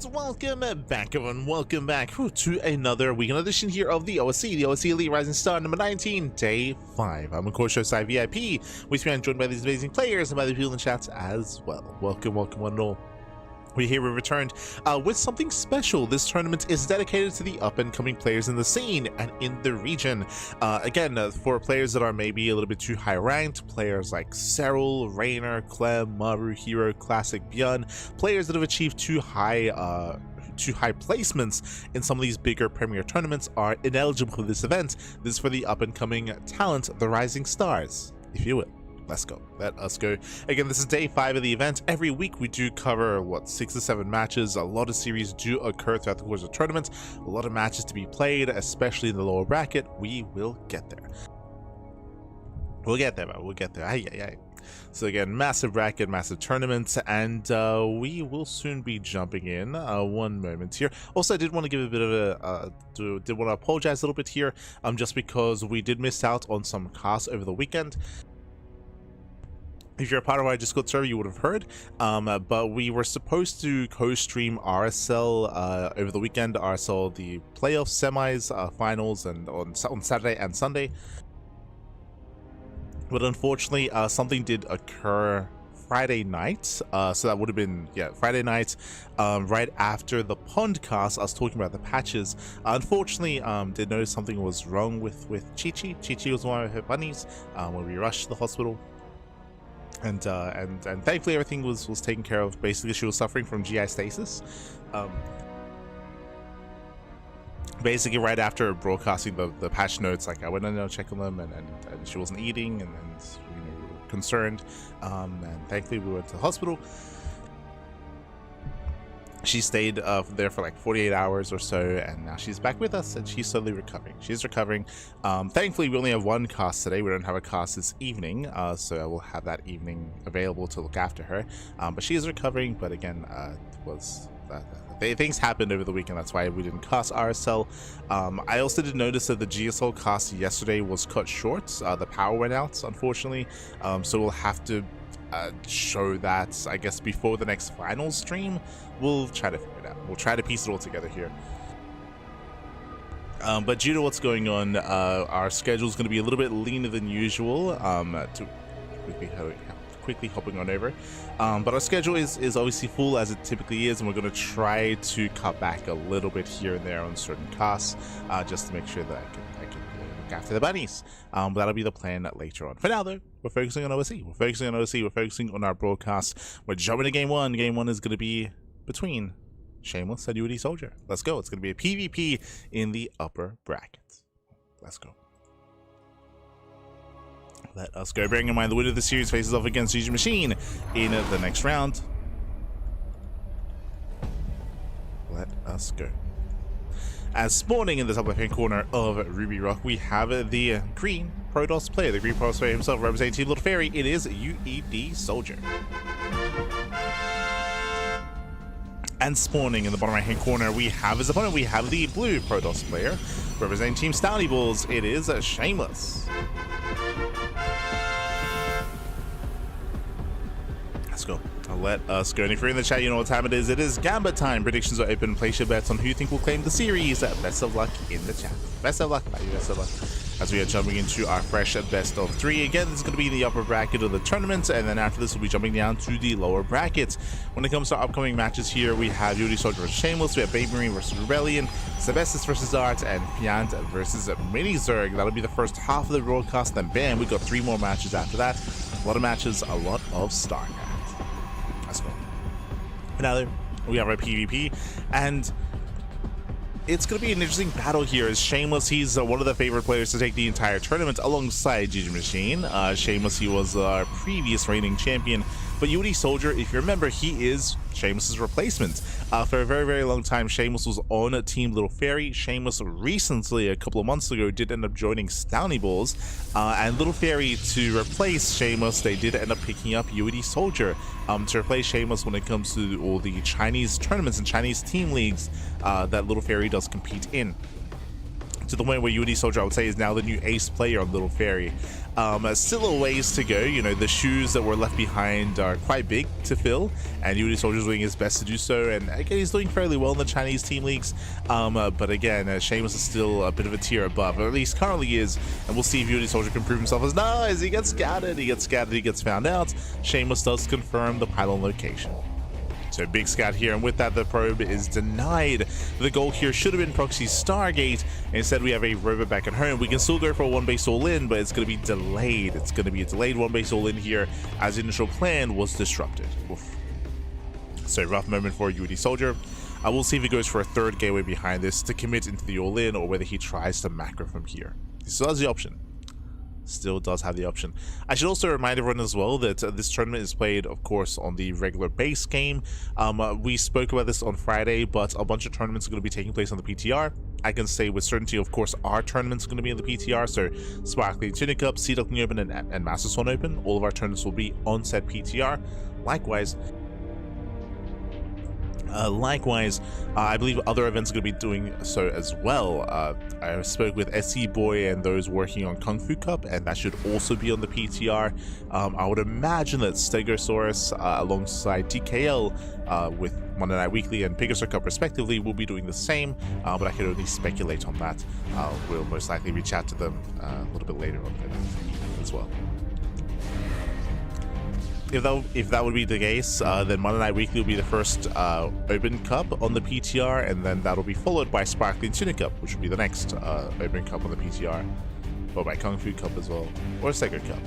and welcome back, everyone. Welcome back to another weekend edition here of the OSC Elite Rising Star number 19, day 5. I'm of course your side VIP, which I'm joined by these amazing players and by the people in chat as well. Welcome one and all. We returned with something special. This tournament is dedicated to the up-and-coming players in the scene and in the region. Again, for players that are maybe a little bit too high-ranked, players like Cyril, Rainer, Clem, Maru, Hero, Classic, Fjant, players that have achieved too high placements in some of these bigger premier tournaments are ineligible for this event. This is for the up-and-coming talent, the Rising Stars, if you will. Let's go. Let us go. Again, this is day 5 of the event. Every week we do cover, 6 to 7 matches. A lot of series do occur throughout the course of the tournament. A lot of matches to be played, especially in the lower bracket. We will get there. We'll get there, man. We'll get there. Aye. So again, massive bracket, massive tournament, and we will soon be jumping in. One moment here. Also, I did want to give a bit of a, did want to apologize a little bit here, just because we did miss out on some casts over the weekend. If you're a part of our Discord server, you would have heard, but we were supposed to co-stream RSL over the weekend, RSL the playoff semis, finals, and on Saturday and Sunday. But unfortunately, something did occur Friday night, so that would have been, Friday night, right after the pond cast. I was talking about the patches. Unfortunately, did notice something was wrong with Chi-Chi. Chi-Chi was one of her bunnies when we rushed to the hospital. And thankfully everything was taken care of. Basically, she was suffering from GI stasis. Basically, right after broadcasting the patch notes, like I went in to check on them, and she wasn't eating, and we were concerned. And thankfully, we went to the hospital. She stayed there for like 48 hours or so, and now she's back with us, and she's slowly recovering. She's recovering. Thankfully, we only have one cast today. We don't have a cast this evening, so I will have that evening available to look after her. But she is recovering, but again, things happened over the weekend. That's why we didn't cast RSL. I also did notice that the GSL cast yesterday was cut short. The power went out, unfortunately, so we'll have to show that, I guess, before the next finals stream. We'll try to figure it out. We'll try to piece it all together here. But due to what's going on, our schedule is going to be a little bit leaner than usual. To quickly hopping on over, but our schedule is obviously full as it typically is, and we're going to try to cut back a little bit here and there on certain casts, just to make sure that I can look after the bunnies. But that'll be the plan later on. For now, though, we're focusing on OSC. We're focusing on our broadcast. We're jumping to game 1. Game 1 is going to be between Shameless and UD Soldier. Let's go. It's going to be a PvP in the upper brackets. Let's go. Let us go. Bearing in mind the winner of the series faces off against Siege Machine in the next round. Let us go. As spawning in the top left-hand corner of Ruby Rock, we have the green Protoss player, the green Protoss player himself, representing Team Little Fairy. It is UED Soldier. And spawning in the bottom right-hand corner, we have his opponent. We have the blue Protoss player, representing Team Stouty Balls. It is Shameless. Let's go. Let us go. And if you're in the chat, you know what time it is. It is Gamba time. Predictions are open. Place your bets on who you think will claim the series. Best of luck in the chat. Best of luck, buddy. Best of luck. As we are jumping into our fresh best of 3. Again, this is going to be the upper bracket of the tournament, and then after this, we'll be jumping down to the lower brackets. When it comes to upcoming matches here, we have UD Soldier versus Shameless. We have BabyMarine versus Rebellion, Sebestis versus Art, and Fjant versus Mini Zerg. That'll be the first half of the broadcast. Then, bam, we've got 3 more matches after that. A lot of matches, a lot of StarCraft. Let's go. Now we have our PvP, and it's going to be an interesting battle here. As Shameless, he's one of the favorite players to take the entire tournament alongside Siege Machine. Shameless, he was our previous reigning champion, but UD Soldier, if you remember, he is Shameless's replacement. For a very, very long time, Shameless was on Team Little Fairy. Shameless recently, a couple of months ago, did end up joining Stouty Balls, and Little Fairy, to replace Shameless, they did end up picking up UD Soldier to replace Shameless when it comes to all the Chinese tournaments and Chinese team leagues that Little Fairy does compete in. to the point where UD Soldier, I would say, is now the new ace player on Little Fairy. Still a ways to go. You know, the shoes that were left behind are quite big to fill, and UD Soldier is doing his best to do so. And again, he's doing fairly well in the Chinese team leagues. But again, Shameless is still a bit of a tier above, or at least currently is. And we'll see if UD Soldier can prove himself as nice. He gets scattered, he gets found out. Shameless does confirm the pylon location. So big scout here, and with that the probe is denied. The goal here should have been Proxy's Stargate. Instead we have a rover back at home. We can still go for a one base all in, but it's going to be delayed. It's going to be a delayed one base all in here, as the initial plan was disrupted. Oof. So rough moment for UD Soldier. I will see if he goes for a third gateway behind this to commit into the all in, or whether he tries to macro from here. He still has the option. Still does have the option. I should also remind everyone as well that this tournament is played, of course, on the regular base game. We spoke about this on Friday, but a bunch of tournaments are going to be taking place on the PTR. I can say with certainty, of course, our tournaments are going to be in the PTR. So Sparkling Tunic Cup, Sea Duckling Open, and Master Swan Open. All of our tournaments will be on said PTR. Likewise, I believe other events are going to be doing so as well. I spoke with SC Boy and those working on Kung Fu Cup, and that should also be on the PTR. I would imagine that Stegosaurus alongside TKL with Monday Night Weekly and Pegasus Cup respectively will be doing the same, but I can only speculate on that. We'll most likely reach out to them a little bit later on as well. If that would be the case, then Monday Night Weekly will be the first Open Cup on the PTR, and then that'll be followed by Sparkling Tunic Cup, which will be the next Open Cup on the PTR, or by Kung Fu Cup as well, or Sacred Cup.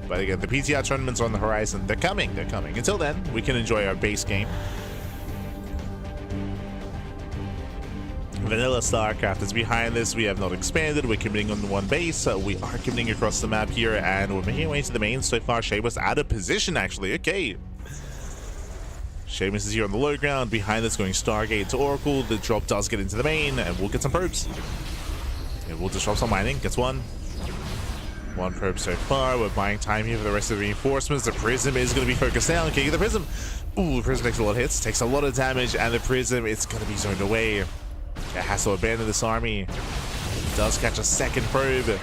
But again, the PTR tournaments are on the horizon. They're coming. Until then, we can enjoy our base game. Vanilla StarCraft is behind this. We have not expanded. We're committing on one base. We are committing across the map here, and we're making our way to the main. So far, Shameless out of position, actually. Okay. Shameless is here on the low ground. Behind this, going Stargate to Oracle. The drop does get into the main, and we'll get some probes. And we'll disrupt some mining. Gets one. One probe so far. We're buying time here for the rest of the reinforcements. The Prism is going to be focused down. Okay, the Prism. Ooh, the Prism takes a lot of hits. Takes a lot of damage, and the Prism, it's going to be zoned away. It has to abandon this army. Does catch a second probe.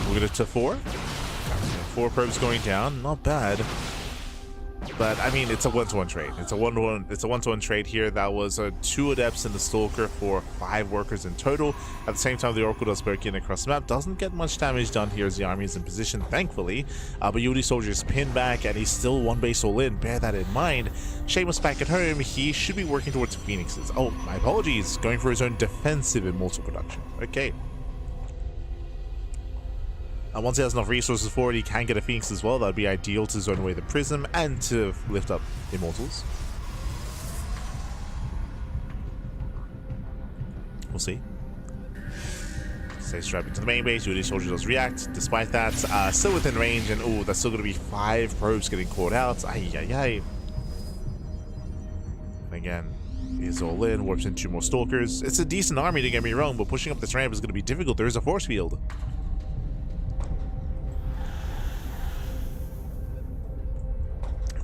We're going to 4. 4 probes going down. Not bad. But I mean, it's a 1-to-1 trade. It's a 1-to-1 trade here. That was 2 adepts in the Stalker for 5 workers in total. At the same time, the Oracle does break in across the map. Doesn't get much damage done here as the army is in position, thankfully. But UD Soldier is pinned back, and he's still one base all in. Bear that in mind. Shameless back at home. He should be working towards Phoenixes. Oh, my apologies. Going for his own defensive Immortal production. Okay. Once he has enough resources for it, he can get a Phoenix as well. That would be ideal to zone away the Prism and to lift up Immortals. We'll see. Stay strapped into the main base. UD Soldier does react. Despite that, still within range, and oh, that's still going to be 5 probes getting caught out. Ay. And again, he's all in, warps in 2 more Stalkers. It's a decent army, don't get me wrong, but pushing up this ramp is going to be difficult. There is a force field.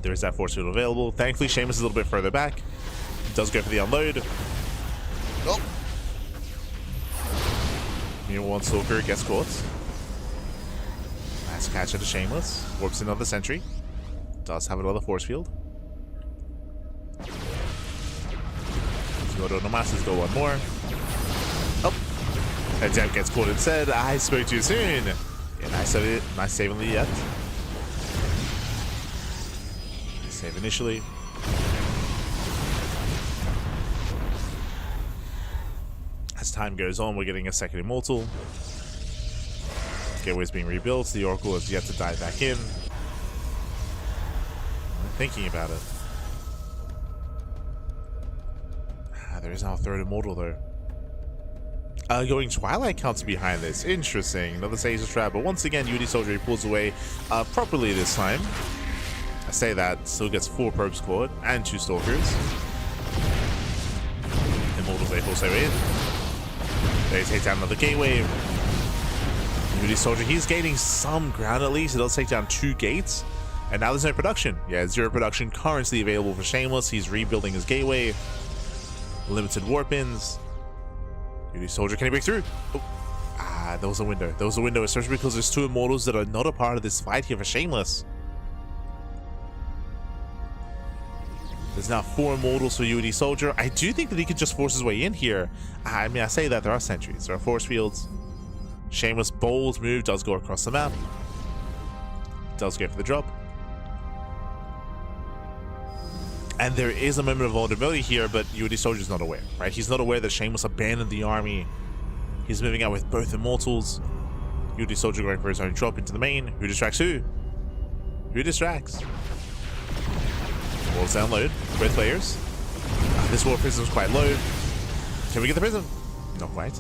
There is that force field available. Thankfully, Shameless is a little bit further back. Does go for the unload. Oh! One Stalker gets caught. Nice catch into Shameless. Warps another sentry. Does have another force field. Go to Nomasis, go one more. Oh! Adept gets caught instead. I spoke too soon. Yeah, nice saving the yet. Save initially. As time goes on, we're getting a second Immortal. Gateway's being rebuilt. The Oracle has yet to dive back in. I'm thinking about it. There is now a third Immortal though. Going Twilight counts behind this. Interesting. Another Caesar trap, but once again, UD Soldier pulls away properly this time. I say that, still gets 4 probes caught and 2 Stalkers. Immortals they also in. They take down another gateway. UD Soldier, he's gaining some ground at least. It does take down 2 gates. And now there's no production. Yeah, 0 production currently available for Shameless. He's rebuilding his gateway. Limited warp-ins. Beauty Soldier, can he break through? Oh. Ah, there was a window. There was a window, especially because there's 2 immortals that are not a part of this fight here for Shameless. There's now 4 immortals for Beauty Soldier. I do think that he could just force his way in here. I mean, I say that there are sentries, there are force fields. Shameless bold move does go across the map. Does go for the drop. And there is a moment of vulnerability here, but Beauty Soldier's not aware, right? He's not aware that Shameless abandoned the army. He's moving out with both immortals. Beauty Soldier going for his own drop into the main. Who distracts who? Who distracts? Walls down load. Both players. This wall prism's quite low. Can we get the prism? Not quite.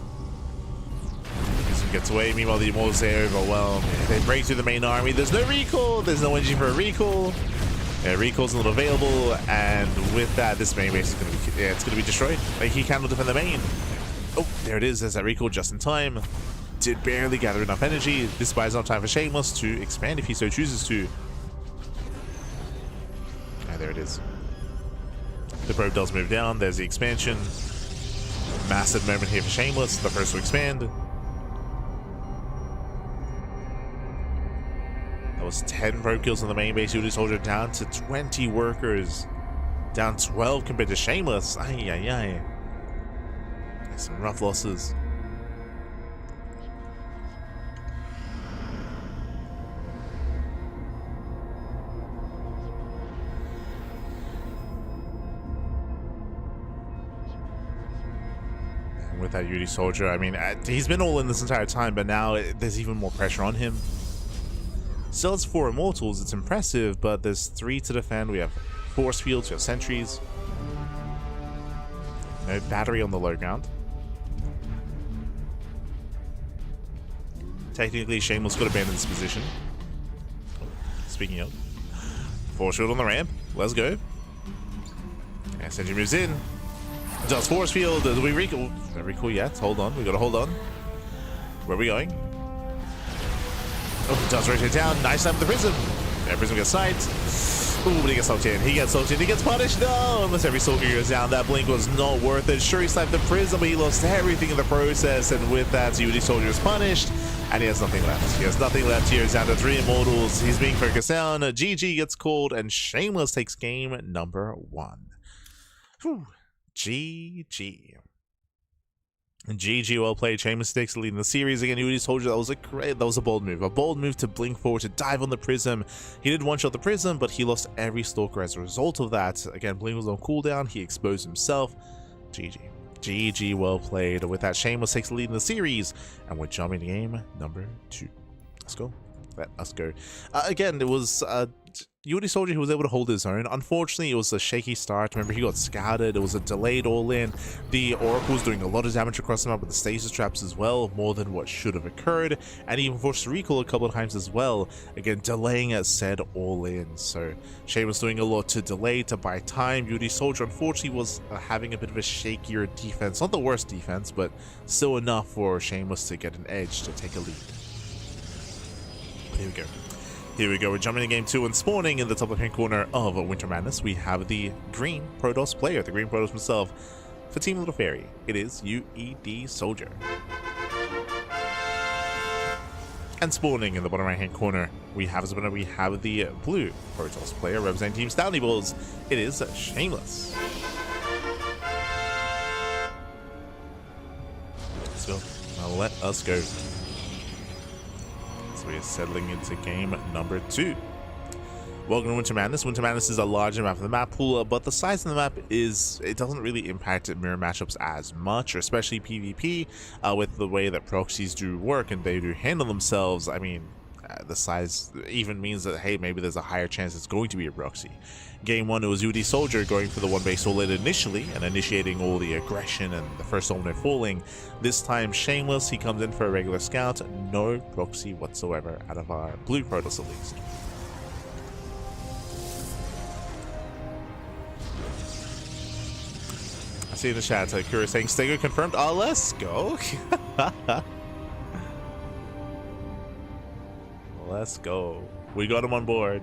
Prism gets away. Meanwhile, the immortals are overwhelmed. They break through the main army. There's no recall. There's no energy for a recall. Recall's not available, and with that, this main base is going to be, it's going to be destroyed. Like, he cannot defend the main. Oh, there it is. There's that recall just in time. Did barely gather enough energy. This buys enough time for Shameless to expand if he so chooses to. Ah, there it is. The probe does move down. There's the expansion. Massive moment here for Shameless. The first to expand. That was 10 probe kills on the main base. Beauty Soldier down to 20 workers. Down 12 compared to Shameless. Ay, ay, ay. Some rough losses. And with that Beauty Soldier, I mean, he's been all in this entire time, but now there's even more pressure on him. Still has 4 immortals, it's impressive, but there's 3 to defend. We have force fields, we have sentries. No battery on the low ground. Technically, Shameless could abandon this position. Speaking of, force field on the ramp. Let's go. SNG moves in. Does force field. Do we recall? Don't recall yet. Hold on. We gotta hold on. Where are we going? Oh, does rotate down. Nice time for the prism. Yeah, prism gets sniped. Ooh, but he gets soaked in. He gets soaked in. He gets punished. No, almost every soldier goes down. That blink was not worth it. Sure, he sniped the prism, but he lost everything in the process. And with that, Beauty Soldier is punished. And he has nothing left. He has nothing left here. He's down to 3 immortals. He's being focused down. GG gets called, and Shameless takes game number 1. Whew. GG. GG, well played. Shameless takes the lead in the series again. Beauty Soldier, that was a bold move. A bold move to blink forward, to dive on the prism. He did one-shot the prism, but he lost every stalker as a result of that. Again, blink was on cooldown. He exposed himself. GG. GG, well played. With that, Shameless takes the lead in the series, and we're jumping to game number 2. Let's go. Let us go. Again, it was Beauty Soldier who was able to hold his own. Unfortunately, it was a shaky start. Remember, he got scouted. It was a delayed all-in. The Oracle was doing a lot of damage across the map with the stasis traps as well, more than what should have occurred, and even forced to recall a couple of times as well. Again, delaying a said all-in. So Shameless doing a lot to delay, to buy time. Beauty Soldier, unfortunately, was having a bit of a shakier defense. Not the worst defense, but still enough for Shameless to get an edge, to take a lead. Here we go. Here we go. We're jumping to game 2 and spawning in the top left-hand corner of Winter Madness. We have the green Protoss player, the green Protoss himself, for Team Little Fairy. It is UED Soldier. And spawning in the bottom right-hand corner, we have the blue Protoss player representing Team Stanley Bulls. It is Shameless. Let's go. Now let us go. We are settling into game number 2. Welcome to Winter Madness. Winter Madness is a larger map of the map pool, but the size of the map it doesn't really impact mirror matchups as much, or especially PvP, with the way that proxies do work and they do handle themselves. I mean, the size even means that, hey, maybe there's a higher chance it's going to be a proxy. Game 1, it was UD Soldier going for the 1-base all-in initially and initiating all the aggression and the first ultimate falling. This time, Shameless, he comes in for a regular scout. No proxy whatsoever out of our blue Protoss at least. I see in the chat, Kura saying Stego confirmed. Oh, let's go. Let's go. We got him on board.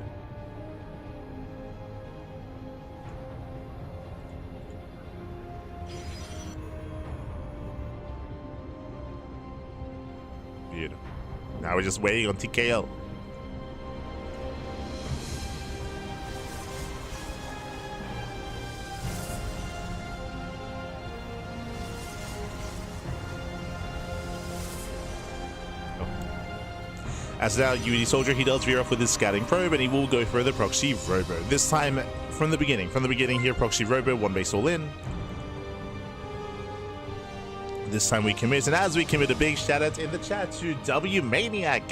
Now we're just waiting on TKO. As now UD Soldier, he does veer off with his scouting probe, and he will go for the proxy robo. This time from the beginning here, proxy robo, one base all in. This time we commit, and as we commit, a big shout out in the chat to WManiac.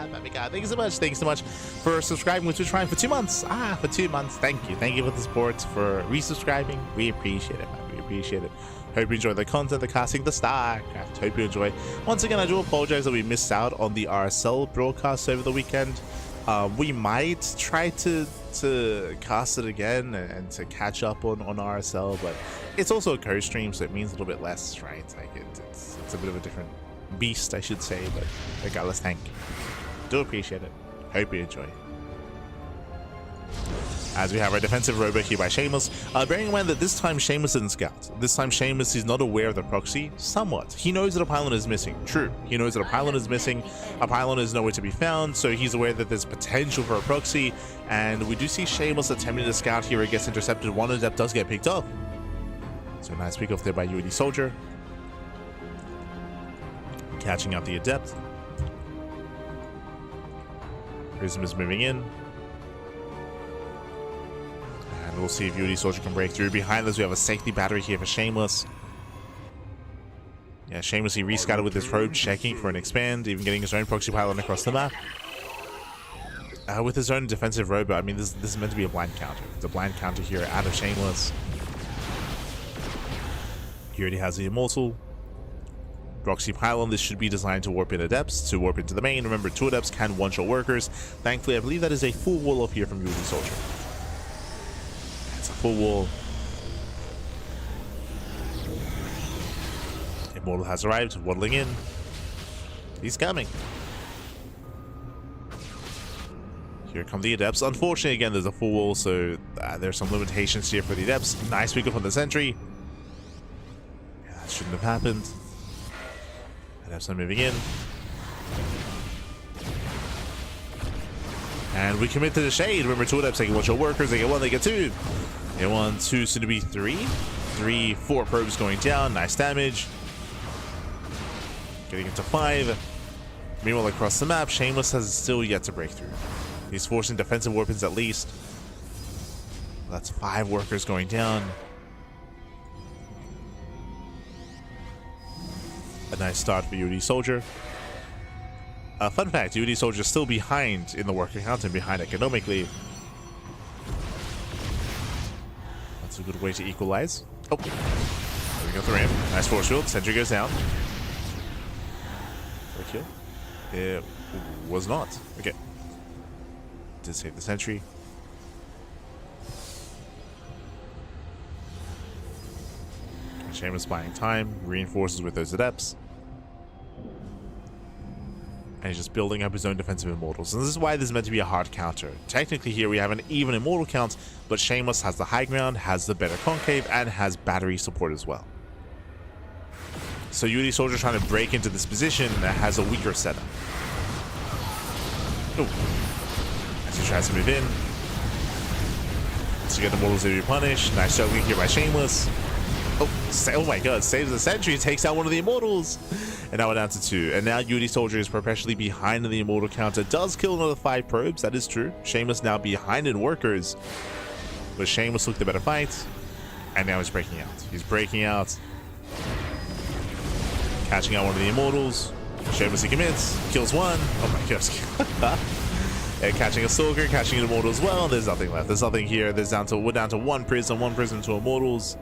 My God, thank you so much for subscribing with Twitch Prime for 2 months. For 2 months. Thank you for the support, for resubscribing. We appreciate it, man. We appreciate it. Hope you enjoy the content, the casting, the StarCraft. Hope you enjoy. Once again, I do apologize that we missed out on the RSL broadcast over the weekend. We might try to cast it again and to catch up on RSL, but it's also a co-stream, so it means a little bit less, right? Like it's a bit of a different beast, I should say, but regardless, thank you. Do appreciate it. Hope you enjoy. As we have our defensive robo here by Shameless, bearing in mind that this time Shameless didn't scout. This time Shameless is not aware of the proxy, somewhat. He knows that a pylon is missing, true. He knows that a pylon is missing, a pylon is nowhere to be found, so he's aware that there's potential for a proxy, and we do see Shameless attempting to scout here. It gets intercepted, one adept does get picked up. So nice pick off there by UD Soldier. Catching out the adept. Prism is moving in. And we'll see if UD Soldier can break through. Behind us, we have a safety battery here for Shameless. Yeah, Shameless, he rescouted with his probe, checking for an expand, even getting his own proxy pylon across the map. With his own defensive robot, I mean, this is meant to be a blind counter. It's a blind counter here out of Shameless. He already has the Immortal. Proxy pylon, this should be designed to warp in adepts, to warp into the main. Remember, 2 adepts can one-shot workers. Thankfully, I believe that is a full wall up here from UD Soldier. It's a full wall. Immortal has arrived, waddling in. He's coming. Here come the adepts. Unfortunately, again, there's a full wall, so there's some limitations here for the adepts. Nice pick up on the sentry. Yeah, that shouldn't have happened. Adepts are moving in. And we commit to the shade. Remember, 2 adepts, they can watch your workers. They get 1, they get 2. They get 1, 2, soon to be 3. 3, 4 probes going down. Nice damage. Getting into 5. Meanwhile, across the map, Shameless has still yet to break through. He's forcing defensive weapons at least. That's 5 workers going down. A nice start for UD Soldier. Fun fact, UD Soldier is still behind in the worker count and behind economically. That's a good way to equalize. Oh, there we go, the ramp. Nice force field. Sentry goes down. Kill? It was not. Okay. Did save the sentry. Shameless buying time. Reinforces with those adepts. And he's just building up his own defensive immortals. And this is why this is meant to be a hard counter. Technically here we have an even immortal count, but Shameless has the high ground, has the better concave, and has battery support as well. So UD Soldier trying to break into this position that has a weaker setup. Oh. As he tries to move in. So you get the mortals to be punished. Nice juggling here by Shameless. Oh my god, saves the sentry, takes out one of the immortals. And now we're down to 2. And now UD Soldier is perpetually behind in the immortal counter. Does kill another 5 probes, that is true. Shameless now behind in workers. But Shameless took the better fight. And now he's breaking out. He's breaking out. Catching out one of the immortals. Shameless, he commits. Kills 1. Oh my gosh. And catching a Stalker, catching an immortal as well. There's nothing left. There's nothing here. We're down to 1 prism, 2 immortals.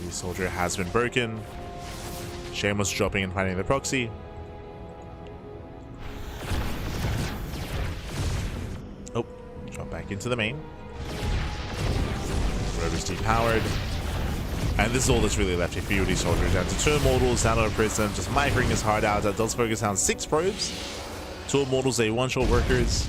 The soldier has been broken. Shameless dropping and finding the proxy. Oh, drop back into the main. Rover's depowered. And this is all that's really left here for UD Soldier. Down to 2 immortals, down on a prism, just microing his heart out. That does focus down 6 probes. 2 immortals, they one-shot workers.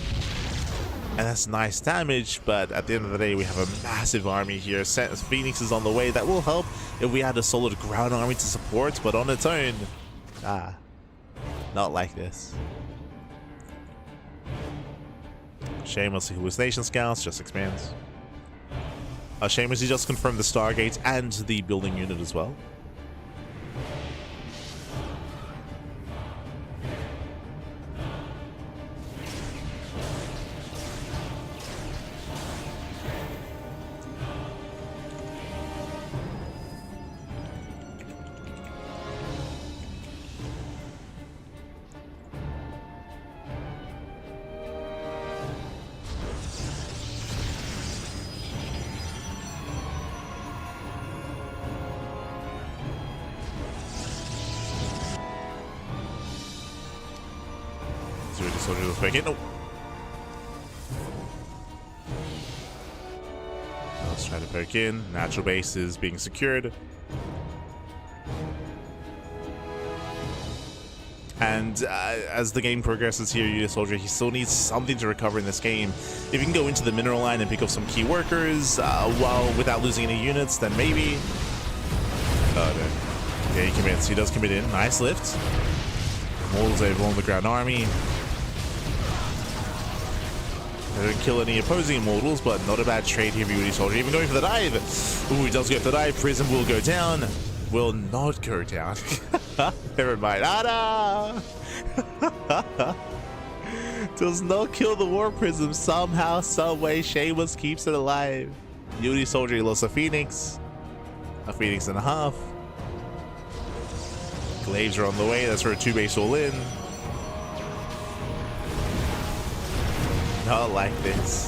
And that's nice damage, but at the end of the day, we have a massive army here. Phoenix is on the way. That will help, if we had a solid ground army to support, but on its own, not like this. Shameless hallucination scouts just expands. Shameless, he just confirmed the Stargate and the building unit as well. Nope. Let's try to poke in. Natural base is being secured. And as the game progresses here, Unity Soldier, he still needs something to recover in this game. If you can go into the mineral line and pick up some key workers while without losing any units, then maybe. Oh, no. Yeah, he commits. He does commit in. Nice lift. Molds over on the ground army. They don't kill any opposing immortals, but not a bad trade here for Unity Soldier. Even going for the dive. Ooh, he does go for the dive. Prism will go down. Will not go down. Never mind. Does not kill the War Prism. Somehow, some way, Shameless keeps it alive. Unity Soldier lost a Phoenix and a half. Glaives are on the way. That's for a 2-base all in. Not like this.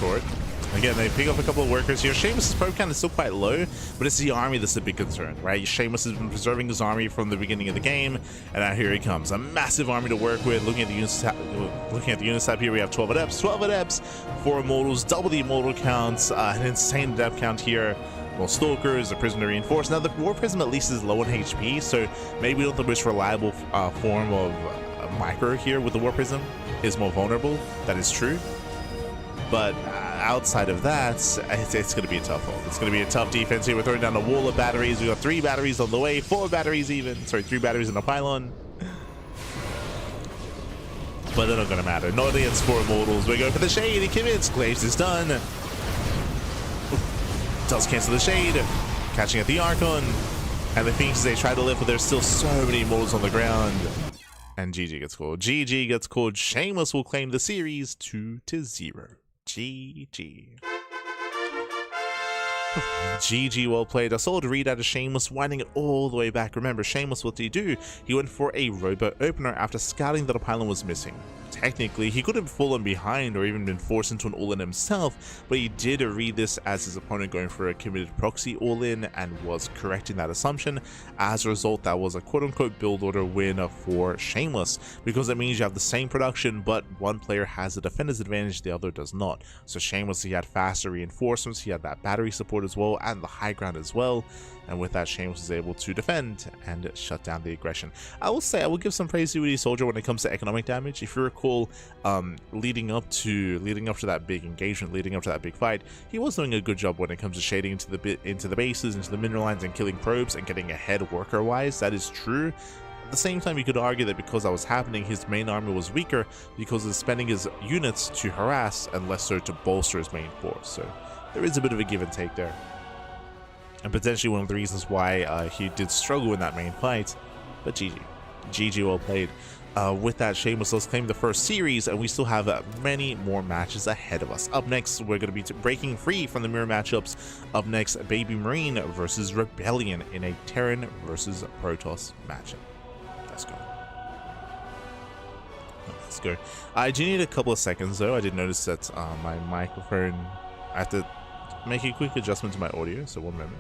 Forward. Again, they pick up a couple of workers here. Shameless's probe count is still quite low, but it's the army that's the big concern, right? Shameless has been preserving his army from the beginning of the game, and now here he comes. A massive army to work with. Looking at the units tab here, we have 12 adepts, 4 immortals, double the immortal counts, an insane adept count here. Well, stalkers, the prisoner reinforced. Now the War Prism at least is low on HP, so maybe not the most reliable form of micro here with the War Prism. Is more vulnerable. That is true. But outside of that, it's going to be a tough hold. It's going to be a tough defense here. We're throwing down a wall of batteries. We got 3 batteries on the way, 4 batteries even. Sorry, 3 batteries in a pylon. But they're not going to matter. Not against 4 immortals. We go for the shade. He commits. Glaives is done. Does cancel the shade. Catching at the Archon. And the Phoenix, they try to lift, but there's still so many immortals on the ground. And GG gets called. GG gets called. Shameless will claim the series 2-0. GG. GG, well played. I saw the read out of Shameless, winding it all the way back. Remember, Shameless, what did he do? He went for a robo opener after scouting that a pylon was missing. Technically, he could have fallen behind or even been forced into an all-in himself, but he did read this as his opponent going for a committed proxy all-in and was correcting that assumption. As a result, that was a quote-unquote build order win for Shameless, because it means you have the same production, but one player has a defender's advantage, the other does not. So Shameless, he had faster reinforcements, he had that battery support as well, and the high ground as well. And with that, Shameless was able to defend and shut down the aggression. I will say, I will give some praise to Unity Soldier when it comes to economic damage. If you recall, leading up to that big engagement, leading up to that big fight, he was doing a good job when it comes to shading into the bases, into the mineral lines, and killing probes and getting ahead worker-wise. That is true. At the same time, you could argue that because that was happening, his main army was weaker because he's spending his units to harass and less so to bolster his main force. So there is a bit of a give and take there. And potentially one of the reasons why he did struggle in that main fight. But GG. GG, well played. With that, Shameless, let's claim the first series, and we still have many more matches ahead of us. Up next, we're going to be breaking free from the mirror matchups. Up next, BabyMarine versus Rebellion in a Terran versus Protoss matchup. Let's go. Let's go. I do need a couple of seconds though. I did notice that my microphone, I have to make a quick adjustment to my audio, so 1 moment.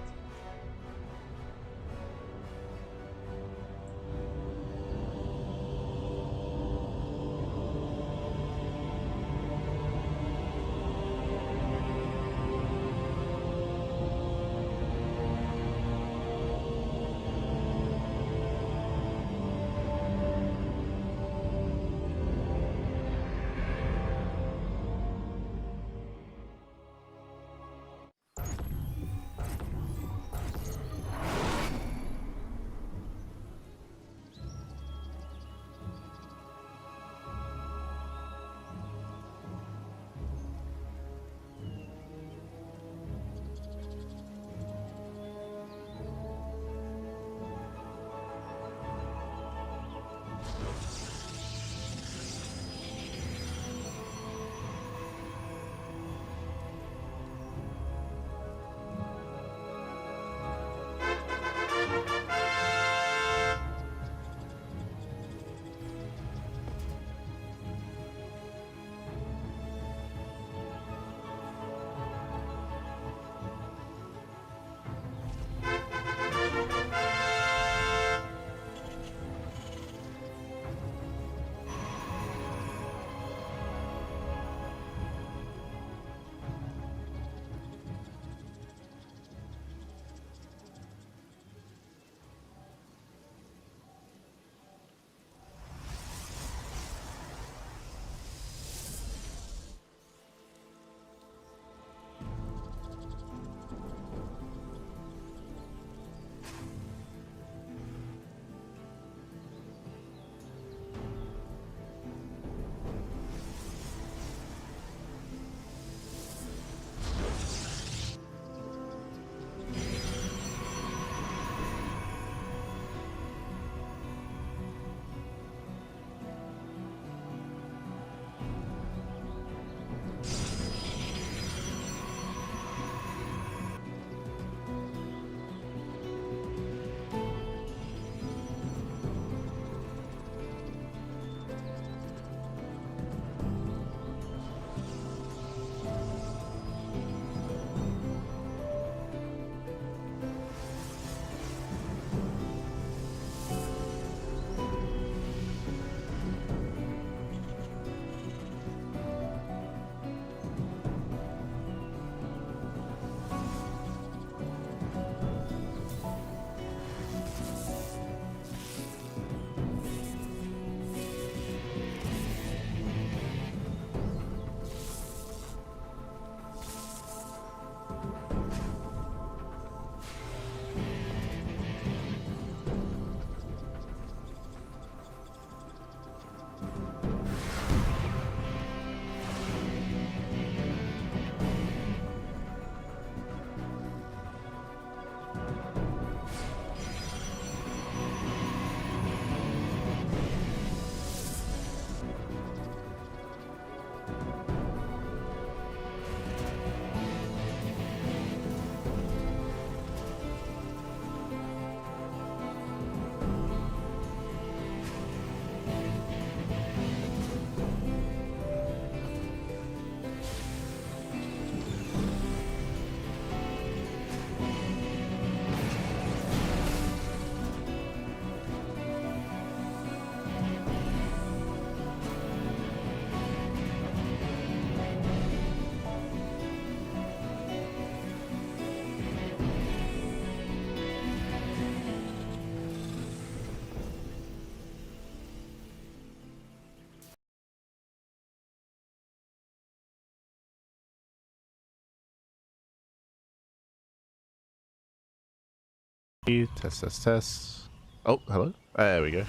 Test. Oh, hello. There we go.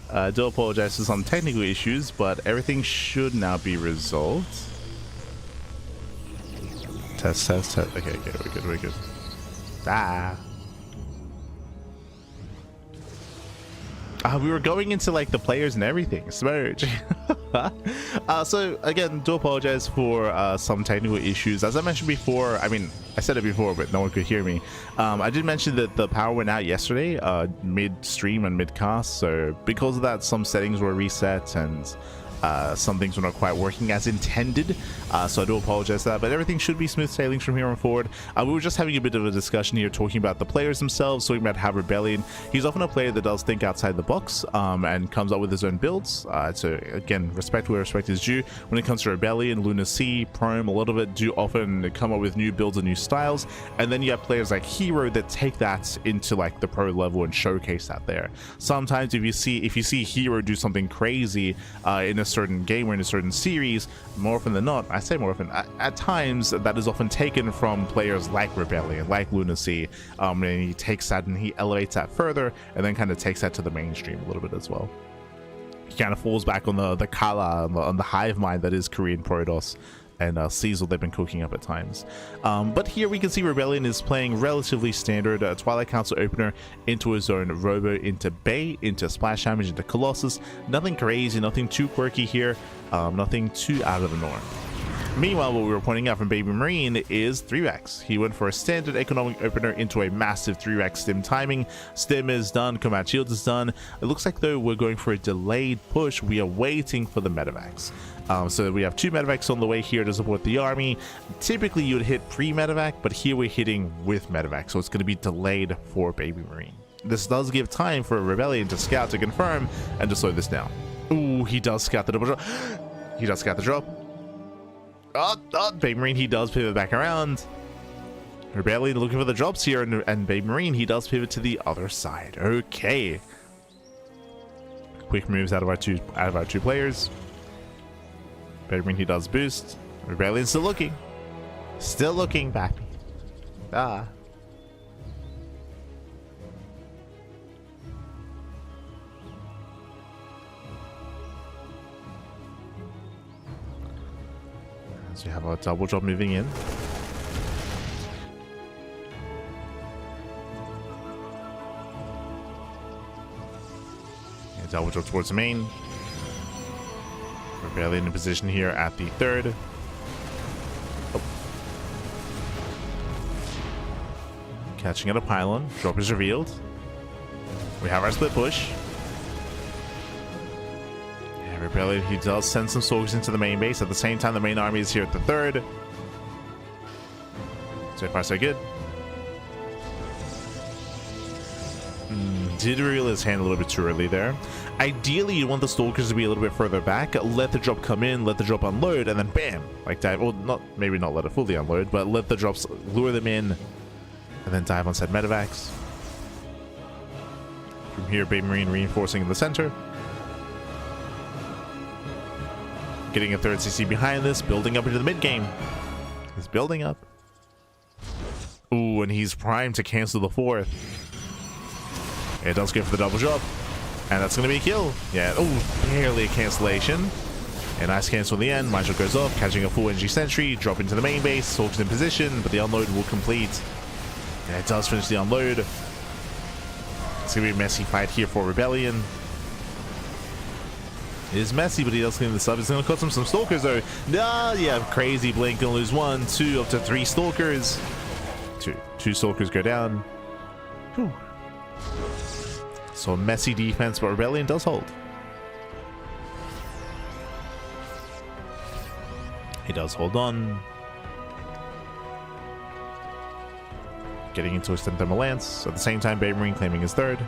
I do apologize for some technical issues, but everything should now be resolved. Test. Okay, we're good. We were going into like the players and everything. Smurge. So again, do apologize for some technical issues. As I mentioned before, I mean, I said it before, but no one could hear me. I did mention that the power went out yesterday, mid-stream and mid-cast. So because of that, some settings were reset and some things were not quite working as intended, so I do apologize for that, but everything should be smooth sailing from here on forward. We were just having a bit of a discussion here, talking about the players themselves, talking about how Rebellion, he's often a player that does think outside the box and comes up with his own builds. So again, respect where respect is due. When it comes to Rebellion, Luna C, Prome, a lot of it do often come up with new builds and new styles, and then you have players like Hero that take that into like the pro level and showcase that there. Sometimes if you see Hero do something crazy in a certain game or in a certain series, more often than not, I say more often, at times that is often taken from players like Rebellion, like Lunacy, and he takes that and he elevates that further and then kind of takes that to the mainstream a little bit as well. He kind of falls back on the Kala, on the hive mind that is Korean Protoss, and sees what they've been cooking up at times. But here we can see Rebellion is playing relatively standard Twilight Council opener into his own Robo, into Bay, into Splash Damage, into Colossus. Nothing crazy, nothing too quirky here, nothing too out of the norm. Meanwhile, what we were pointing out from BabyMarine is 3-Rex. He went for a standard economic opener into a massive 3-Rex stim timing. Stim is done, Combat Shield is done. It looks like though we're going for a delayed push. We are waiting for the Medivacs. So we have 2 Medivacs on the way here to support the army. Typically you would hit pre-Medivac, but here we're hitting with Medivac, so it's going to be delayed for BabyMarine. This does give time for Rebellion to scout, to confirm, and to slow this down. Ooh, he does scout the double drop. He does scout the drop. BabyMarine, he does pivot back around. Rebellion looking for the drops here, and BabyMarine, he does pivot to the other side. Okay. Quick moves out of our two players. BabyMarine, he does boost. Rebellion still looking. Still looking back. So you have a double drop moving in. Yeah, double drop towards the main. Rebellion in position here at the 3rd. Oh. Catching at a pylon. Drop is revealed. We have our split push. Rebellion, he does send some soldiers into the main base. At the same time, the main army is here at the 3rd. So far, so good. Did reveal his hand a little bit too early there. Ideally, you want the stalkers to be a little bit further back. Let the drop come in, let the drop unload, and then bam! Like dive. Well, maybe not let it fully unload, but let the drops lure them in, and then dive on said Medivacs. From here, BabyMarine reinforcing in the center. Getting a 3rd CC behind this, building up into the mid game. He's building up. Ooh, and he's primed to cancel the 4th. It does go for the double drop, and that's going to be a kill. Yeah, oh, barely a cancellation. A nice cancel in the end. Mind Shot goes off, catching a full energy sentry, drop into the main base, Soldiers in position, but the unload will complete. And it does finish the unload. It's going to be a messy fight here for Rebellion. It is messy, but he does clean this up. He's going to cost him some stalkers, though. Yeah, crazy blink. Going to lose 1, 2, up to 3 stalkers. Two stalkers go down. Whew. So messy defense, but Rebellion does hold. He does hold on. Getting into his Thermal Lance. At the same time, BabyMarine claiming his 3rd.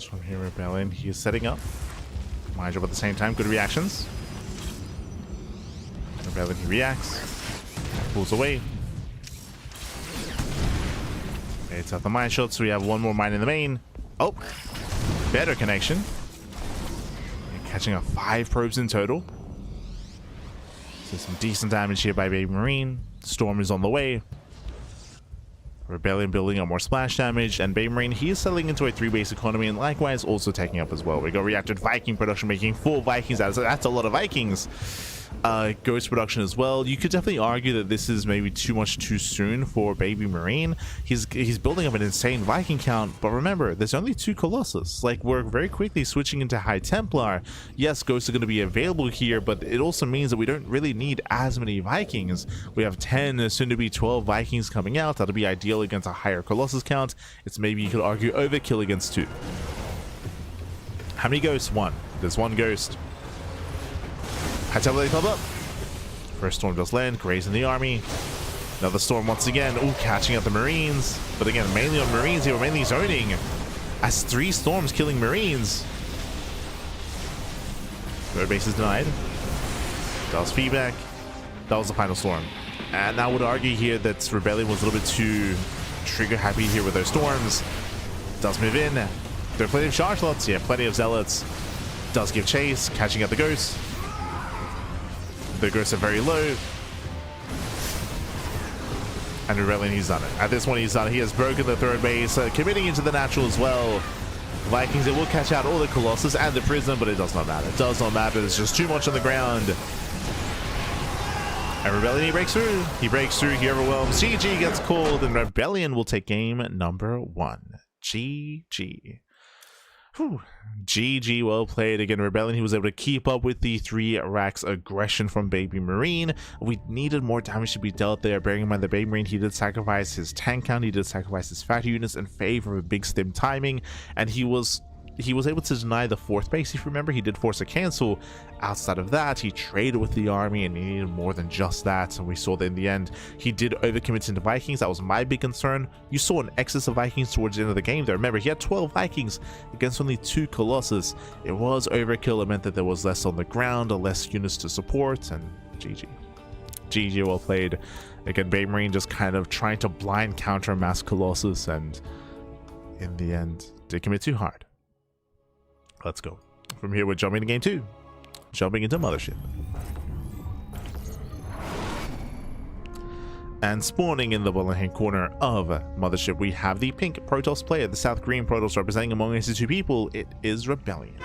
From here, Rebellion, he is setting up. Mind you, at the same time, good reactions. Rebellion, he reacts. pulls away. It's at the mine shot, so we have one more mine in the main. Oh, better connection. And catching up 5 probes in total. So some decent damage here by BabyMarine. Storm is on the way. Rebellion building up more splash damage, and BabyMarine, he is settling into a 3-base economy, and likewise also taking up as well. We got reacted Viking production, making 4 Vikings out of it. That's a lot of Vikings. Ghost production as well. You could definitely argue that this is maybe too much too soon for BabyMarine. He's building up an insane Viking count, but remember, there's only 2 Colossus. Like, we're very quickly switching into High Templar. Yes, ghosts are going to be available here, but it also means that we don't really need as many Vikings. We have 10, soon to be 12 Vikings coming out. That'll be ideal against a higher Colossus count. It's maybe, you could argue, overkill against 2. How many ghosts? 1. There's 1 ghost. High Templar, they come up. First storm does land, grazing the army. Another storm once again. Oh, catching up the Marines. But again, mainly on Marines here. We're mainly zoning. As 3 storms killing Marines. Third base is denied. Does feedback. That was the final storm. And I would argue here that Rebellion was a little bit too trigger happy here with those storms. Does move in. There are plenty of charge lots. Yeah, plenty of zealots. Does give chase, catching up the ghosts. The ghosts are very low. And Rebellion, he's done it. At this point, he's done it. He has broken the third base, committing into the natural as well. Vikings, it will catch out all the Colossus and the Prism, but it does not matter. It does not matter. There's just too much on the ground. And Rebellion, he breaks through. He breaks through. He overwhelms. GG gets called, and Rebellion will take game number 1. GG. Whew. GG, well played. Again, Rebellion, he was able to keep up with the 3 racks aggression from BabyMarine. We needed more damage to be dealt there, bearing in mind that BabyMarine, he did sacrifice his tank count, he did sacrifice his factory units in favor of big stim timing, and he was able to deny the 4th base. If you remember, he did force a cancel. Outside of that, he traded with the army, and he needed more than just that. And we saw that in the end, he did overcommit into Vikings. That was my big concern. You saw an excess of Vikings towards the end of the game there. Remember, he had 12 Vikings against only 2 Colossus. It was overkill. It meant that there was less on the ground, less units to support, and GG. GG, well played. Again, BabyMarine just kind of trying to blind counter mass Colossus, and in the end, did commit too hard. Let's go. From here, we're jumping to game 2. Jumping into Mothership. And spawning in the bottom hand corner of Mothership, we have the pink Protoss player, the South Green Protoss representing among us 2 people. It is Rebellion.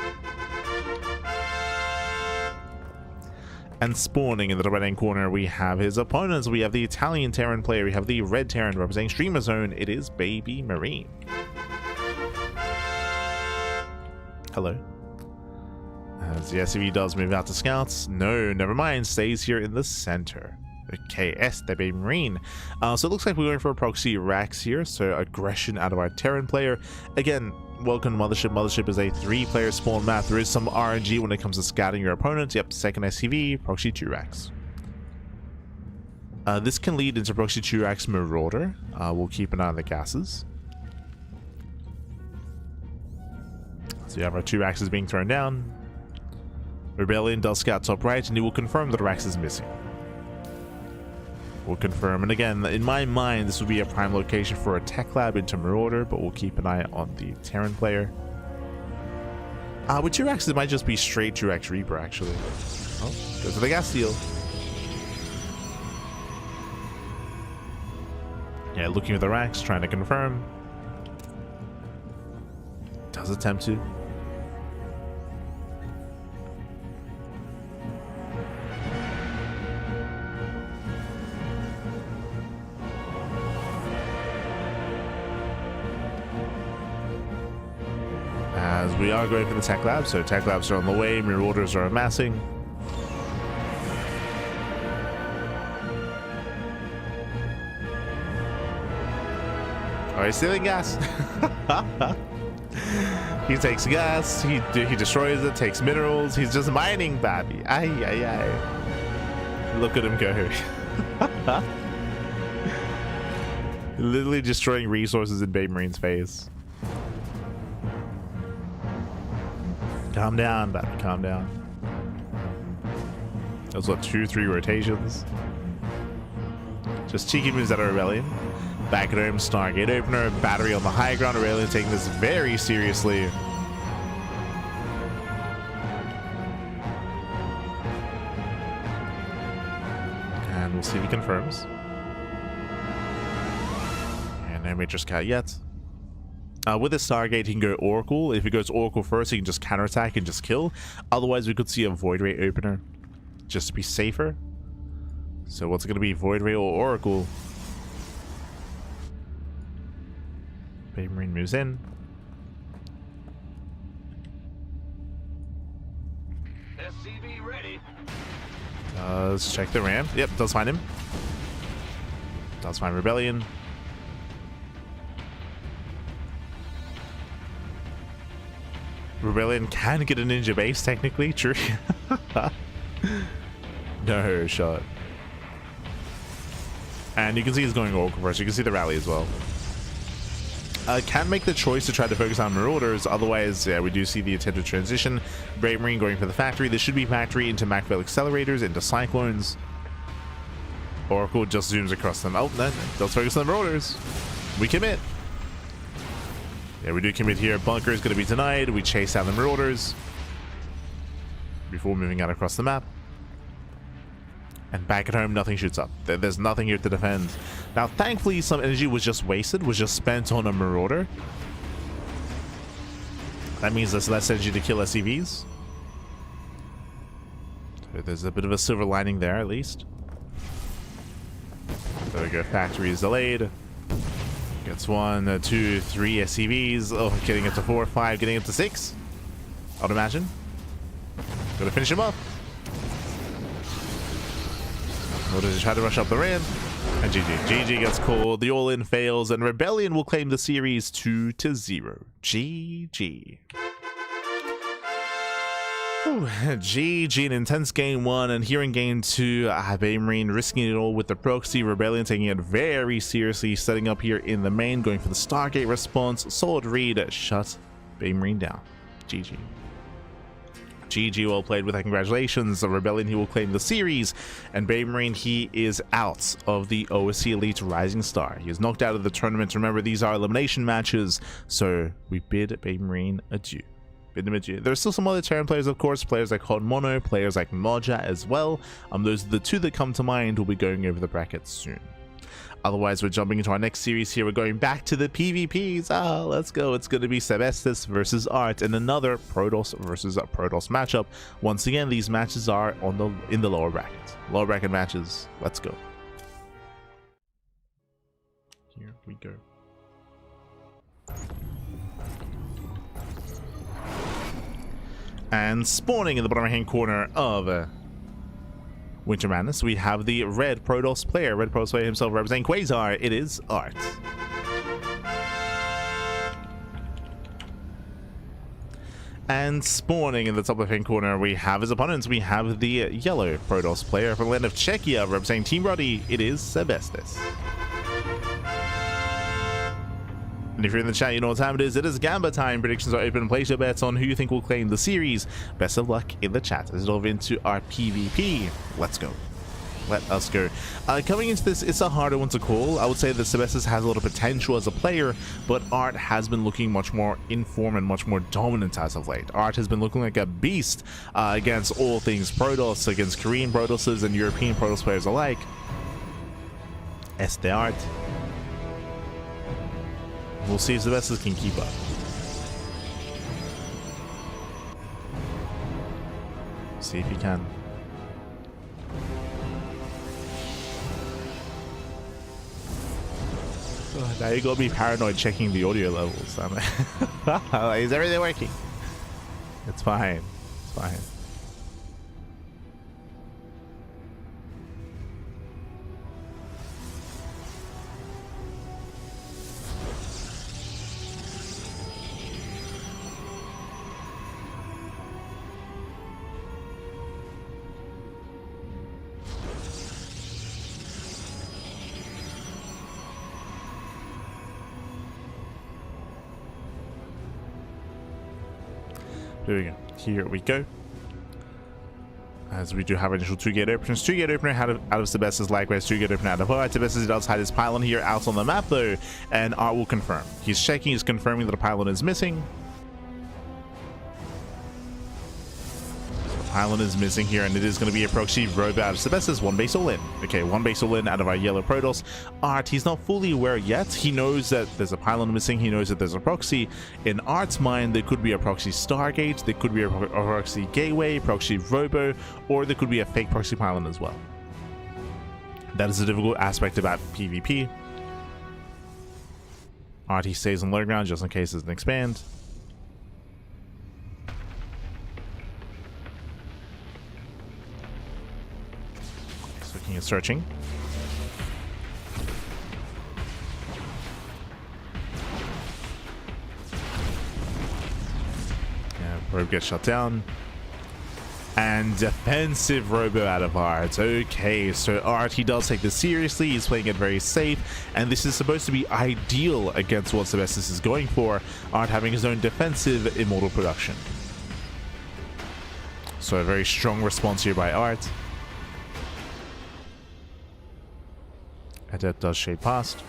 And spawning in the right hand corner, we have his opponents. We have the Italian Terran player. We have the red Terran representing Streamer Zone. It is BabyMarine. Hello. As the SCV does move out to scouts. No, never mind. Stays here in the center. Okay, the BabyMarine. So it looks like we're going for a proxy Rax here. So aggression out of our Terran player. Again, welcome to Mothership. Mothership is a 3-player spawn map. There is some RNG when it comes to scouting your opponent. Yep, second SCV, proxy 2 Rax. This can lead into proxy 2 Rax Marauder. We'll keep an eye on the gases. So you have our 2 Raxes being thrown down. Rebellion does scout top right, and he will confirm that Rax is missing. We'll confirm, and again, in my mind, this would be a prime location for a tech lab into Marauder, but we'll keep an eye on the Terran player. With 2 Raxes, it might just be straight 2 Rax Reaper, actually. Oh, goes to the gas steal. Yeah, looking at the Rax, trying to confirm. Does attempt to. As we are going for the tech labs, so tech labs are on the way, Marauders are amassing. Oh, he's stealing gas. He takes gas, he destroys it, takes minerals, he's just mining, Babby. Ay, ay, ay. Look at him go. Literally destroying resources in BabyMarine's face. Calm down, Babby, calm down. That was what, 2-3 rotations? Just cheeky moves out of Rebellion. Back at home, Stargate opener, battery on the high ground. Rebellion taking this very seriously. And we'll see if he confirms. And no Matrix Cat yet. With this Stargate, he can go Oracle. If he goes Oracle first, he can just counterattack and just kill. Otherwise, we could see a Void Ray opener, just to be safer. So what's it going to be, Void Ray or Oracle? BabyMarine moves in. SCV ready. Let's check the ramp. Yep, does find him. Does find Rebellion. Rebellion can get a ninja base, technically. True. No shot. And you can see he's going Oracle first. You can see the rally as well. Can make the choice to try to focus on Marauders. Otherwise, yeah, we do see the attempted transition. BabyMarine going for the factory. This should be factory into Macville accelerators, into Cyclones. Oracle just zooms across them. Oh, no, does focus on the Marauders. We commit. Yeah, we do commit here. Bunker is going to be denied. We chase down the Marauders before moving out across the map. And back at home, nothing shoots up. There's nothing here to defend. Now, thankfully, some energy was just wasted, was just spent on a Marauder. That means there's less energy to kill SCVs. So there's a bit of a silver lining there, at least. There we go. Factory is delayed. Gets 1, 2, 3 SCVs. Oh, getting up to 4, 5, getting up to 6. I would imagine. Gonna finish him up. Or does he try to rush up the ramp? And GG. GG gets called. The all-in fails, and Rebellion will claim the series 2-0. GG. Whew. GG, an intense game 1, and here in game 2, BabyMarine risking it all with the proxy. Rebellion taking it very seriously, setting up here in the main, going for the Stargate response. Solid read, shut BabyMarine down. GG. GG, well played with that. Congratulations. Rebellion, he will claim the series, and BabyMarine, he is out of the OSC Elite Rising Star. He is knocked out of the tournament. Remember, these are elimination matches, so we bid BabyMarine adieu. Bid him adieu. There are still some other Terran players, of course, players like Hot Mono, players like Moja as well. Those are the two that come to mind. We'll be going over the brackets soon. Otherwise, we're jumping into our next series here. We're going back to the PvPs. Let's go. It's going to be Sebestis versus Art in another Protoss versus Protoss matchup. Once again, these matches are in the lower bracket. Lower bracket matches. Let's go. Here we go. And spawning in the bottom right-hand corner of Winter Madness, we have the red Protoss player. Red Protoss player himself representing Quasar. It is Art. And spawning in the top left-hand corner, we have his opponents. We have the yellow Protoss player from the land of Czechia representing Team Ruddy. It is Sebestis. And if you're in the chat, you know what time it is. It is Gamba time. Predictions are open. Place your bets on who you think will claim the series. Best of luck in the chat as we delve into our PvP. Let's go. Let us go. Coming into this, it's a harder one to call. I would say that Sebestis has a lot of potential as a player, but Art has been looking much more in form and much more dominant as of late. Art has been looking like a beast against all things Protoss, against Korean Protosses and European Protoss players alike. Este Art. We'll see if Sebestis can keep up. See if he can. Now you gotta be paranoid checking the audio levels. Is everything working? It's fine. It's fine. Here we go. Here we go. As we do have initial 2-gate openers. 2-gate opener out of Sebestis, likewise 2-gate opener out of Art. Sebestis does hide his pylon here out on the map though, and Art will confirm. He's checking, he's confirming that a pylon is missing. Pylon is missing here, and it is going to be a proxy robo out of Sebestis. 1 base all in. Okay, 1 base all in out of our yellow Protoss. Art, he's not fully aware yet. He knows that there's a pylon missing. He knows that there's a proxy. In Art's mind, there could be a proxy Stargate, there could be a proxy Gateway, proxy robo, or there could be a fake proxy pylon as well. That is a difficult aspect about PvP. Art, he stays on low ground just in case it doesn't expand. Looking and searching. Yeah, probe gets shut down. And defensive robo out of Art. Okay, so Art, he does take this seriously. He's playing it very safe, and this is supposed to be ideal against what Sebestis is going for. Art having his own defensive immortal production. So a very strong response here by Art. Adept does shade past.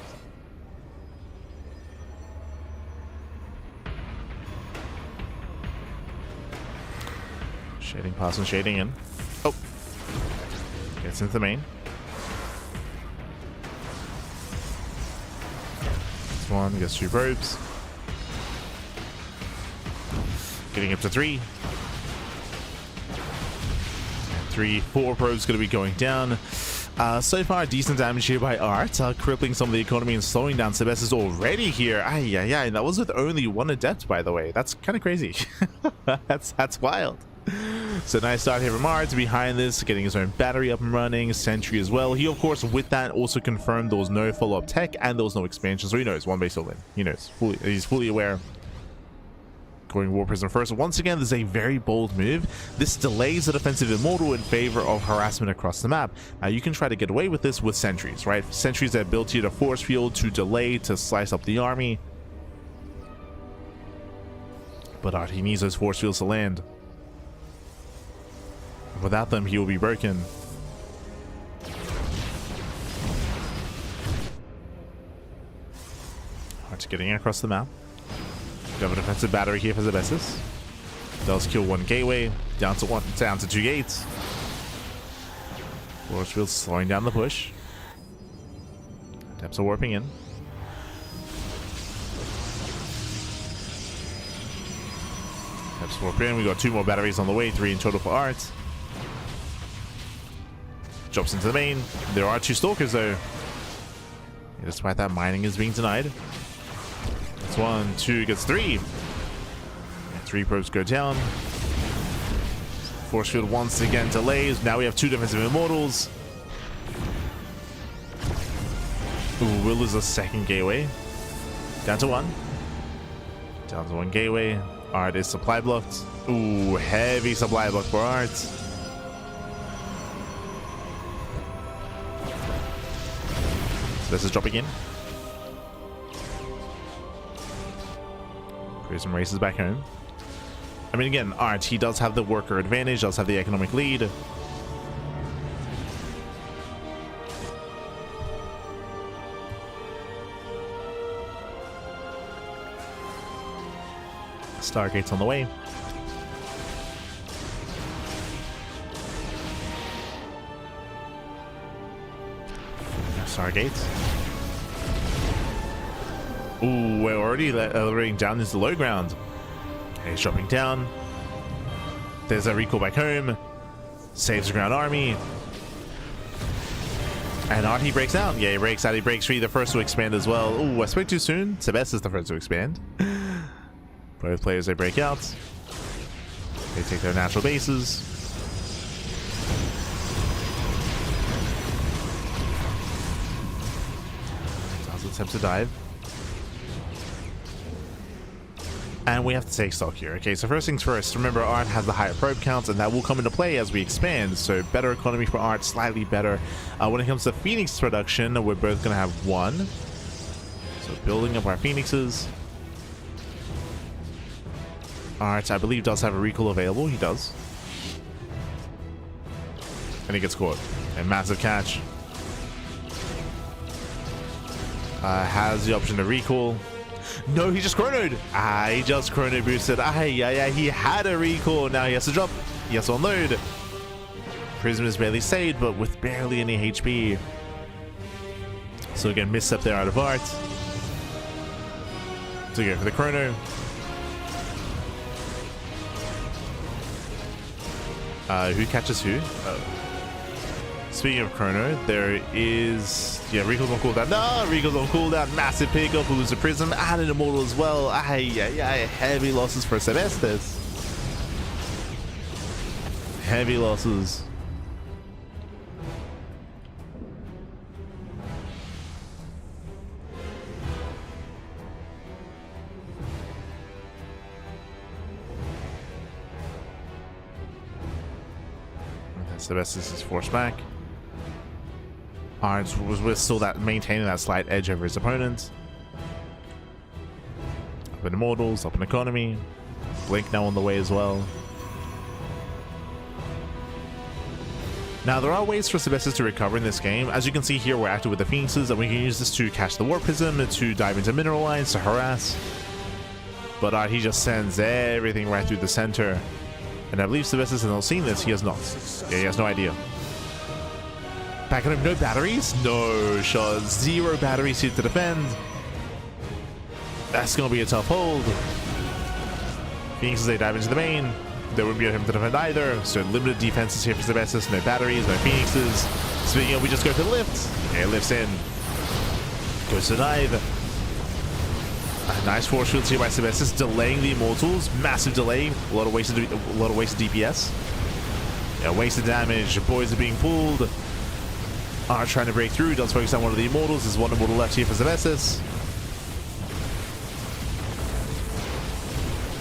Shading past and shading in. Oh! Gets into the main. This one gets 2 probes. Getting up to 3. And 3, 4 probes going to be going down. So far, decent damage here by Art, crippling some of the economy and slowing down Sebestis already here. Ay, that was with only 1 adept, by the way. That's kind of crazy. that's wild. So nice start here from Art. Behind this, getting his own battery up and running, sentry as well. He, of course, with that also confirmed there was no follow-up tech and there was no expansion, so he knows 1 base all in. He knows. He's fully aware. Going War Prisoner first. Once again, this is a very bold move. This delays the defensive immortal in favor of harassment across the map. Now, you can try to get away with this with sentries, right? Sentries that ability to force field, to delay, to slice up the army. But Art, he needs those force fields to land. Without them, he will be broken. Art's getting across the map. We have a defensive battery here for Sebestis. Does kill 1 gateway, down to 2 gates. Force field slowing down the push. Depths are warping in. Depths warp in. We got 2 more batteries on the way, 3 in total for Art. Drops into the main. There are 2 stalkers though. Despite that, mining is being denied. 1, 2, gets 3. 3 probes go down. Force field once again delays. Now we have 2 defensive immortals. Ooh, Will is a 2nd gateway. Down to 1. Down to 1 gateway. Art is supply blocked. Ooh, heavy supply block for Art. So this is dropping in. Prism races back home. I mean, again, Art, he does have the worker advantage, does have the economic lead. Stargate's on the way. Stargate. Ooh, we're already elevating down into the low ground. Okay, he's dropping down. There's a recall back home. Saves the ground army. And Art, he breaks out. Yeah, he breaks out. He breaks free. The first to expand as well. Ooh, I spoke too soon. Sebestis is the first to expand. Both players, they break out. They take their natural bases. Does attempt to dive. And we have to take stock here. Okay, so first things first, remember Art has the higher probe counts, and that will come into play as we expand. So better economy for Art, slightly better. When it comes to Phoenix production, we're both going to have 1. So building up our Phoenixes. Art, I believe, does have a recall available. He does. And he gets caught. A massive catch. Has the option to recall. No, he just chronoed. He just chrono boosted. Yeah, he had a recall. Now he has to drop. He has to unload. Prism is barely saved, but with barely any HP. So again, misstep there out of art. So go for the chrono. Who catches who? Speaking of chrono, there is... Yeah, recall's on cooldown. No, recall's on cooldown. Massive pickup. Who loses a prism and an immortal as well. Heavy losses for Sebestes. Heavy losses. Sebestes is forced back. Arns was still maintaining that slight edge over his opponent. Up in Immortals, up in Economy. Blink now on the way as well. Now there are ways for Sebestes to recover in this game. As you can see here, we're active with the Phoenixes, and we can use this to catch the Warp Prism, to dive into mineral lines, to harass. But he just sends everything right through the center. And I believe Sebestes has not seen this. He has not. Yeah, he has no idea. Back at him, no batteries? No shots. 0 batteries here to defend. That's going to be a tough hold. Phoenixes, they dive into the main. There wouldn't be him to defend either. So limited defenses here for Sebestes. No batteries, no Phoenixes. Speaking of, we just go for the lift. Yeah, lifts in. Goes to dive. Nice force fields here by Sebestes, delaying the Immortals. Massive delay. A lot of wasted DPS. Yeah, wasted damage. Boys are being pulled. Are trying to break through. Does focus on one of the Immortals. There's one Immortal left here for Sebestes.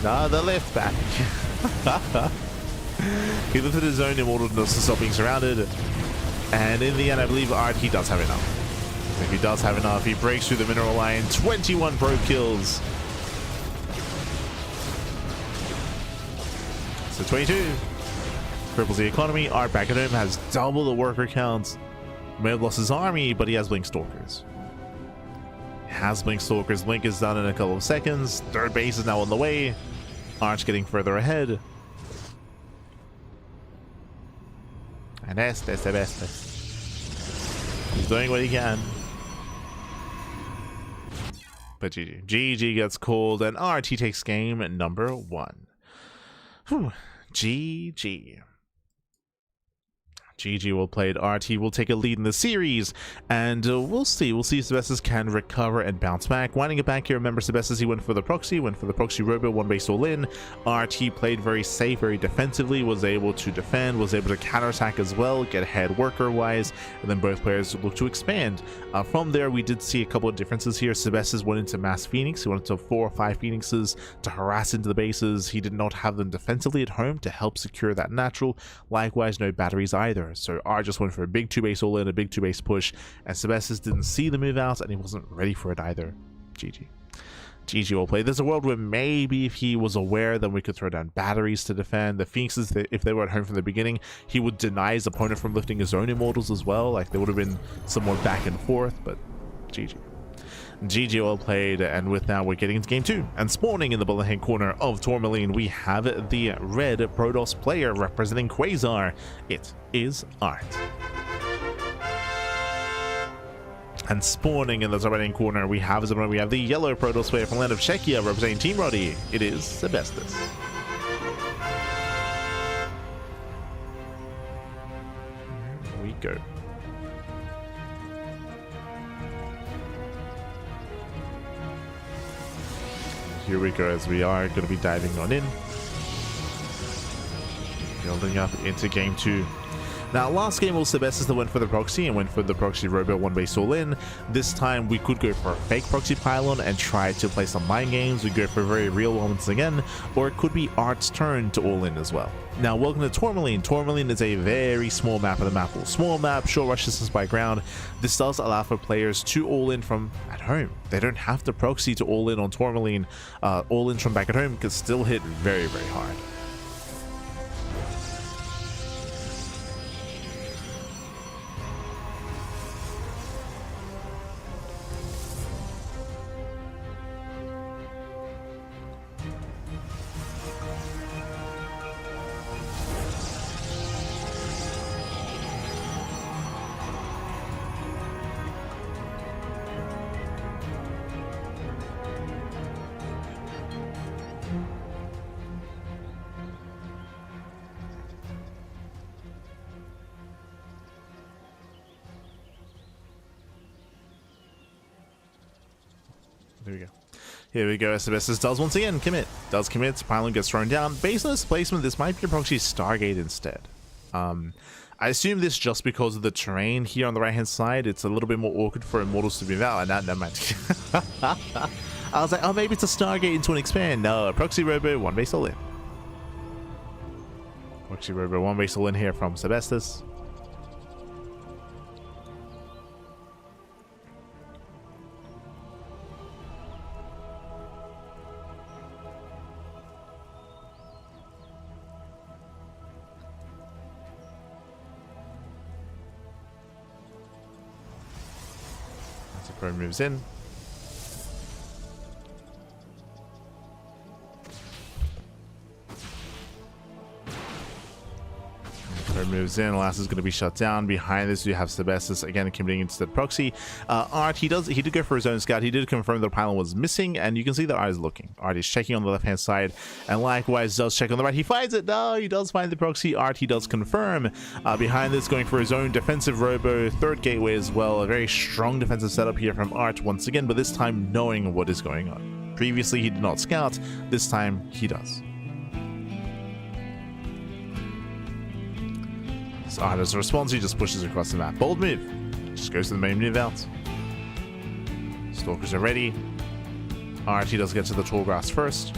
The lift back. He lifted his own Immortal to stop being surrounded. And in the end, I believe he does have enough. If he does have enough, he breaks through the mineral line. 21 probe kills. So 22. Cripples the economy. Art back at home has double the worker count. May have lost his army, but he has Blink Stalkers. Blink is done in a couple of seconds. Third base is now on the way. Arch getting further ahead. And that's the best. He's doing what he can. But GG. GG gets called, and RT takes game number 1. Whew. GG. GG will play it. RT will take a lead in the series, and we'll see. We'll see if Sebestes can recover and bounce back. Winding it back here, remember Sebestes, he went for the proxy robo, 1 base all in. RT played very safe, very defensively, was able to defend, was able to counterattack as well, get ahead worker-wise, and then both players look to expand. From there, we did see a couple of differences here. Sebestes went into Mass Phoenix. He went into 4 or 5 Phoenixes to harass into the bases. He did not have them defensively at home to help secure that natural. Likewise, no batteries either. So R just went for a big 2 base all in, a big 2 base push, and Sebestes didn't see the move out, and he wasn't ready for it either. GG. GG will play. There's a world where maybe if he was aware, then we could throw down batteries to defend. The Phoenixes, if they were at home from the beginning, he would deny his opponent from lifting his own Immortals as well. Like, there would have been some more back and forth, but GG. GG well played, and with that we're getting into game 2, and spawning in the bottom hand corner of Tourmaline we have the red Protoss player representing Quasar. It is Art. And spawning in the top right hand corner we have the yellow Protoss player from land of Czechia representing Team Roddy. It is Sebestes. Here we go. Here we go, as we are going to be diving on in. Building up into game 2. Now, last game was Sebestes that went for the proxy and went for the proxy robo 1 base all in. This time we could go for a fake proxy pylon and try to play some mind games. We go for very real ones again, or it could be Art's turn to all in as well. Now, welcome to Tourmaline. Tourmaline is a very small map of the map. Small map, short rush distance by ground. This does allow for players to all in from at home. They don't have to proxy to all in on Tourmaline. All in from back at home can still hit very, very hard. There we go. Here we go. Asbestos does once again commit. Does commit. Pylon gets thrown down. Based on this placement, this might be a proxy Stargate instead. I assume this just because of the terrain here on the right hand side. It's a little bit more awkward for Immortals to move out. And that might. I was like, oh, maybe it's a Stargate into an expand. No, a proxy robo, one base all in. Proxy robo, one base all in here from Asbestos. Pro moves in. Pro moves in. Last is going to be shut down. Behind this, you have Sebestus again committing into the proxy. Art, he did go for his own scout. He did confirm the pylon was missing, and you can see that Art is looking. Art is checking on the left hand side, and likewise does check on the right. He finds it. No, he does find the proxy. Art, he does confirm. Behind this, going for his own defensive robo, third gateway as well. A very strong defensive setup here from Art once again, but this time knowing what is going on. Previously, he did not scout. This time, he does. So Art, as a response, he just pushes across the map. Bold move. Just goes to the main move out. Stalkers are ready. Art, he does get to the tall grass first.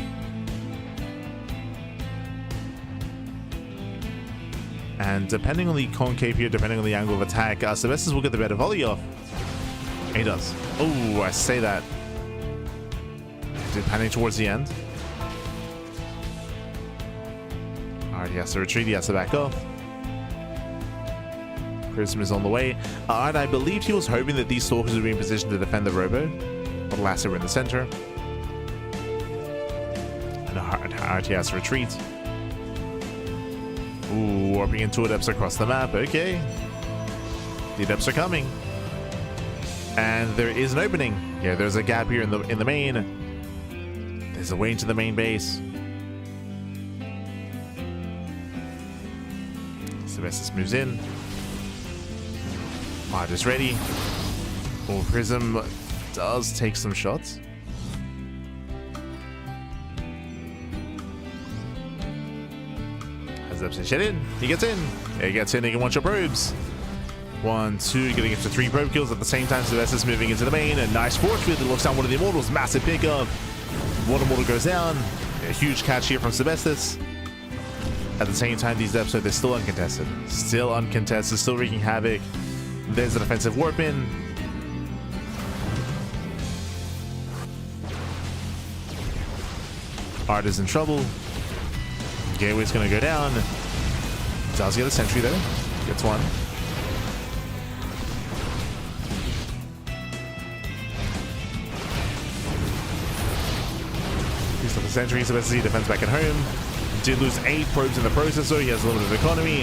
And depending on the concave here, depending on the angle of attack, Sebestus will get the better volley off. He does. Oh, I say that. Depending towards the end. Art, he has to retreat, he has to back off. Prism is on the way. Art, I believe he was hoping that these stalkers would be in position to defend the robo. But alas, they were in the center. And Art, he has to retreat. Ooh, warping into adepts across the map. Okay. The adepts are coming. And there is an opening. Yeah, there's a gap here in the main. There's a way into the main base. Sebestus moves in. Art is ready. Oh, Prism does take some shots. Has Epson shit in? He gets in. Yeah, he gets in. He can one-shot probes. 1, 2, getting up to 3 probe kills at the same time. Sebestus moving into the main. A nice force field. It looks down one of the Immortals. Massive pickup. One Immortal goes down. A huge catch here from Sebestus. At the same time, these depths are they're still uncontested. Still uncontested. Still wreaking havoc. There's the defensive warp in. Art is in trouble. Gateway's gonna go down. Does get a sentry there. Gets one. He's got the sentry, so he defends back at home. Did lose 8 probes in the process, so he has a little bit of economy.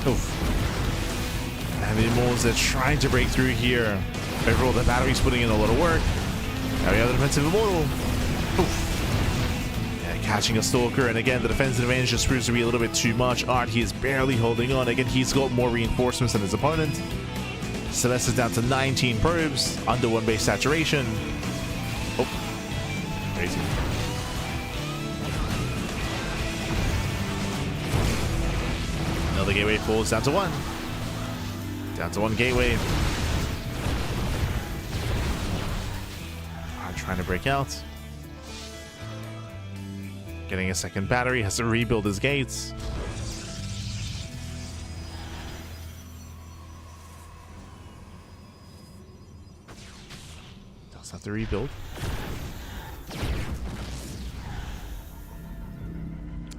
Oof. And the Immortals are trying to break through here. Overall, the battery's putting in a lot of work. Now we have the defensive Immortal. Oof. Yeah, catching a Stalker, and again, the defensive advantage just proves to be a little bit too much. Art, he is barely holding on. Again, he's got more reinforcements than his opponent. Celeste is down to 19 probes, under 1 base saturation. Oh, crazy. Another gateway falls down to 1. Down to 1 gateway. I'm trying to break out. Getting a second battery. Has to rebuild his gates. Does have to rebuild.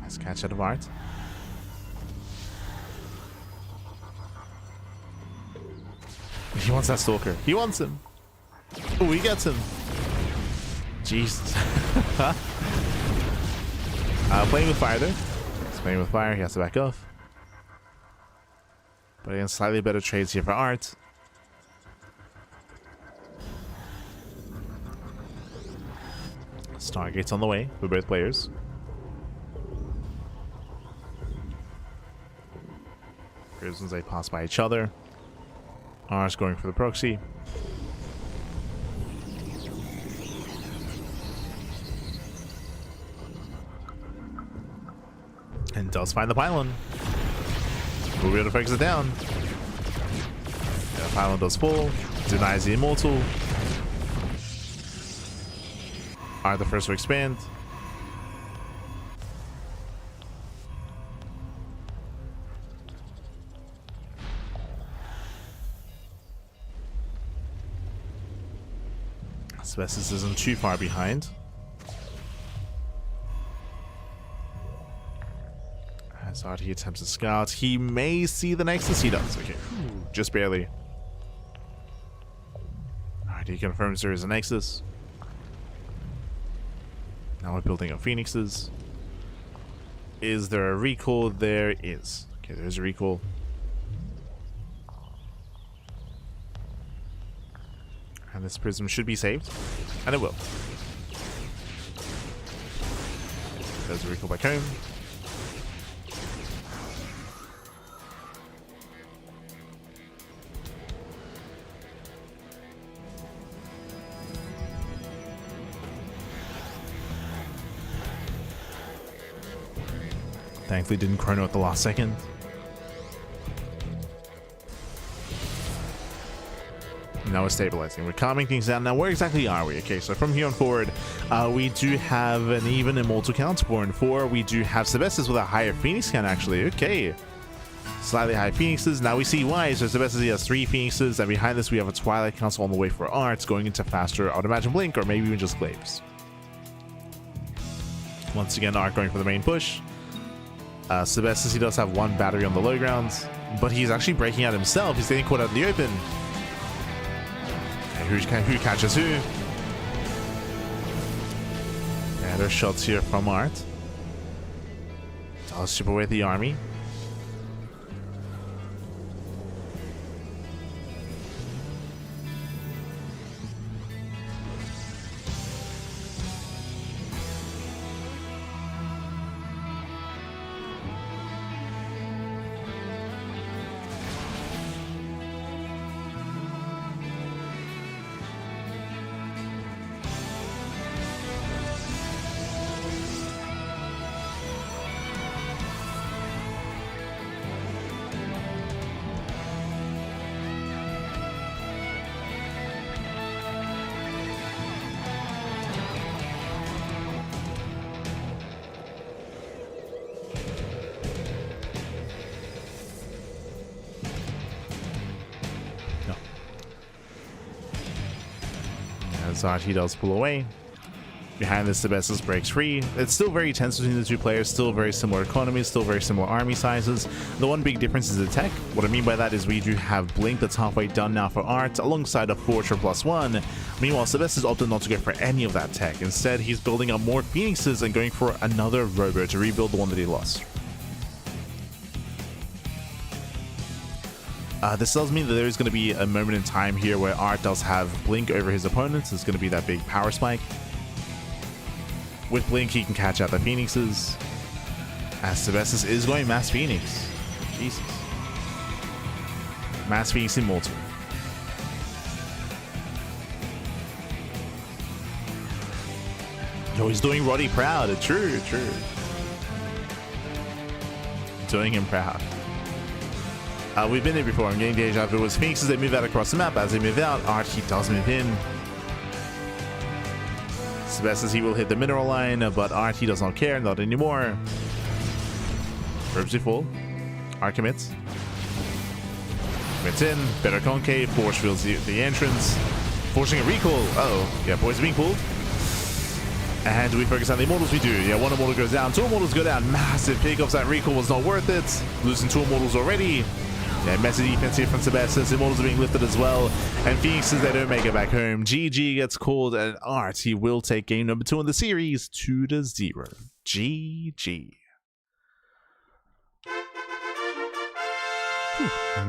Nice catch out of Art. He wants that Stalker. He wants him. Oh, he gets him. Jesus. Playing with fire there. He's playing with fire. He has to back off. But again, slightly better trades here for Art. Stargate's on the way for both players. Prisms, they pass by each other. Art's going for the proxy. And does find the pylon. We'll be able to focus it down. Yeah, the pylon does fall. Denies the immortal. Are the first to expand. Asbestos isn't too far behind. As Artie attempts to scout, he may see the Nexus. He does. Okay, just barely. Artie confirms there is a Nexus. Now we're building up Phoenixes. Is there a recall? There is. Okay, there's a recall. And this prism should be saved. And it will. There's a recall back home. Thankfully didn't chrono at the last second. Now we're stabilizing. We're calming things down. Now where exactly are we? Okay, so from here on forward, we do have an even immortal count, 4 and 4. We do have Sebestus with a higher Phoenix count actually. Okay. Slightly high Phoenixes. Now we see why. So Sebestus has 3 Phoenixes, and behind this we have a Twilight Council on the way for Arts, going into faster, I would imagine, Blink, or maybe even just Glaives. Once again, Art going for the main push. Sebestus, he does have 1 battery on the low grounds, but he's actually breaking out himself. He's getting caught out in the open. Okay, who catches who? Yeah, there's shots here from Art. Does chip away the army. He does pull away. Behind this, Sebestus breaks free. It's still very tense between the two players, still very similar economies, still very similar army sizes. The one big difference is the tech. What I mean by that is we do have Blink that's halfway done now for Art, alongside a Forger +1. Meanwhile, Sebestus opted not to go for any of that tech. Instead, he's building up more Phoenixes and going for another Robo to rebuild the one that he lost. This tells me that there is going to be a moment in time here where Art does have Blink over his opponents. It's going to be that big power spike. With Blink, he can catch out the Phoenixes. As Sebestus is going Mass Phoenix. Jesus. Mass Phoenix Immortal. Yo, he's doing Roddy proud. True, true. Doing him proud. We've been there before. I'm getting deja vu. It was Phoenixes that move out across the map. As they move out, Art, he does move in. Sebestus, he will hit the mineral line, but Art, he does not care. Not anymore. Herbs do fall. Art commits. Commits in. Better concave. Force fills the entrance. Forcing a recall. Uh-oh. Yeah, boys are being pulled. And do we focus on the immortals? We do. Yeah, 1 immortal goes down. 2 immortals go down. Massive pickups. That recall was not worth it. Losing 2 immortals already. Yeah, messy defense here from Sebestus. Immortals are being lifted as well. And Phoenixes, they don't make it back home. GG gets called, and Art, he will take game number 2 in the series, 2-0. GG.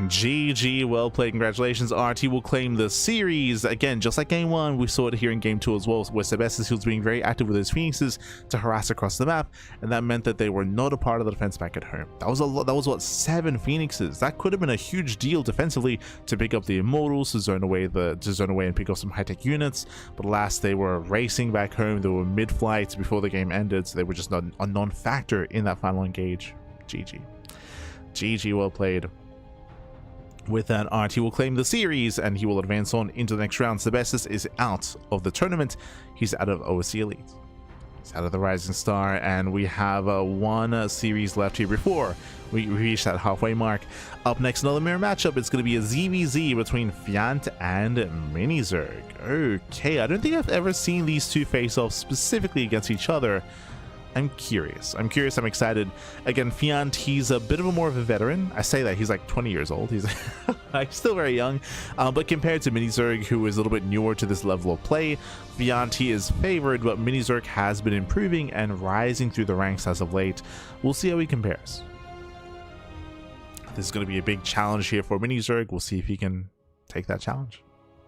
GG, well played. Congratulations, Art. He will claim the series. Again, just like game 1, we saw it here in game 2 as well, where Sebestus was being very active with his Phoenixes to harass across the map, and that meant that they were not a part of the defense back at home. That was a lot. That was what, 7 Phoenixes. That could have been a huge deal defensively to pick up the immortals, to zone away and pick up some high-tech units. But last, they were racing back home. They were mid-flight before the game ended, so they were just not a non-factor in that final engage. GG, well played. With that, Art, he will claim the series and he will advance on into the next round. Sebestis is out of the tournament. He's out of OSC Elite. He's out of the Rising Star, and we have one series left here before we reach that halfway mark. Up next, another mirror matchup. It's going to be a ZVZ between Fjant and Minizerg. Okay, I don't think I've ever seen these two face off specifically against each other. I'm curious, I'm excited. Again, Fjant, he's a bit of a more of a veteran. I say that, he's like 20 years old. He's still very young, but compared to Minizerg, who is a little bit newer to this level of play, Fjant, he is favored, but Minizerg has been improving and rising through the ranks as of late. We'll see how he compares. This is going to be a big challenge here for Minizerg. We'll see if he can take that challenge.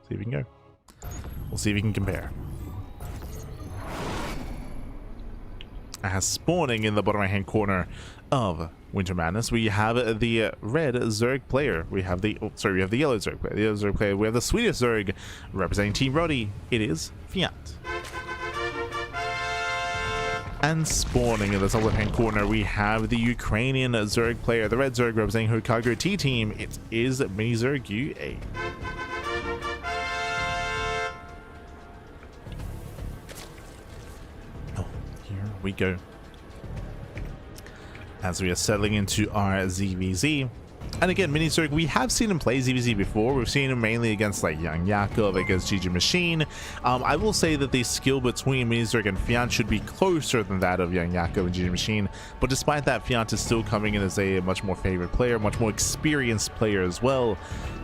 See if he can go. We'll see if he can compare. As spawning in the bottom right hand corner of Winter Madness, we have the red Zerg player. We have the we have the yellow Zerg player. The yellow Zerg player. We have the Swedish Zerg representing Team Roddy. It is Fjant. And spawning in the top left hand corner, we have the Ukrainian Zerg player, the red Zerg representing Hokago T Team. It is Minizerg UA. We go as we are settling into our ZVZ. And again, Minizerg, we have seen him play ZVZ before. We've seen him mainly against like Young Yakov, against GG Machine. I will say that the skill between Minizerg and Fjant should be closer than that of Young Yakov and GG Machine, but despite that, Fjant is still coming in as a much more favorite player, much more experienced player as well.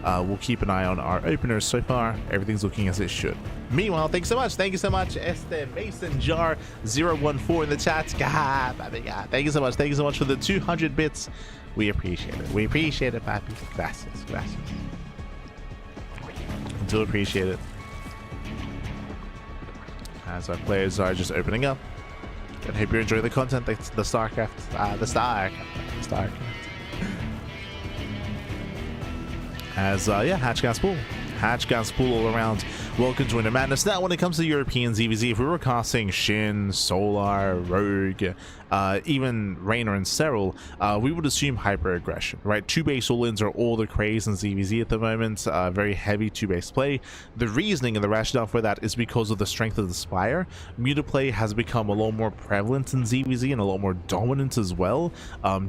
We'll keep an eye on our openers. So far, everything's looking as it should. Meanwhile, thank you so much, Mason Jar 014 in the chat. God, thank you so much for the 200 bits. We appreciate it, papi. Gracias. Do appreciate it. As our players are just opening up. I hope you enjoy the content. The StarCraft. As Hatch Gas Pool all around. Welcome to Winter Madness. Now, when it comes to European ZVZ, if we were casting Shin, Solar, Rogue, even Raynor and Serral, we would assume hyper aggression, right? 2-base all-ins are all the craze in ZVZ at the moment. Very heavy 2-base play. The reasoning and the rationale for that is because of the strength of the Spire. Muta play has become a lot more prevalent in ZVZ and a lot more dominant as well,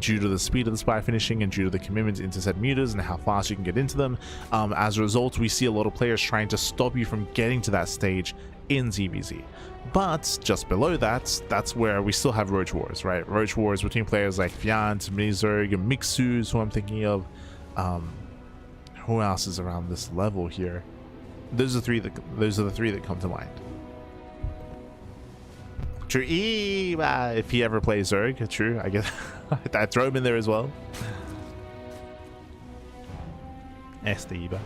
due to the speed of the Spire finishing and due to the commitment into set mutas and how fast you can get into them. As a result, we see a lot of players trying to stop you from getting to that stage in ZVZ. But just below that, that's where we still have Roach Wars, right? Roach Wars between players like Fjant, Minizerg, and Mixus, who I'm thinking of. Who else is around this level here? Those are the three that come to mind. True, if he ever plays Zerg, true. I guess I throw him in there as well. Eba.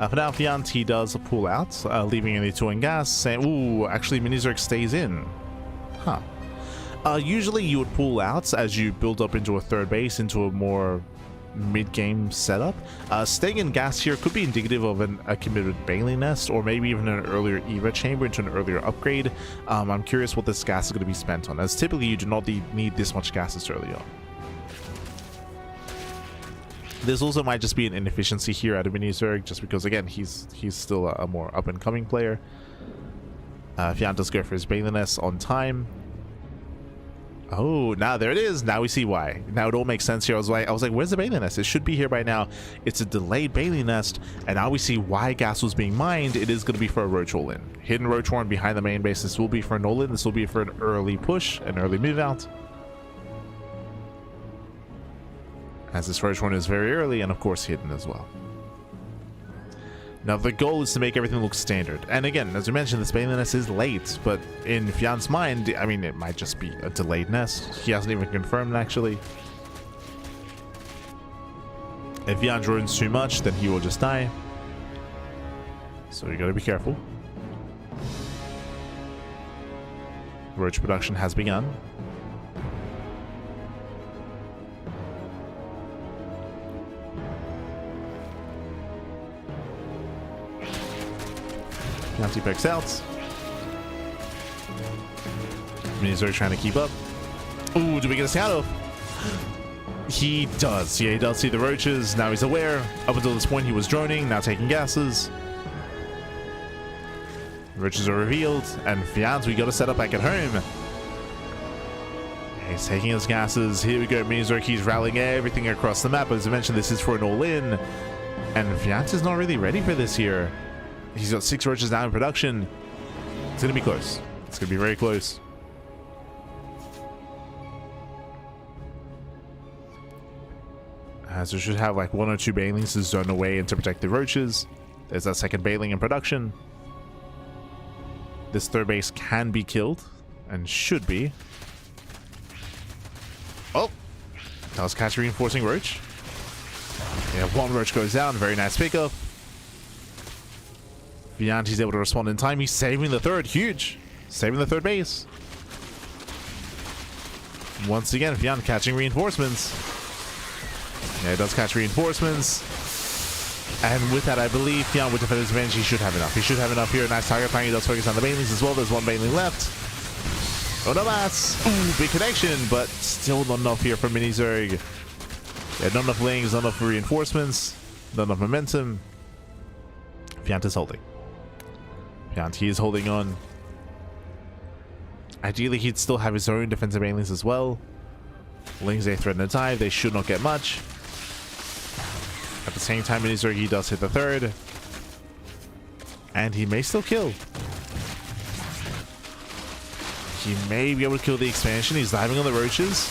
For now, Fjant, he does pull out, leaving only 2 in gas, saying, ooh, actually Minizerg stays in. Huh. Usually you would pull out as you build up into a third base, into a more mid-game setup. Staying in gas here could be indicative of a committed Bailey Nest, or maybe even an earlier Eva chamber into an earlier upgrade. I'm curious what this gas is going to be spent on, as typically you do not need this much gas this early on. This also might just be an inefficiency here out of Minizerg, just because, again, he's still a more up-and-coming player. Fjant does go for his Bailey Nest on time. Oh, now there it is. Now we see why. Now it all makes sense here. I was like, where's the Bailey Nest? It should be here by now. It's a delayed Bailey Nest, and now we see why gas was being mined. It is going to be for a Roach all-in. Hidden Roach Horn behind the main base. This will be for an all-in. This will be for an early push, an early move-out. As this Roach Horn is very early and of course hidden as well. Now the goal is to make everything look standard. And again, as we mentioned, this Bailey Nest is late, but in Fjant's mind, I mean, it might just be a delayed nest. He hasn't even confirmed actually. If Fjant ruins too much, then he will just die. So you gotta be careful. Roach production has begun. Fjant picks out. Minizerg trying to keep up. Ooh, do we get a scout off? He does. Yeah, he does see the roaches. Now he's aware. Up until this point, he was droning, now taking gases. Roaches are revealed, and Fjant, we got to set up back at home. He's taking his gases. Here we go. Mini-Zerg, he's rallying everything across the map. As I mentioned, this is for an all-in. And Fjant is not really ready for this here. He's got 6 roaches now in production. It's going to be close. It's going to be very close. So we should have like 1 or 2 banelings to zone away and to protect the roaches. There's that second baneling in production. This third base can be killed and should be. Oh, that was catch reinforcing roach. Yeah, 1 roach goes down. Very nice pickup. Fjant is able to respond in time. He's saving the third. Huge. Saving the third base. Once again, Fjant catching reinforcements. Yeah, it does catch reinforcements. And with that, I believe Fjant with defender's advantage, he should have enough. He should have enough here. Nice target flank. He does focus on the banelings as well. There's 1 baneling left. Oh, no mass. Ooh, big connection, but still not enough here for Mini-Zerg. Yeah, not enough lings, not enough reinforcements, not enough momentum. Fjant is holding. Fjant, he is holding on. Ideally, he'd still have his own defensive banelings as well. Lings, they threaten to dive. They should not get much. At the same time, Mini-Zerg, he does hit the third. And he may still kill. He may be able to kill the expansion. He's diving on the roaches.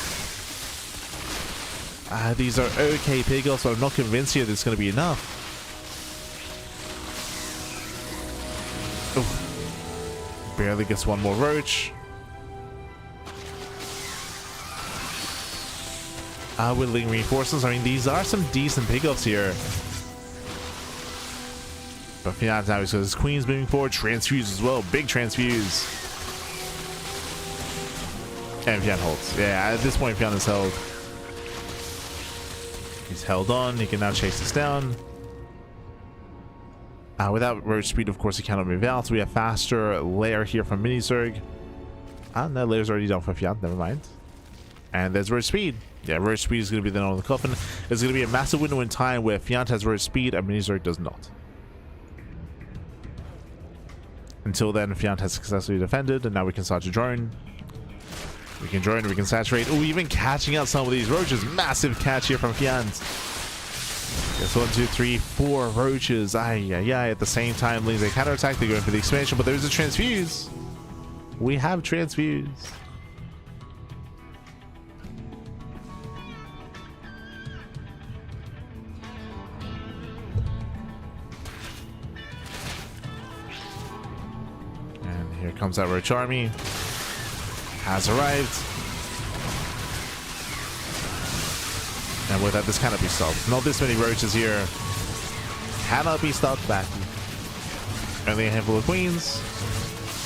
These are okay pickups, but I'm not convinced here that it's going to be enough. Oh. Barely gets 1 more roach. With ling reinforcements, I mean, these are some decent pickups here. But Fjant now, so his queen's moving forward. Transfuse as well. Big transfuse. And Fjant holds. Yeah, at this point, Fjant is held. He's held on. He can now chase this down. Without roach speed, of course, he cannot move out. So we have faster lair here from Mini-Zerg. No, lair's already done for Fjant. Never mind. And there's roach speed. Yeah, roach speed is going to be the nail on the coffin. There's going to be a massive window in time where Fjant has roach speed and Mini-Zerg does not. Until then, Fjant has successfully defended, and now we can start to drone. We can drone, we can saturate. Oh, even catching out some of these roaches. Massive catch here from Fjant. Yes, 1, 2, 3, 4 roaches. At the same time, Lings, they counterattack. They're going for the expansion, but there's a transfuse. We have transfuse. And here comes that roach army. Has arrived. And with that, this cannot be stopped. Not this many roaches here. Cannot be stopped back. Only a handful of queens.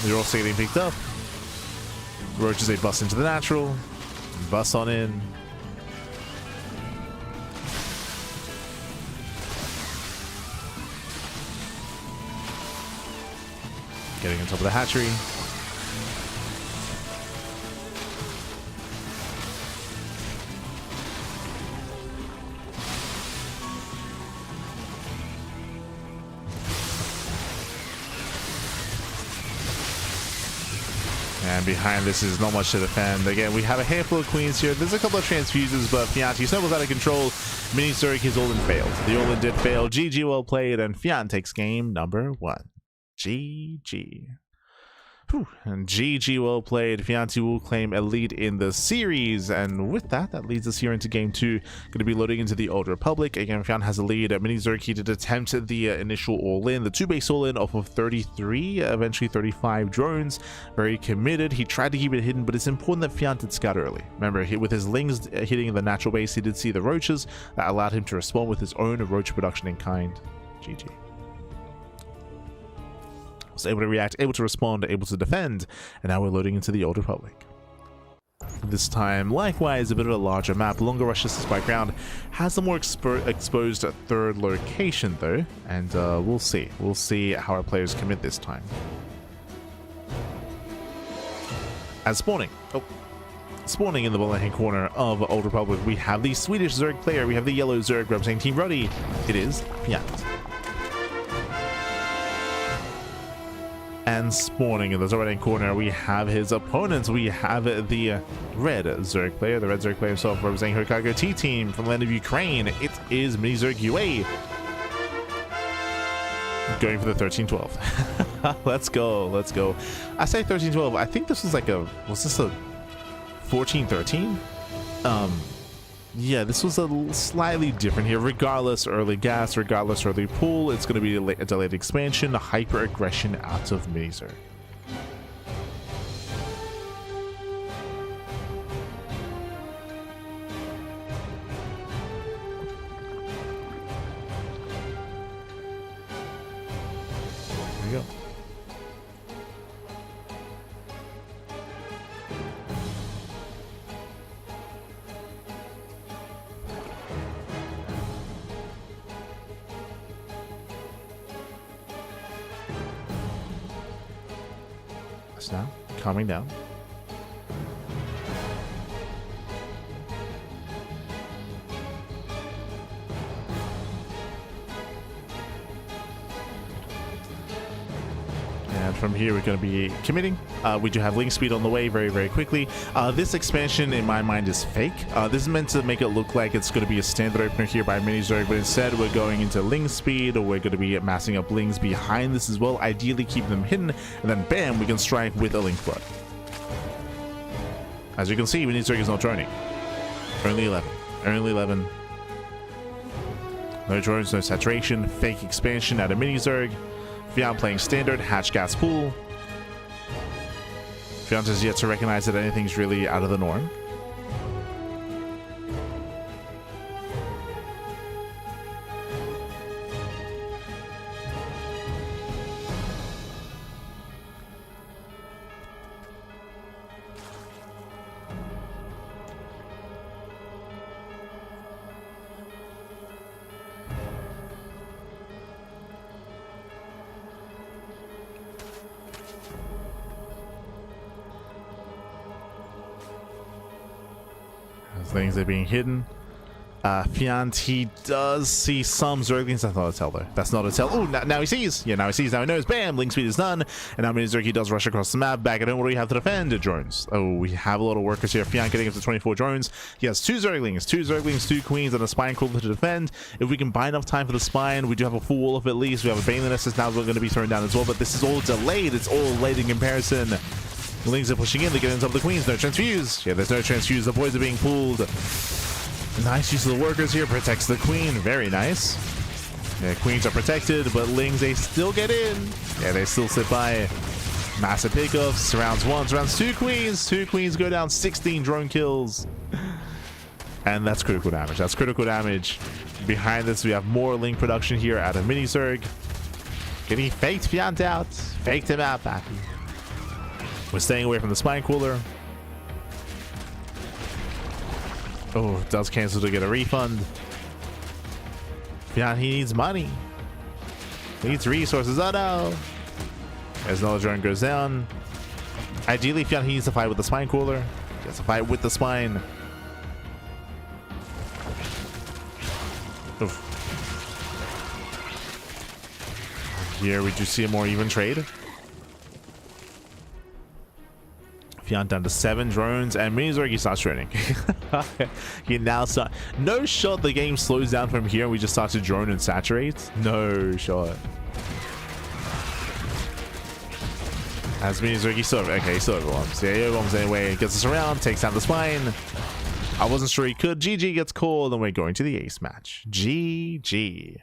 They're all getting picked up. Roaches, they bust into the natural. Bust on in. Getting on top of the hatchery. And behind this is not much to defend. Again, we have a handful of queens here. There's a couple of transfuses, but Fjant snowballs out of control. Mini-Zerg, his all-in failed. The all-in did fail. GG, well played, and Fjant takes game number 1. GG. Whew. And GG, well played. Fjant will claim Elite in the series. And with that, that leads us here into game 2. Going to be loading into the Old Republic. Again, Fjant has a lead. Mini-Zerg, he did attempt the initial all-in. The 2-base all-in off of 33, eventually 35 drones. Very committed. He tried to keep it hidden, but it's important that Fjant did scout early. Remember, with his lings hitting the natural base, he did see the roaches. That allowed him to respond with his own roach production in kind. GG. Was able to react, able to respond, able to defend, and now we're loading into the Old Republic. This time, likewise, a bit of a larger map, longer rushes to spike ground, has a more exposed third location though, and we'll see how our players commit this time. As spawning, Spawning in the bottom left-hand corner of Old Republic, we have the Swedish Zerg player. We have the yellow Zerg representing Team Ruddy. It is Fjant. And spawning in the right-hand corner, we have his opponents. We have the red Zerg player, himself, representing Hokkaido T-Team from the land of Ukraine. It is Mini Zerg UA. Going for the 13-12. Let's go. I say 13-12. I think this was like was this a 14-13? Yeah, this was a slightly different here. Regardless, early gas, regardless, early pull, it's going to be a delayed expansion, a hyper aggression out of Mini Zerg. There we go. Now calming down. And from here we're going to be committing. We do have link speed on the way very quickly. This expansion in my mind is fake. This is meant to make it look like it's going to be a standard opener here by Mini Zerg, but instead we're going into link speed, or we're going to be massing up links behind this as well, ideally keeping them hidden, and then bam, we can strike with a link flood. As you can see, Mini Zerg is not droning. Only 11. No drones, no saturation, fake expansion out of Mini Zerg. Fjant playing standard, hatch gas pool. Fjant has yet to recognize that anything's really out of the norm. Things are being hidden. Fjant, he does see some Zerglings. That's not a tell though. That's not a tell. Oh, now he sees. Yeah, now he sees. Now he knows. Bam! Link speed is done. And now Mini Zerg, he does rush across the map. Back at home, what do we have to defend? Drones. Oh, we have a lot of workers here. Fjant getting up to 24 drones. He has 2 Zerglings, 2 Queens, and a Spine Crawler to defend. If we can buy enough time for the Spine, we do have a full wall of at least. We have a Baneling Nest now going to be thrown down as well. But this is all delayed. It's all late in comparison. The Lings are pushing in. They get on top of the Queens. No transfuse. Yeah, there's no transfuse. The boys are being pulled. Nice use of the workers here. Protects the Queen. Very nice. Yeah, Queens are protected, but Lings, they still get in. Yeah, they still sit by. Massive pickoffs. Rounds 1, rounds 2 Queens. 2 Queens go down. 16 drone kills. And that's critical damage. That's critical damage. Behind this, we have more Link production here out of Mini Zerg. Can he fake Fjant out? Faked him out, back. We're staying away from the Spine Cooler. Oh, does cancel to get a refund. Fjant, he needs money. He needs resources. Oh no. As another drone goes down. Ideally, Fjant, he needs to fight with the Spine Cooler. He has to fight with the Spine. Oof. Here we do see a more even trade. Fjant down to 7 drones, and Mini Zerg, he starts droning. He now start. No shot the game slows down from here and we just start to drone and saturate. No shot. As Mini Zerg, he still overwhelms. Yeah, he overwhelms anyway. Gets us around, takes down the Spine. I wasn't sure he could. GG gets called, and we're going to the ace match. GG.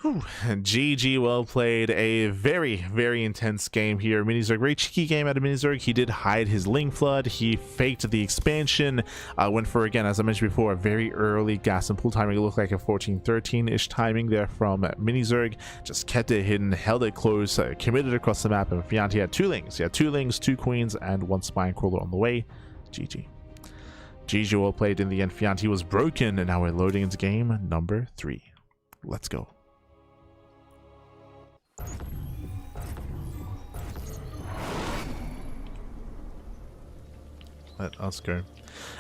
Whew. GG, well played. A very intense game here. Mini Zerg, very cheeky game out of Mini Zerg. He did hide his Link Flood. He faked the expansion. Went for, again, as I mentioned before, a very early gas and pull timing. It looked like a 14-13-ish timing there from Mini Zerg. Just kept it hidden, held it close, committed across the map. And Fjant, he had 2 Links. He had 2 Links, 2 Queens, and 1 Spine Crawler on the way. GG. GG, well played in the end. Fjant, he was broken, and now we're loading into game number 3. Let's go. Let us go.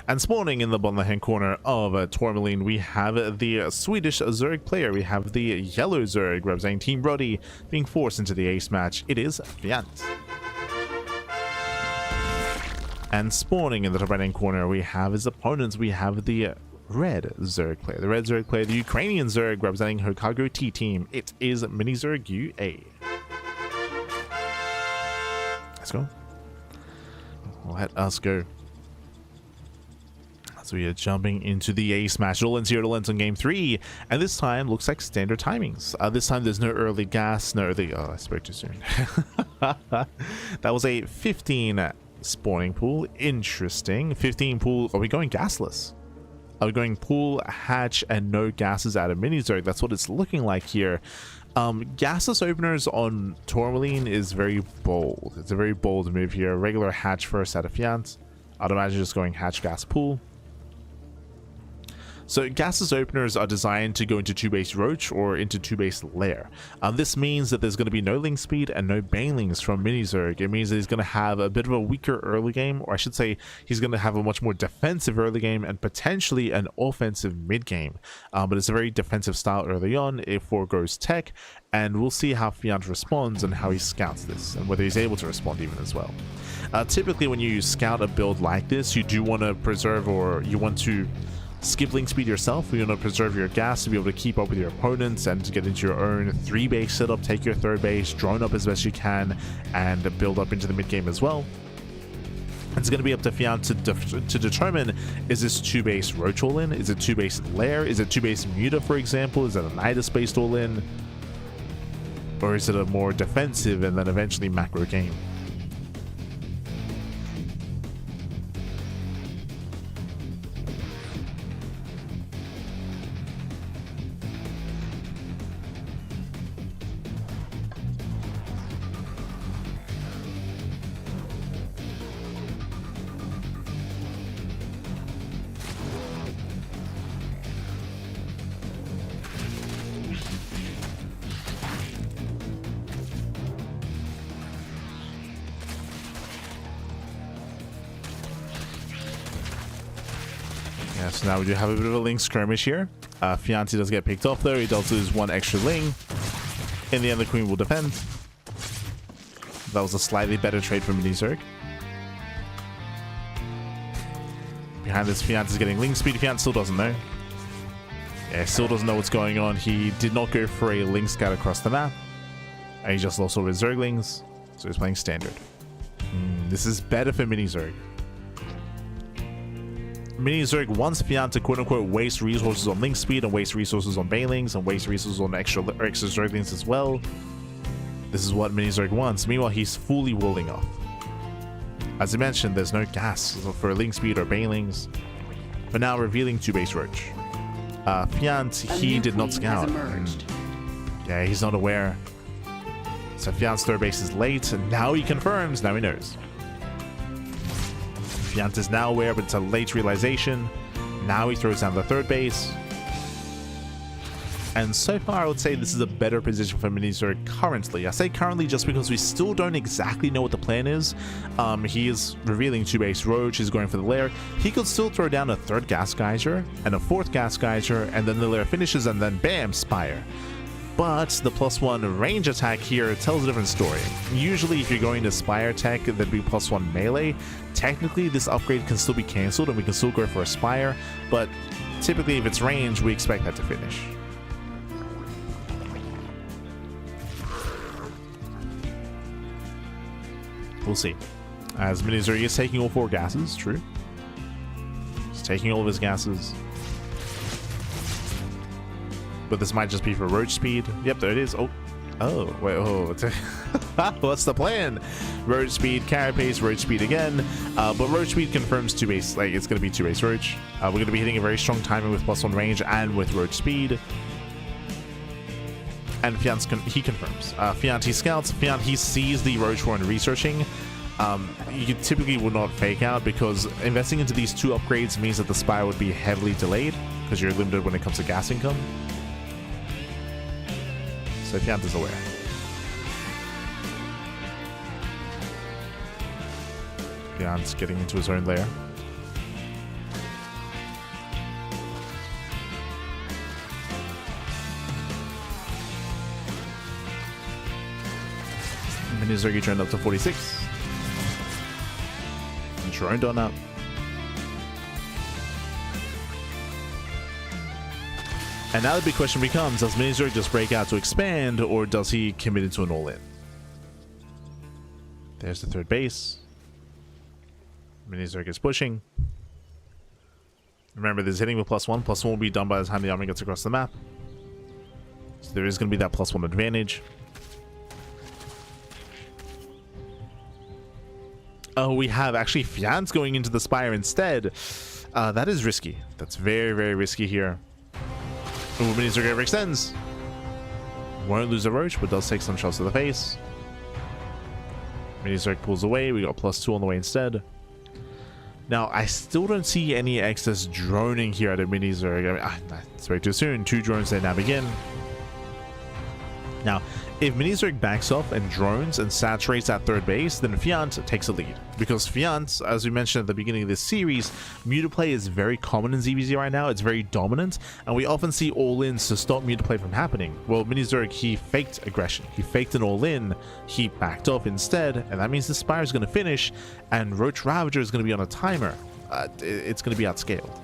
And spawning in the bottom left-hand corner of Tourmaline, we have the Swedish Zerg player. We have the yellow Zerg representing Team Brody being forced into the ace match. It is Fjant. And spawning in the top right-hand corner, we have his opponents. We have the red Zerg player. The red Zerg player, the Ukrainian Zerg representing Hokago T Team. It is Mini Zerg UA. Let's go. Let us go. So we are jumping into the ace match. It all ends here, it all ends on game 3. And this time looks like standard timings. This time there's no early gas, no early... Oh, I spoke too soon. That was a 15 spawning pool. Interesting. 15 pool. Are we going gasless? Are we going pool, hatch, and no gases out of Mini Zerg? That's what it's looking like here. Gasless openers on Tourmaline is very bold. It's a very bold move here. Regular hatch first out of Fjant. I'd imagine just going hatch gas pool. So gasless openers are designed to go into 2-base roach or into 2-base lair. This means that there's going to be no link speed and no banelings from Mini Zerg. It means that he's going to have a bit of a weaker early game, or I should say he's going to have a much more defensive early game and potentially an offensive mid game. But it's a very defensive style early on. It foregoes tech, and we'll see how Fjant responds and how he scouts this and whether he's able to respond even as well. Typically when you scout a build like this, you do want to preserve, or you want to skip link speed yourself. You want to preserve your gas to be able to keep up with your opponents and to get into your own 3-base setup, take your 3rd base, drone up as best you can, and build up into the mid game as well. It's going to be up to Fjant to determine, is this 2-base roach all in? Is it 2-base lair? Is it 2-base muta, for example? Is it a nidus based all in? Or is it a more defensive and then eventually macro game? Yeah, so now we do have a bit of a link skirmish here. Fjant does get picked off though. He does lose 1 extra ling. In the end, the queen will defend. That was a slightly better trade for Mini Zerg. Behind this, Fjant is getting link speed. Fjant still doesn't know. Yeah, still doesn't know what's going on. He did not go for a link scout across the map. And he just lost all his Zerglings. So he's playing standard. This is better for Mini Zerg. Mini Zerg wants Fjant to quote-unquote waste resources on link speed and waste resources on banelings and waste resources on extra Zerglings as well. This is what Mini Zerg wants. Meanwhile, he's fully walling off. As I mentioned, there's no gas for link speed or banelings. For now, revealing 2-base roach. Fjant, he did not scout. Yeah, he's not aware. So Fjant's 3rd base is late, and now he confirms. Now he knows. Fjant is now aware, but it's a late realization. Now he throws down the 3rd base. And so far, I would say this is a better position for Mini Zerg currently. I say currently just because we still don't exactly know what the plan is. He is revealing 2-base roach. He's going for the lair. He could still throw down a 3rd gas geyser and a 4th gas geyser, and then the lair finishes, and then bam, spire. But the +1 range attack here tells a different story. Usually if you're going to Spire tech, that'd be +1 melee. Technically, this upgrade can still be cancelled and we can still go for a Spire, but typically if it's range, we expect that to finish. We'll see. As Mini Zerg is taking all 4 gases, true. He's taking all of his gases. But this might just be for roach speed. Yep, there it is. Oh, wait, oh. What's the plan? Roach speed, carapace, roach speed again. But roach speed confirms 2-base, like it's going to be 2-base roach. We're going to be hitting a very strong timing with +1 range and with roach speed. And Fjant, he confirms. Fjant, he scouts. Fjant, he sees the roach horn researching. You typically would not fake out because investing into these 2 upgrades means that the Spire would be heavily delayed because you're limited when it comes to gas income. So Fjant is aware. Fjant's getting into his own lair. Mini Zergy droned up to 46. And droned on up. And now the big question becomes, does Mini Zerg just break out to expand, or does he commit into an all-in? There's the third base. Mini Zerg is pushing. Remember, there's hitting with +1. +1 will be done by the time the army gets across the map. So there is going to be that +1 advantage. Oh, we have actually Fjant going into the Spire instead. That is risky. That's very, very risky here. Ooh, Mini Zerg overextends. Won't lose a Roach, but does take some shots to the face. Mini Zerg pulls away. We got +2 on the way instead. Now, I still don't see any excess droning here at a Mini Zerg. I mean, it's way too soon. 2 drones there now begin. Now, if Mini Zerg backs off and drones and saturates that third base, then Fjant takes a lead. Because Fjant, as we mentioned at the beginning of this series, Mutaplay is very common in ZVZ right now. It's very dominant, and we often see all-ins to stop Mutaplay from happening. Well, Mini Zerg, he faked aggression. He faked an all-in. He backed off instead, and that means the Spire is going to finish, and Roach Ravager is going to be on a timer. It's going to be outscaled.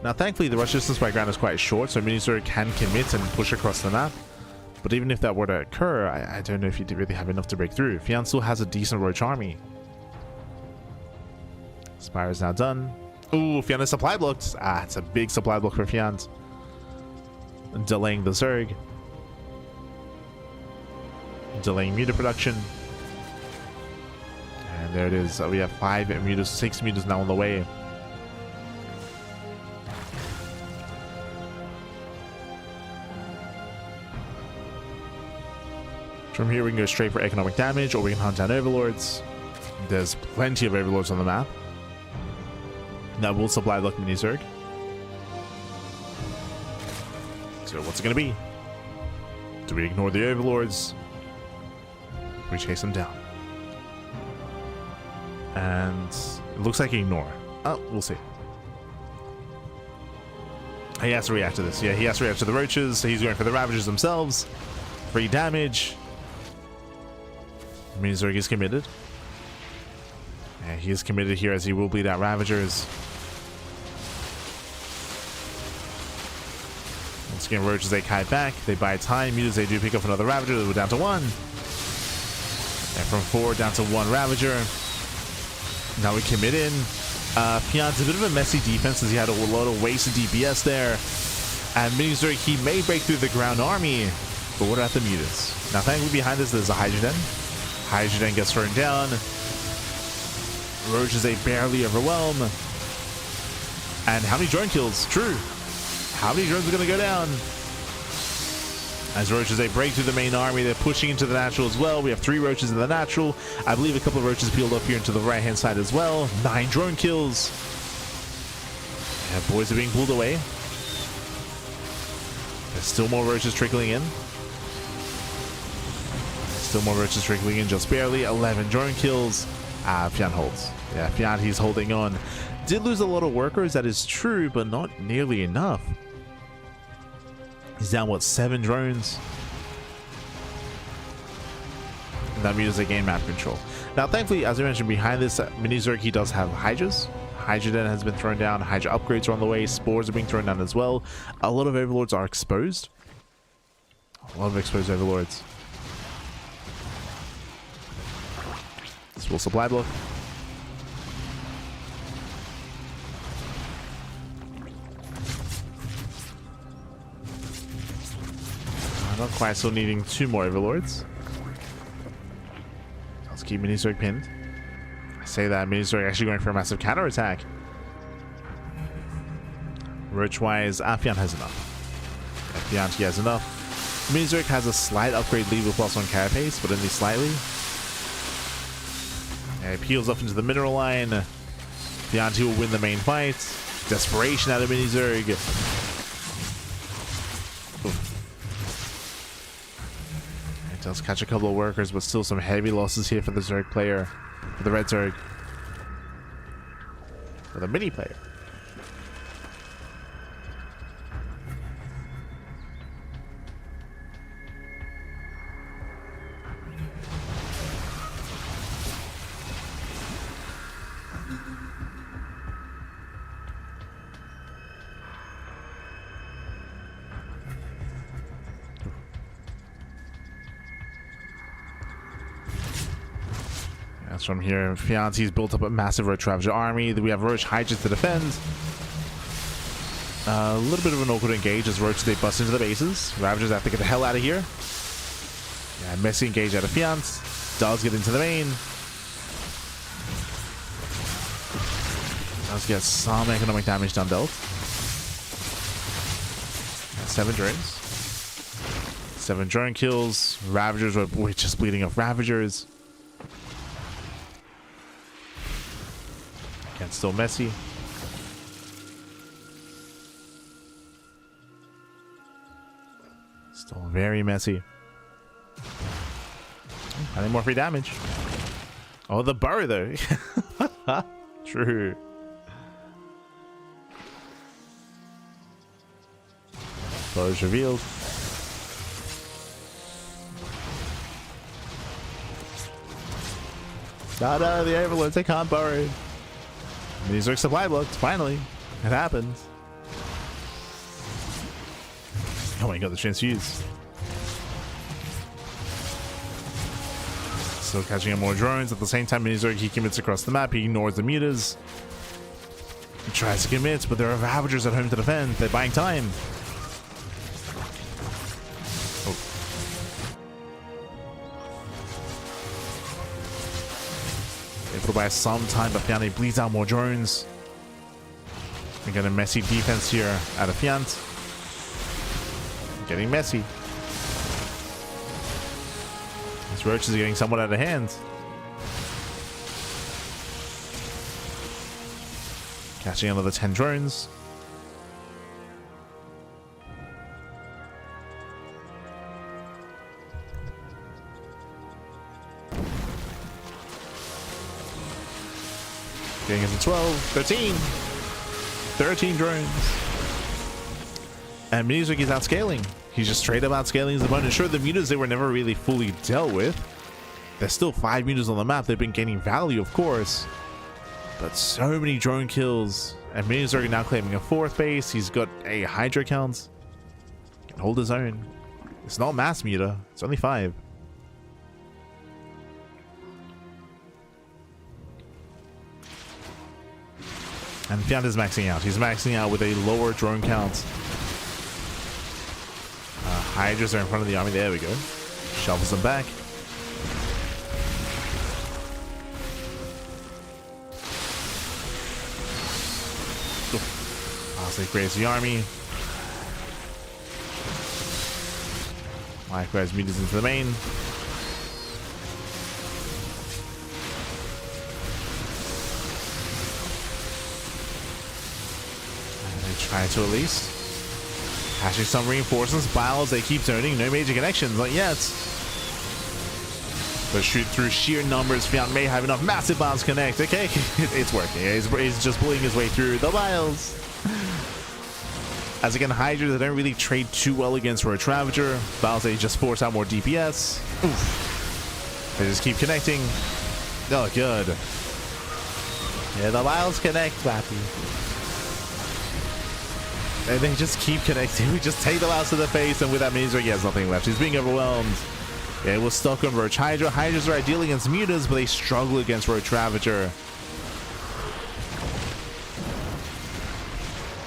Now, thankfully, the rush distance by ground is quite short, so Mini Zerg can commit and push across the map. But even if that were to occur, I don't know if he'd really have enough to break through. Fjant still has a decent Roach army. Spire is now done. Ooh, Fjant is supply blocked. It's a big supply block for Fjant. Delaying the Zerg. Delaying Muta production. And there it is. We have 5 mutas, 6 mutas now on the way. From here we can go straight for economic damage, or we can hunt down overlords. There's plenty of overlords on the map. That will supply block Mini Zerg. So what's it going to be? Do we ignore the overlords? We chase them down. And it looks like ignore. Oh, we'll see. He has to react to this. Yeah, he has to react to the roaches. So he's going for the Ravagers themselves. Free damage. Mini Zerg is committed. And he is committed here, as he will bleed out Ravagers. Once again, Roaches, they kite back. They buy time. Mutas, they do pick up another Ravager. We're down to 1. And from 4 down to 1 Ravager. Now we commit in. Fjant's a bit of a messy defense, as he had a lot of wasted DPS there. And Mini Zerg, he may break through the ground army. But what about the mutas? Now, thankfully, behind this, there's a Hydra Den. Hydra Den gets thrown down. Roaches, they barely overwhelm. And how many drone kills? True. How many drones are going to go down? As Roaches, they break through the main army. They're pushing into the natural as well. We have 3 Roaches in the natural. I believe a couple of Roaches peeled up here into the right-hand side as well. 9 drone kills. Yeah, boys are being pulled away. There's still more Roaches trickling in. Still more Roaches trickling in, just barely. 11 drone kills. Fjant holds. Yeah, Fjant, he's holding on. Did lose a lot of workers, that is true, but not nearly enough. He's down, what, 7 drones? And that means they gain map control. Now, thankfully, as I mentioned, behind this Mini Zerg, he does have Hydras. Hydra Den has been thrown down. Hydra upgrades are on the way. Spores are being thrown down as well. A lot of overlords are exposed. A lot of exposed overlords. This will supply block. Not quite, still needing 2 more overlords. Let's keep Mini Zerg pinned. I say that Mini Zerg actually going for a massive counter attack. Roach wise, Fjant has enough. Fjant, he has enough. Mini Zerg has a slight upgrade lead with +1 carapace, but only slightly. And he peels up into the mineral line. Fjant, he will win the main fight. Desperation out of Mini Zerg. It does catch a couple of workers, but still some heavy losses here for the Zerg player. For the red Zerg. For the mini player. As from here, Fjant built up a massive Roach Ravager army. Then we have Roach Hydra to defend. A little bit of an awkward engage as Roaches, they bust into the bases. Ravagers have to get the hell out of here. Yeah, messy engage out of Fjant. Does get into the main. Does get some economic damage done dealt. 7 drones. 7 drone kills. Ravagers, we're just bleeding off Ravagers. Again, still messy. Still very messy. I need more free damage. Oh, the burrow though. True. Burrow's revealed. No, the overlords, they can't burrow. These are supply blocked. Finally, it happens. Oh my god, the transfuse. Still catching up more drones. At the same time, Minizorg, he commits across the map. He ignores the mutas. He tries to commit, but there are Ravagers at home to defend. They're buying time. Oh. Able to buy some time, but Fjant bleeds out more drones. We got a messy defense here out of Fjant. Getting messy. These Roaches are getting somewhat out of hand. Catching another 10 drones. Getting into 12, 13. 13 drones. And Minizorg is outscaling. He's just straight up outscaling his opponent. Sure, the mutas, they were never really fully dealt with. There's still 5 mutas on the map. They've been gaining value, of course. But so many drone kills. And Minizorg now claiming a 4th base. He's got a Hydra count. Can hold his own. It's not mass muta. It's only 5. And Fjant is maxing out. He's maxing out with a lower drone count. Hydras are in front of the army. There we go. Shovels them back. I'll graze the army. Likewise, mutas into the main. And they try to at least. Hashing some reinforcements. Biles, they keep zoning. No major connections, not yet. But shoot through sheer numbers. Fjant may have enough massive Biles connect. Okay, it's working. He's just bullying his way through the Biles. As again, Hydra, they don't really trade too well against Roach Ravager. Biles, they just force out more DPS. Oof. They just keep connecting. Oh, good. Yeah, the Biles connect, Flappy. And they just keep connecting. We just take the Biles to the face, and with that Minizorg, he has nothing left. He's being overwhelmed. Yeah, we're stuck on Roach Hydra. Hydras are ideal against mutas, but they struggle against Roach Ravager.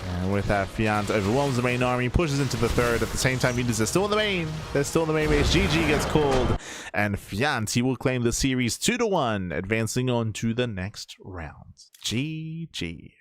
And with that, Fjant overwhelms the main army, pushes into the 3rd. At the same time, mutas are still in the main. They're still in the main base. GG gets called, and Fjant, he will claim the series 2-1, advancing on to the next round. GG.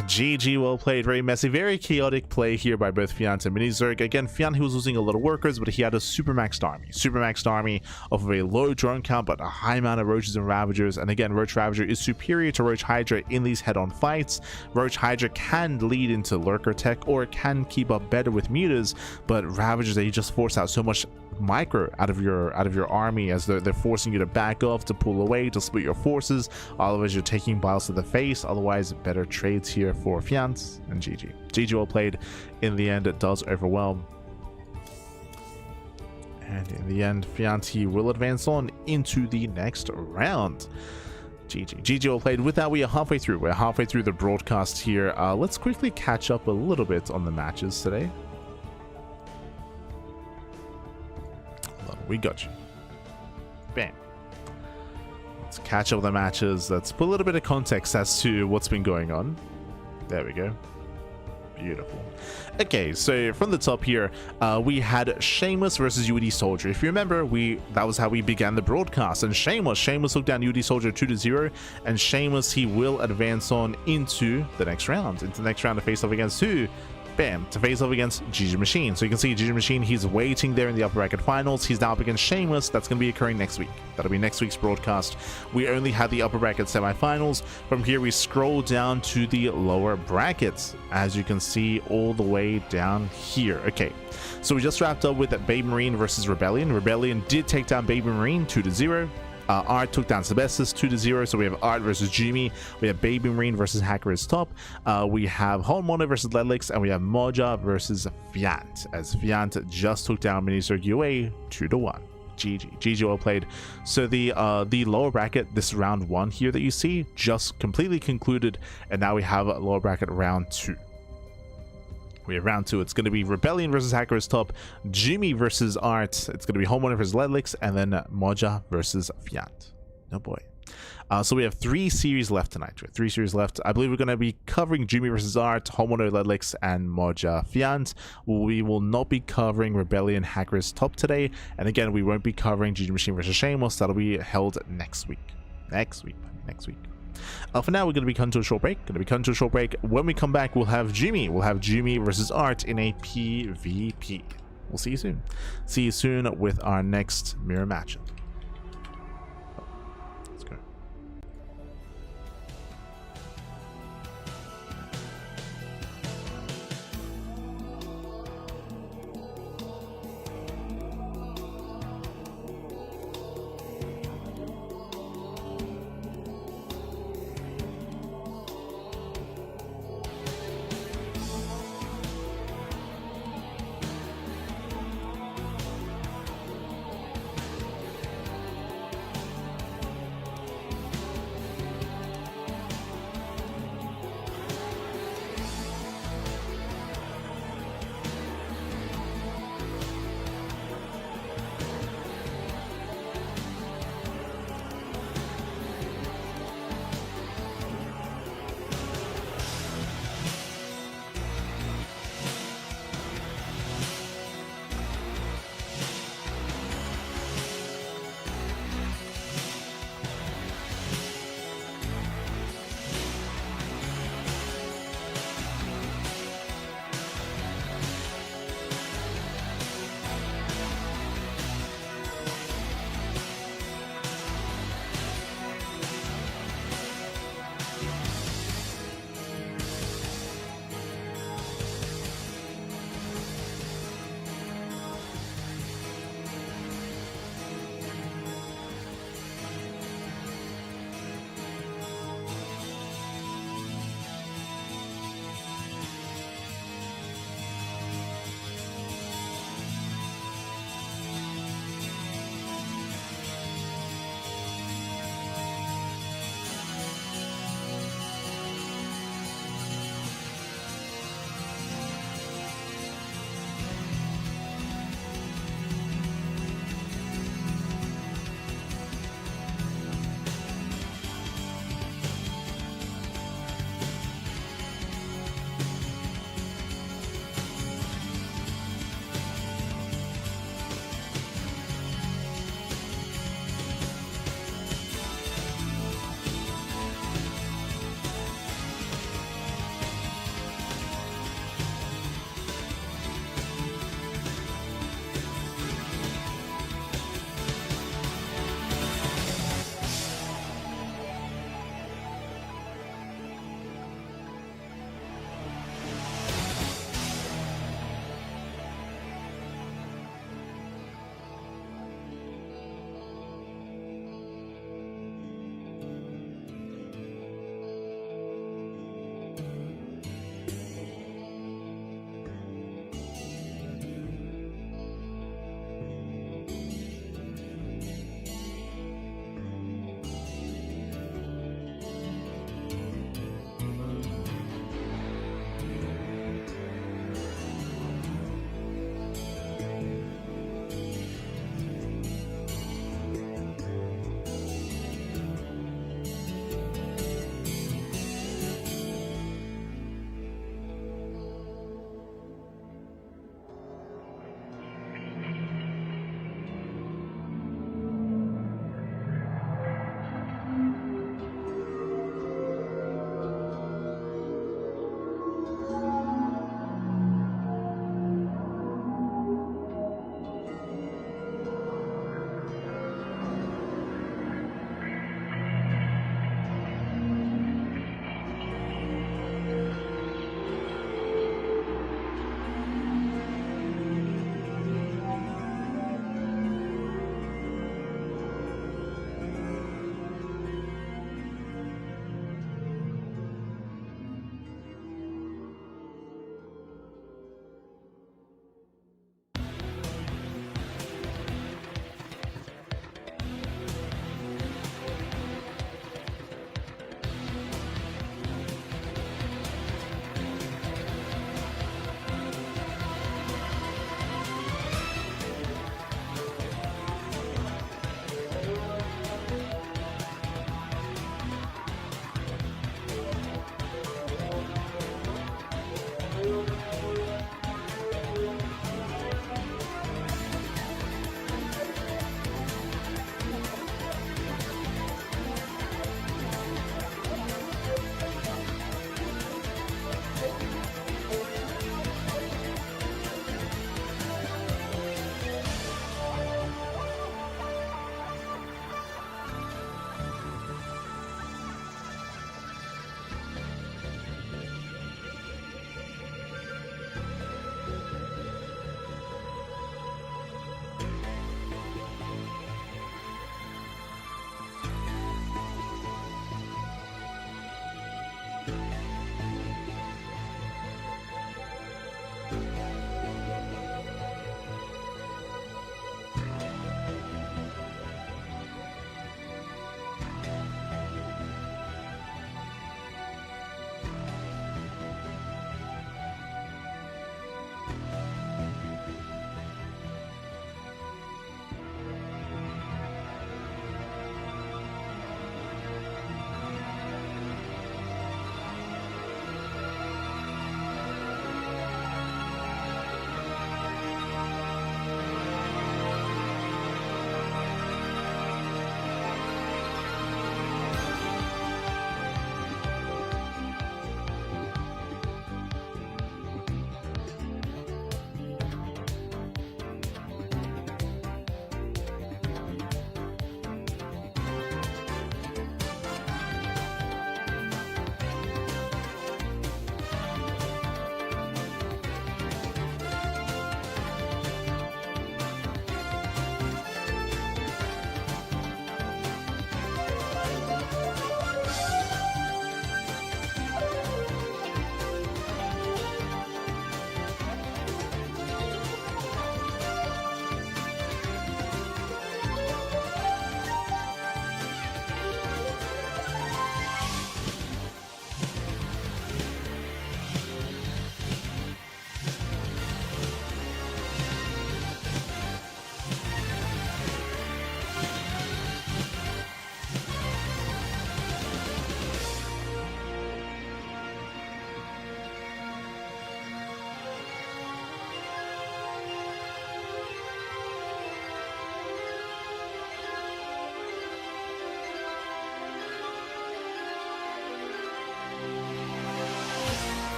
GG, well played. Very messy, very chaotic play here by both Fjant and Minizorg. Again, Fjant, he was losing a lot of workers, but he had a supermaxed army of a low drone count but a high amount of Roaches and Ravagers. And again, Roach Ravager is superior to Roach Hydra in these head-on fights. Roach Hydra can lead into lurker tech, or it can keep up better with mutas, but Ravagers, they just force out so much micro out of your army, as they're forcing you to back off, to pull away, to split your forces. Otherwise, you're taking Biles to the face. Otherwise, better trades here for Fjant, and GG. GG, well played. In the end, it does overwhelm. And in the end, Fjant, he will advance on into the next round. GG. GG, well played. With that, we are halfway through. We're halfway through the broadcast here. Let's quickly catch up a little bit on the matches today. We got you. Bam. Let's catch up the matches. Let's put a little bit of context as to what's been going on. There we go. Beautiful. Okay, so from the top here, we had Shameless versus UD Soldier. If you remember, that was how we began the broadcast. And Shameless took down UD Soldier 2-0, and Shameless, he will advance on into the next round. To face off against who? Bam, to face off against GG Machine. So you can see GG Machine, he's waiting there in the upper bracket finals. He's now up against Shameless. That's going to be occurring next week. That'll be next week's broadcast. We only had the upper bracket semifinals. From here, we scroll down to the lower brackets, as you can see all the way down here. Okay, so we just wrapped up with BabyMarine versus Rebellion. Rebellion did take down BabyMarine 2-0. Art took down Sebestis 2-0, so we have Art versus Jimmy. We have BabyMarine versus Hacker is top. We have Hormono versus Ledlix, and we have Moja versus Fjant, as Fjant just took down Minisur UA 2-1. GG, well played. So the lower bracket, this round 1 here that you see, just completely concluded, and now we have a lower bracket round 2. We have round 2. It's going to be Rebellion versus Hacker is top, Jimmy versus Art, it's going to be Homeowner versus Ledlix, and then Moja versus Fjant. Oh boy. So we have 3 series left tonight. We have 3 series left. I believe we're going to be covering Jimmy versus Art, Homeowner, Ledlix, and Moja Fjant. We will not be covering Rebellion Hacker is top today, and again, we won't be covering GG Machine versus Shameless. That'll be held next week. Next week. For now, we're going to be cutting to a short break. When we come back, we'll have Jimmy versus Art in a PvP. We'll see you soon with our next mirror matchup. Let's go.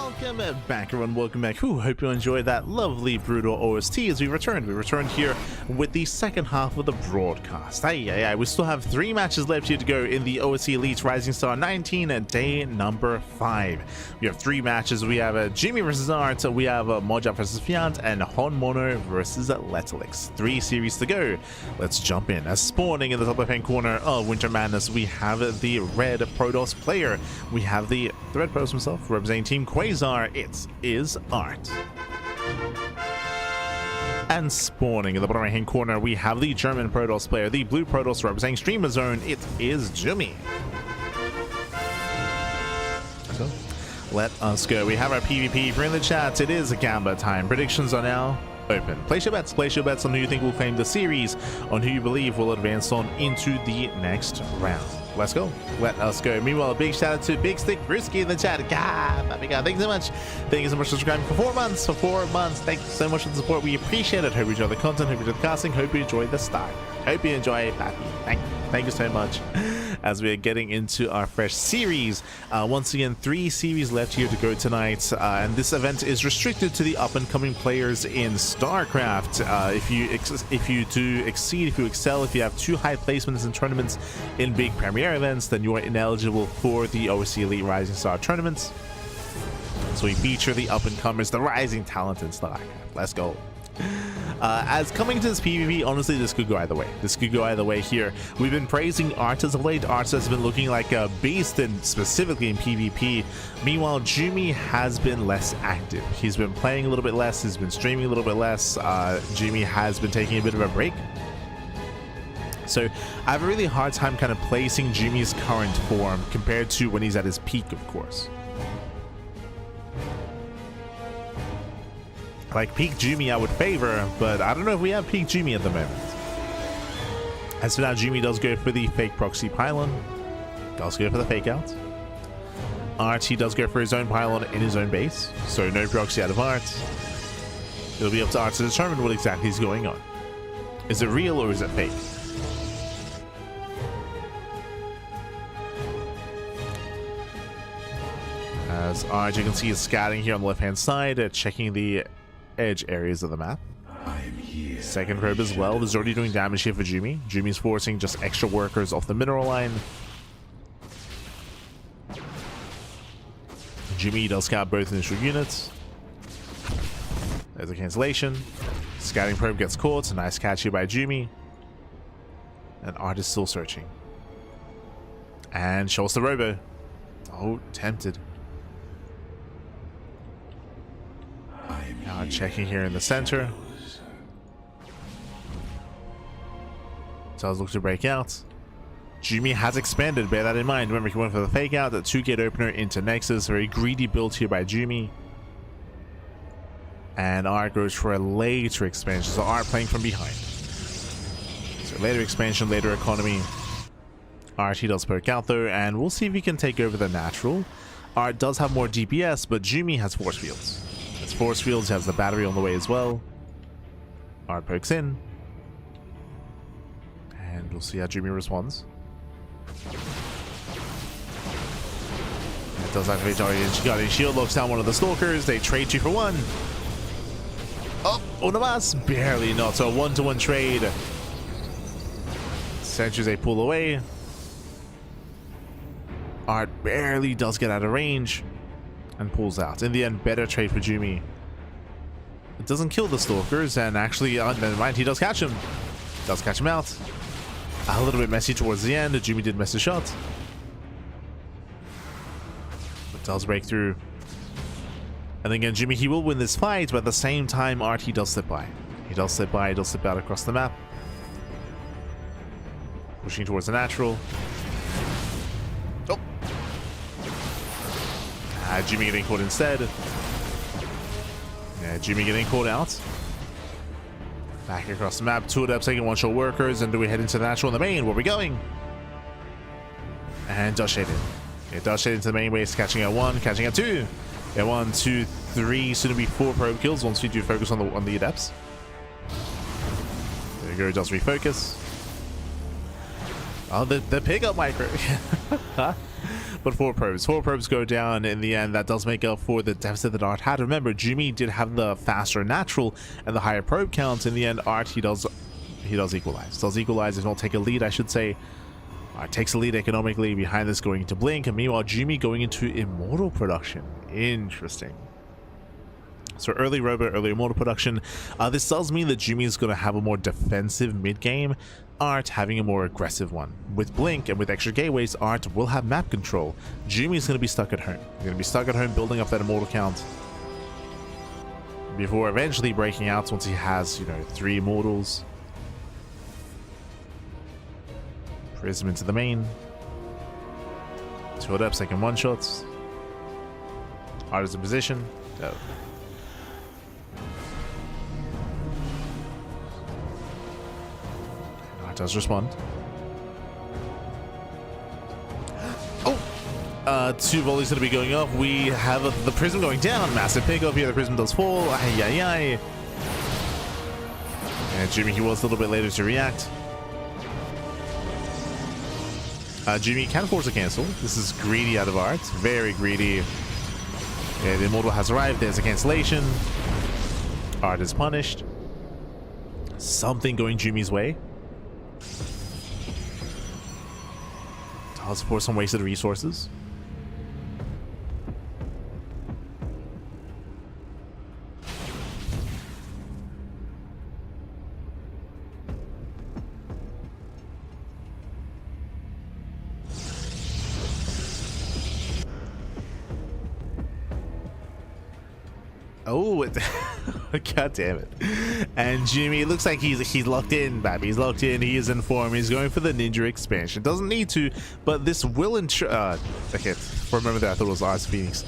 Welcome back, everyone. Welcome back. Hope you enjoyed that lovely brutal OST as we returned. We returned here with the second half of the broadcast. We still have 3 matches left here to go in the OSC Elite Rising Star 19 and day number 5. We have 3 matches. We have Jimmy versus Art, we have Mojab versus Fjant, and Honmono versus Letalix. 3 series to go. Let's jump in. As spawning in the top left-hand corner of Winter Madness, we have the red Protoss player. We have the red Protoss himself representing Team Quasar. It is Art. And spawning in the bottom right hand corner, we have the German Protoss player, the blue Protoss representing Streamer Zone. It is Jimmy. So let us go. We have our PvP for in the chat. It is Gamba time. Predictions are now open. Place your bets. Place your bets on who you think will claim the series, on who you believe will advance on into the next round. Let's go. Let us go. Meanwhile, a big shout out to Big Stick Brisky in the chat. God, my God, thank you so much. Thank you so much for subscribing for 4 months. For 4 months. Thank you so much for the support. We appreciate it. Hope you enjoy the content. Hope you enjoy the casting. Hope you enjoy the style. Hope you enjoy it, Pappy. Thank you so much. As we are getting into our fresh series, once again, 3 series left here to go tonight, and this event is restricted to the up-and-coming players in StarCraft. If you do exceed, if you excel, if you have 2 high placements in tournaments in big premier events, then you are ineligible for the OSC Elite Rising Star tournaments. So we feature the up-and-comers, the rising talent in StarCraft. Let's go. As coming to this PvP, honestly, this could go either way. This could go either way here. We've been praising Art as of late. Art has been looking like a beast, and specifically in PvP. Meanwhile, Jimmy has been less active. He's been playing a little bit less. He's been streaming a little bit less. Jimmy has been taking a bit of a break. So I have a really hard time kind of placing Jimmy's current form compared to when he's at his peak, of course. Like peak Jimmy I would favor, but I don't know if we have peak Jimmy at the moment. As for now, Jimmy does go for the fake proxy pylon. Does go for the fake out. Art, he does go for his own pylon in his own base. So no proxy out of Art. It'll be up to Art to determine what exactly is going on. Is it real or is it fake? As Art, you can see, is scouting here on the left hand side, checking the edge areas of the map. Second probe as well. This is already doing damage here for Jimmy. Jimmy's forcing just extra workers off the mineral line. Jimmy does scout both initial units. There's a cancellation. Scouting probe gets caught. A nice catch here by Jimmy. And Art is still searching. And shows the robo. Oh, tempted. Now checking here in the center. Does look to break out. Jimmy has expanded, bear that in mind. Remember, he went for the fake out, the 2-gate opener into Nexus. Very greedy build here by Jimmy. And Art goes for a later expansion. So Art playing from behind. So later expansion, later economy. Art, he does poke out though, and we'll see if he can take over the natural. Art does have more DPS, but Jimmy has force fields. Force fields, has the battery on the way as well. Art pokes in, and we'll see how Jimmy responds. It does activate Guardian Shield, locks down one of the stalkers. They trade 2 for 1. Oh, Onamas barely not. So a 1-to-1 trade. Sentries, they pull away. Art barely does get out of range and pulls out. In the end, better trade for Jimmy. It doesn't kill the stalkers, and actually, never mind, he does catch him. Does catch him out. A little bit messy towards the end. Jimmy did miss a shot. But does break through. And again, Jimmy, he will win this fight, but at the same time, Art, he does slip by. He does slip by, he does slip out across the map. Pushing towards the natural. Oh! Jimmy getting caught instead. Yeah, Jimmy getting caught out. Back across the map. 2 adepts taking 1-shot workers. And do we head into the natural in the main? Where are we going? And does shade in. It does shade into the main base. Catching at 1, catching at 2. Yeah, 1, 2, 3, soon to be 4 probe kills once we do focus on the adepts. There we go, does refocus. Oh, the pickup micro. But four probes go down in the end. That does make up for the deficit that Art had. Remember, Jimmy did have the faster natural and the higher probe counts. In the end, Art, he does equalize, if not take a lead, I should say. Art takes a lead economically, behind this going into Blink, and meanwhile Jimmy going into Immortal production. Interesting. So early Robo, early Immortal production. This does mean that Jimmy is going to have a more defensive mid-game, Art having a more aggressive one. With Blink and with extra gateways, Art will have map control. Jimmy's going to be stuck at home. He's going to be stuck at home building up that Immortal count before eventually breaking out once he has, you know, 3 Immortals. Prism into the main. 2 up, second 1-shots. Art is in position. Oh. Art does respond. Oh! 2 volleys going to be going off. We have the Prism going down. Massive pickup here. The Prism does fall. Ay, ay, ay. And Jimmy, he was a little bit later to react. Jimmy can force a cancel. This is greedy out of Art. Very greedy. Yeah, the Immortal has arrived. There's a cancellation. Art is punished. Something going Jimmy's way. Does force some wasted resources. Oh, god damn it. And Jimmy, it looks like he's locked in, baby. He's locked in. He is in form. He's going for the ninja expansion. Doesn't need to, but this will ensure okay, remember that I thought it was Art's Phoenix.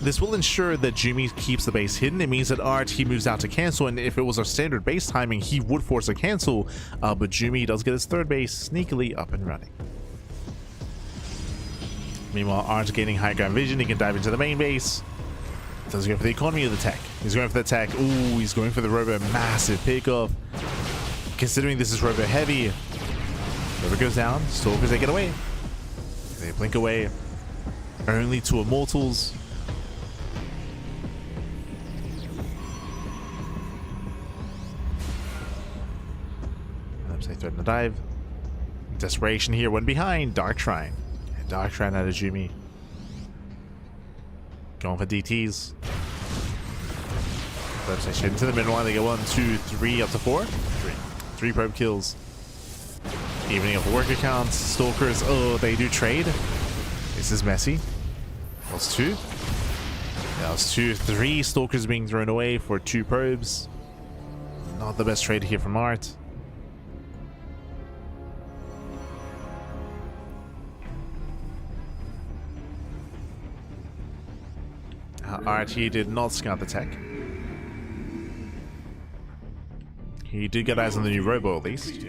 This will ensure that Jimmy keeps the base hidden. It means that Art, he moves out to cancel, and if it was our standard base timing, he would force a cancel, but Jimmy does get his third base sneakily up and running. Meanwhile, Art's gaining high ground vision. He can dive into the main base. Does he go for the economy or the tech? He's going for the tech. Ooh, he's going for the Robo. Massive pickoff. Considering this is Robo heavy. Robo goes down. Stalkers, they get away. They blink away. Only 2 Immortals. They threaten to dive. Desperation here. One behind. Dark Shrine. And Dark Shrine out of Jimmy. Going for DTs. Let's say into the middle line. They go 1, 2, 3, up to 4. 3 probe kills. Evening of worker counts. Stalkers. Oh, they do trade. This is messy. That was 2. That was 2. 3 Stalkers being thrown away for 2 probes. Not the best trade here from Art. Art, he did not scout the tech. He did get eyes on the new Robo at least.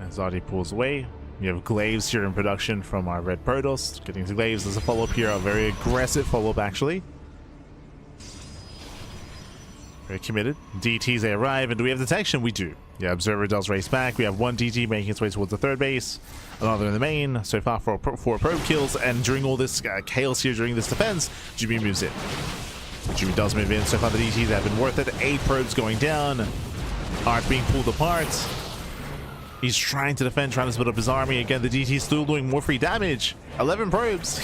Zadi pulls away. We have Glaives here in production from our Red Protoss. Getting to Glaives as a follow-up here. A very aggressive follow-up, actually. Very committed. DTs, they arrive. And do we have detection? We do. Yeah, Observer does race back. We have 1 DT making its way towards the third base. Another in the main. So far, 4 probe kills. And during all this chaos here, during this defense, Jimmy moves in. Jimmy does move in. So far, the DTs have been worth it. 8 probes going down. Art being pulled apart. He's trying to defend, trying to split up his army. Again, the DT still doing more free damage. 11 probes.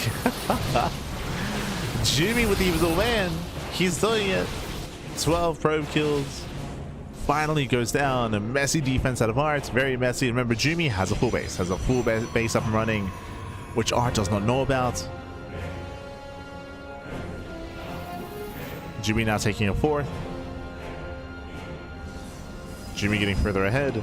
Jimmy with the evil man. He's doing it. 12 probe kills. Finally goes down. A messy defense out of Art. Very messy. Remember, Jimmy has a full base. Has a full base up and running. which Art does not know about. Jimmy now taking a fourth. Jimmy getting further ahead.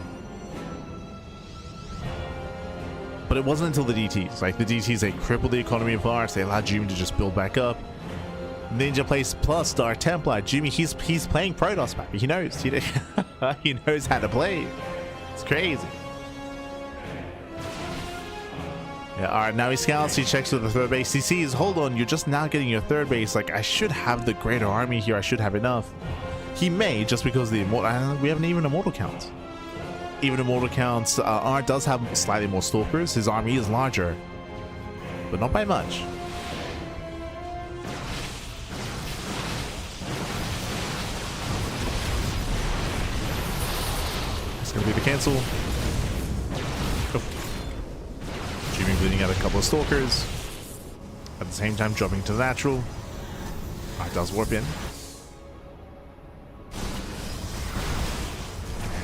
But it wasn't until the DTs. Like, the DTs, they crippled the economy of Art. They allowed Jimmy to just build back up. Ninja plays plus Dark Templar. Jimmy, he's playing Protoss map. He knows. He knows how to play. It's crazy. Yeah, alright, now he scouts, he checks with the third base. He sees, hold on, you're just now getting your third base. Like, I should have the greater army here. I should have enough. He may, just because the immortal, we haven't even immortal count. Even immortal counts, Art does have slightly more stalkers. His army is larger, but not by much. It's gonna be the cancel. Oh. Jimmy bleeding out a couple of stalkers. At the same time, dropping to the natural. Art does warp in.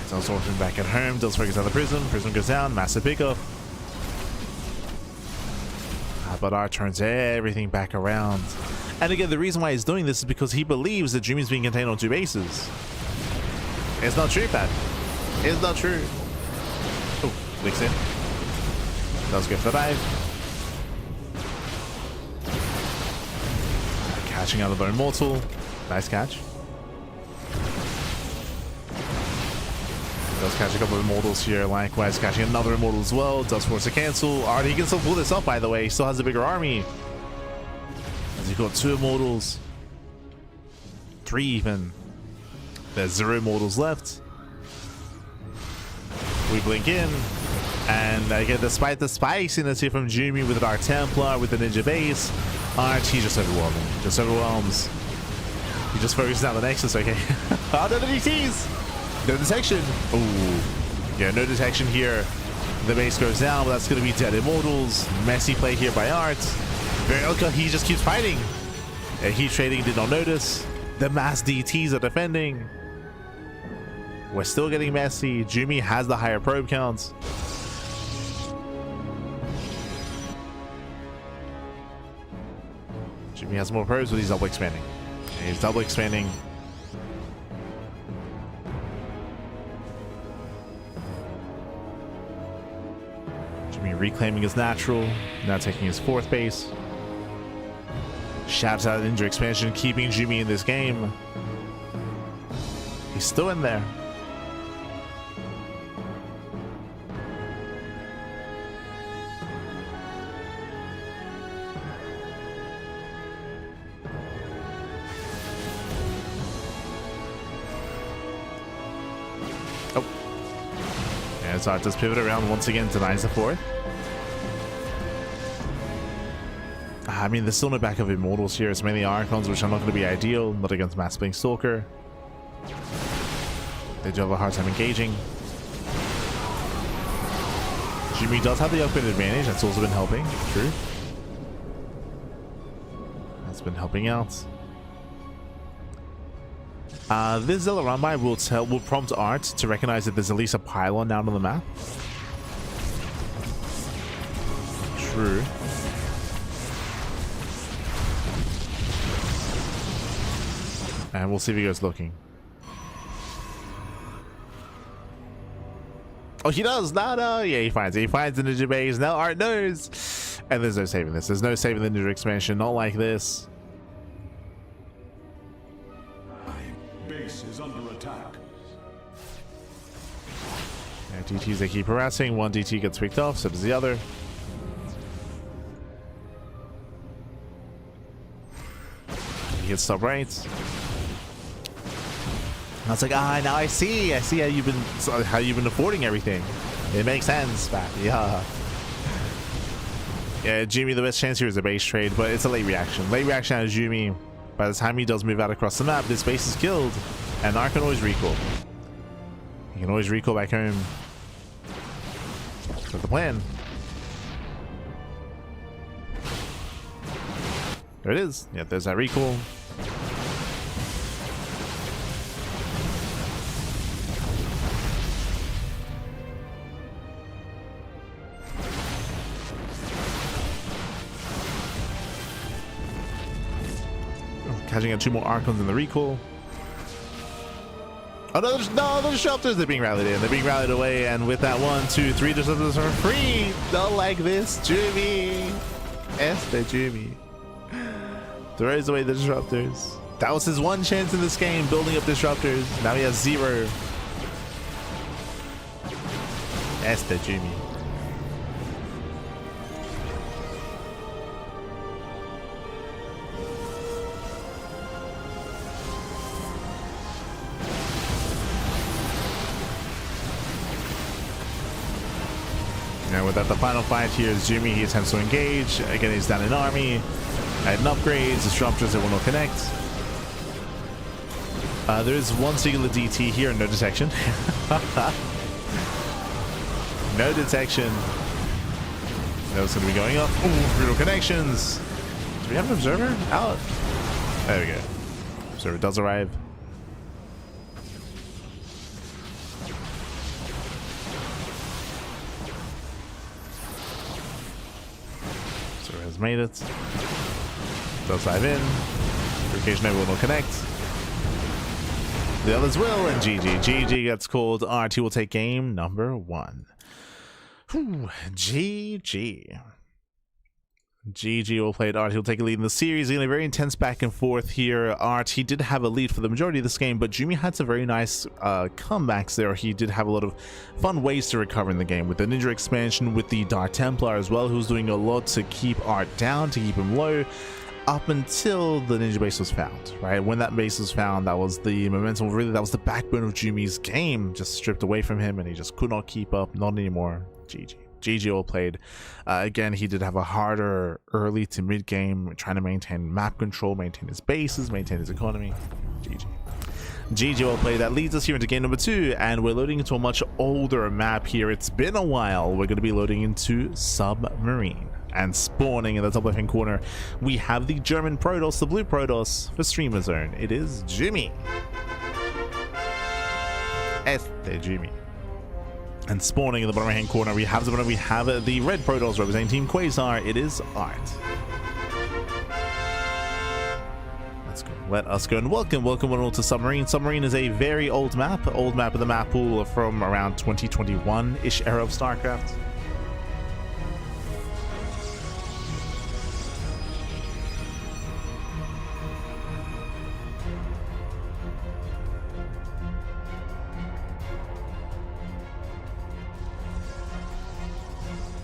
Does warping back at home. Does focus on the prism. Prism goes down. Massive pickup. But Art turns everything back around. And again, the reason why he's doing this is because he believes that Jimmy's being contained on 2 bases. It's not true, Pat. It's not true. Oh, flicks in. Does go for the dive. Catching out of the Immortal. Nice catch. Does catch a couple of Immortals here. Likewise, catching another Immortal as well. Does force a cancel. Alright, he can still pull this up, by the way. He still has a bigger army. As he got 2 Immortals. 3 even. There's 0 Immortals left. We blink in. And again, despite the spiciness here from Jimmy with the Dark Templar, with the Ninja base, Art, he just overwhelming. Just overwhelms. He just focuses on the Nexus, okay. Oh, no, the DTs! No detection. Oh, yeah, no detection here. The base goes down, but that's going to be dead Immortals. Messy play here by Art. Verilka, he just keeps fighting. Heat trading did not notice. The mass DTs are defending. We're still getting messy. Jimmy has the higher probe counts. Jimmy has more probes, but he's double expanding. He's double expanding. Reclaiming his natural, now taking his 4th base. Shouts out Ninja expansion, keeping Jimmy in this game. He's still in there. Oh. Yeah, so Art does pivot around once again, denies the 4th. I mean, there's still no back of Immortals here. It's mainly Archons, which are not going to be ideal. Not against Mass Blink Stalker. They do have a hard time engaging. Jimmy does have the upgrade advantage. That's also been helping. True. That's been helping out. This Zilla run-by will prompt Art to recognize that there's at least a pylon down on the map. True. And we'll see if he goes looking. Oh, he does. No. Yeah, he finds it. He finds the Ninja base. Now Art knows. And there's no saving this. There's no saving the Ninja expansion. Not like this. Base is under attack. Yeah, DTs, they keep harassing. One DT gets picked off, so does the other. He hits top right. I was like, now I see how you've been affording everything. It makes sense, but yeah. Yeah, Jimmy, the best chance here is a base trade, but it's a late reaction. Late reaction out of Jimmy. By the time he does move out across the map, this base is killed, and Art can always recall. He can always recall back home. That's the plan. There it is. Yeah, there's that recall. Catching out 2 more Archons in the recall. Oh no, the disruptors, they're being rallied in. They're being rallied away, and with that 1, 2, 3 disruptors are free. Don't like this, Jimmy. Jimmy throws away the disruptors. That was his one chance in this game, building up disruptors. Now he has 0. Jimmy. Now with that, the final fight here is Jimmy. He attempts to engage. Again, he's down in army. Adding upgrades, disruptors that will not connect. There is 1 singular DT here, no detection. No detection. That was going to be going up. Ooh, brutal connections. Do we have an observer? Out. There we go. Observer does arrive. Observer has made it. Does dive in. Purification will not connect. The others will, and GG. GG gets called. RT will take game number 1. Whew, GG. GG will play it. RT will take a lead in the series. Again, a very intense back and forth here. RT did have a lead for the majority of this game, but Jimmy had some very nice comebacks there. He did have a lot of fun ways to recover in the game, with the Ninja expansion, with the Dark Templar as well, who's doing a lot to keep Art down, to keep him low, up until the Ninja base was found, right? When that base was found, that was the momentum, really, that was the backbone of Jimmy's game, just stripped away from him, and he just could not keep up, not anymore. GG. GG all played. Again, he did have a harder early to mid game, trying to maintain map control, maintain his bases, maintain his economy. GG. GG all played. That leads us here into game number 2, and we're loading into a much older map here. It's been a while. We're going to be loading into Submarine. And spawning in the top left hand corner, we have the German Protoss, the blue Protoss for Streamer Zone. It is Jimmy. Jimmy. And spawning in the bottom right hand corner, we have the red Protoss representing Team Quasar. It is Art. Let's go. Let us go and welcome one all to Submarine. Submarine is a very old map of the map pool from around 2021-ish era of StarCraft.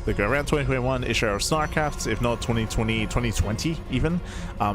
They go around 2021-ish era of StarCraft, if not 2020 even.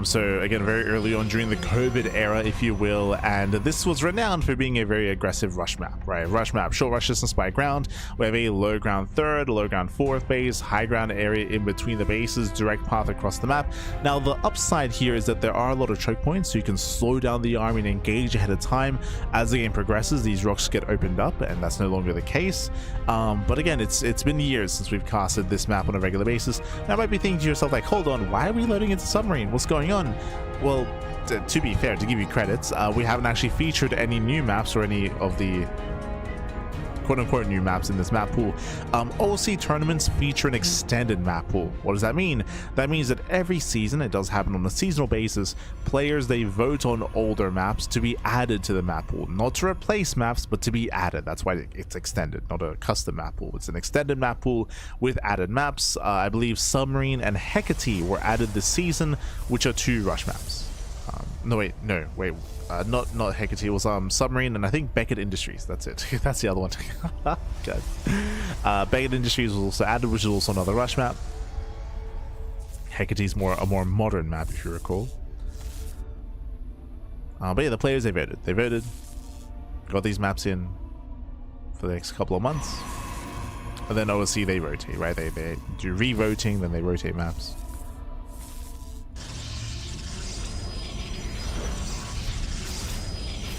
So again, very early on during the COVID era, if you will, and this was renowned for being a very aggressive rush map, right? Rush map, short rush distance by ground. We have a low ground 3rd, low ground 4th base, high ground area in between the bases, direct path across the map. Now the upside here is that there are a lot of choke points, so you can slow down the army and engage ahead of time. As the game progresses, these rocks get opened up, and that's no longer the case. But again, it's been years since we've casted this map on a regular basis. Now you might be thinking to yourself, like, hold on, why are we loading into Submarine? What's going on? Well, to be fair, to give you credits, we haven't actually featured any new maps or any of the quote-unquote new maps in this map pool. OSC tournaments feature an extended map pool. What does that mean? That means that every season, it does happen on a seasonal basis, players, they vote on older maps to be added to the map pool. Not to replace maps, but to be added. That's why it's extended, not a custom map pool. It's an extended map pool with added maps. I believe Submarine and Hecate were added this season, which are 2 rush maps. Not Hecate. It was Submarine and I think Beckett Industries. That's it. That's the other one. God. Beckett Industries was also added, which is also another rush map. Hecate's a more modern map, if you recall. But yeah, the players, they voted, got these maps in for the next couple of months, and then OSC, they rotate, right? They do re-voting, then they rotate maps.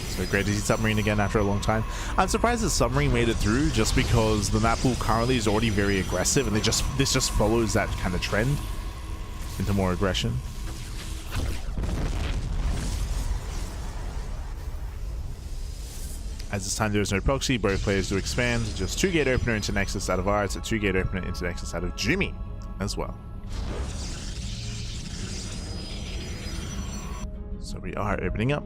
So great to see Submarine again after a long time. I'm surprised that Submarine made it through, just because the map pool currently is already very aggressive, and this just follows that kind of trend into more aggression. As this time there is no proxy, both players do expand. Just 2 gate opener into Nexus out of Arts, a 2 gate opener into Nexus out of Jimmy as well. So we are opening up.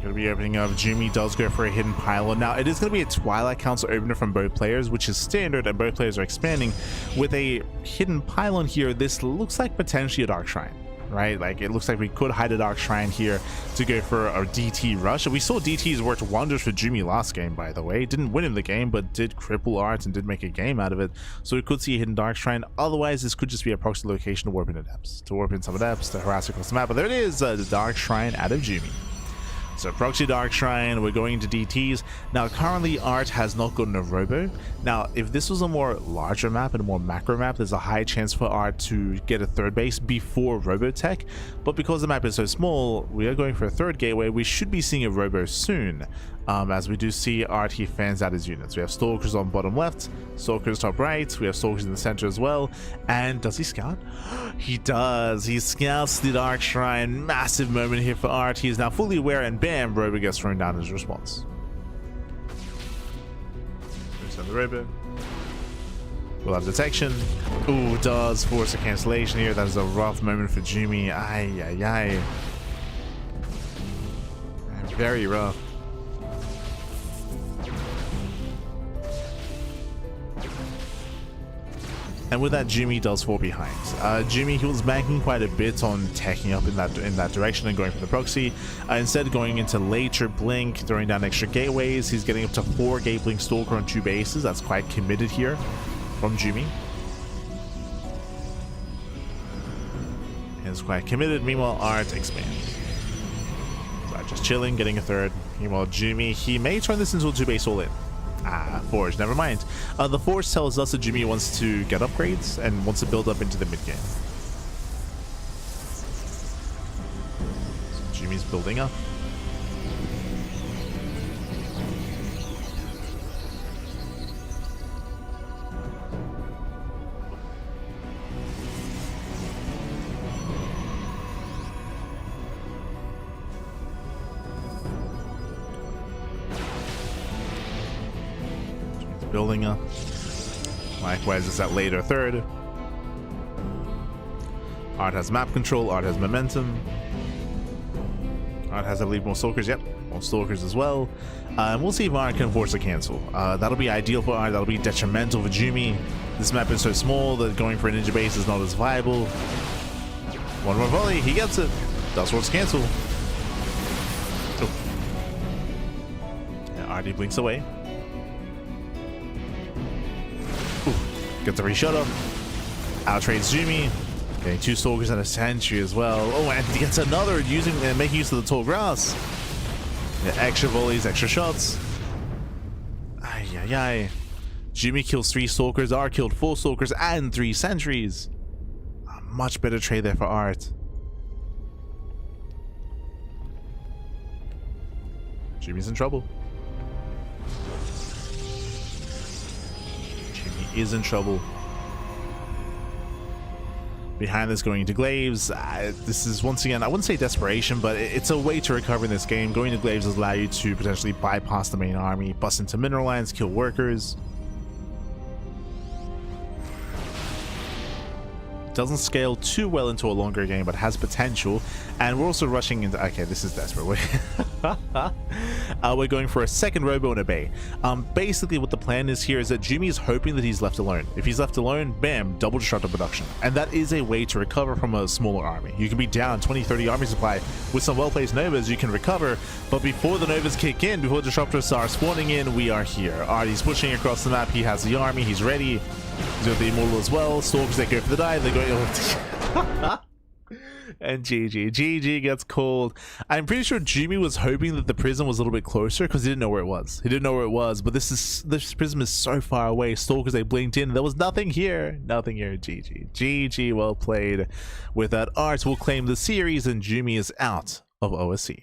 Going to be opening up. Jumi does go for a hidden pylon. Now, it is going to be a Twilight Council opener from both players, which is standard, and both players are expanding. With a hidden pylon here, this looks like potentially a Dark Shrine, right? Like, it looks like we could hide a Dark Shrine here to go for a DT rush. And we saw DTs worked wonders for Jumi last game, by the way. Didn't win in the game, but did cripple Art and did make a game out of it. So we could see a hidden Dark Shrine. Otherwise, this could just be a proxy location to warp in Adepts, to warp in some Adepts, to harass across the map. But there it is, the Dark Shrine out of Jumi. So proxy Dark Shrine, we're going into DTs. Now currently Art has not gotten a robo. Now if this was a more larger map and a more macro map, there's a high chance for Art to get a third base before Robotech. But because the map is so small, we are going for a third gateway. We should be seeing a robo soon. As we do see Art, he fans out his units. We have Stalkers on bottom left, Stalkers top right, we have Stalkers in the center as well. And does he scout? He does. He scouts the Dark Shrine. Massive moment here for Art. He is now fully aware, and bam, Robo gets thrown down as a response. There's the Robo. We'll have detection. Ooh, does force a cancellation here. That is a rough moment for Jumi. Ay, ay, ay. Very rough. And with that, Jumi does fall behind. Jumi, he was banking quite a bit on teching up in that direction and going for the proxy. Instead, going into later blink, throwing down extra gateways. He's getting up to 4 gate blink Stalker on 2 bases. That's quite committed here from Jumi. It's quite committed. Meanwhile, Art expands. So just chilling, getting a third. Meanwhile, Jumi, he may turn this into a 2-base all-in. Forge, never mind. The Forge tells us that Jumi wants to get upgrades and wants to build up into the mid game. So Jumi's building up. Building up. Likewise, it's that later third. Art has map control. Art has momentum. Art has, I believe, more Stalkers. Yep, more Stalkers as well. And we'll see if Art can force a cancel. That'll be ideal for Art. That'll be detrimental for Jumi. This map is so small that going for a ninja base is not as viable. One more volley. He gets it. Does force cancel. Oh. Yeah, Artie blinks away. Gets a reshot up. Outtrades Jumi. Getting 2 Stalkers and a Sentry as well. Oh, and he gets another using and making use of the tall grass. Yeah, extra volleys, extra shots. Ay, ay, ay. Jumi kills 3 Stalkers. Art killed 4 Stalkers and 3 Sentries. A much better trade there for Art. Jumi's in trouble. Is in trouble. Behind this, going into Glaives. This is once again, I wouldn't say desperation, but it's a way to recover in this game. Going to Glaives will allow you to potentially bypass the main army, bust into mineral lines, kill workers. Doesn't scale too well into a longer game, but has potential. And we're also rushing into... Okay, this is desperate. We're going for a second robo and a bay. Basically, what the plan is here is that Jumi is hoping that he's left alone. If he's left alone, bam, double disruptor production. And that is a way to recover from a smaller army. You can be down 20-30 army supply. With some well-placed Novas, you can recover. But before the Novas kick in, before disruptors start spawning in, we are here. Artie's pushing across the map. He has the army. He's ready. He's got the Immortal as well. Stalkers, they go for the dive. They're going... And GG gets called. I'm pretty sure Jumi was hoping that the prism was a little bit closer because he didn't know where it was. He didn't know where it was, but this prism is so far away. Stalkers, they blinked in. There was nothing here. Nothing here. GG, well played. With that, Art will claim the series, and Jumi is out of OSC.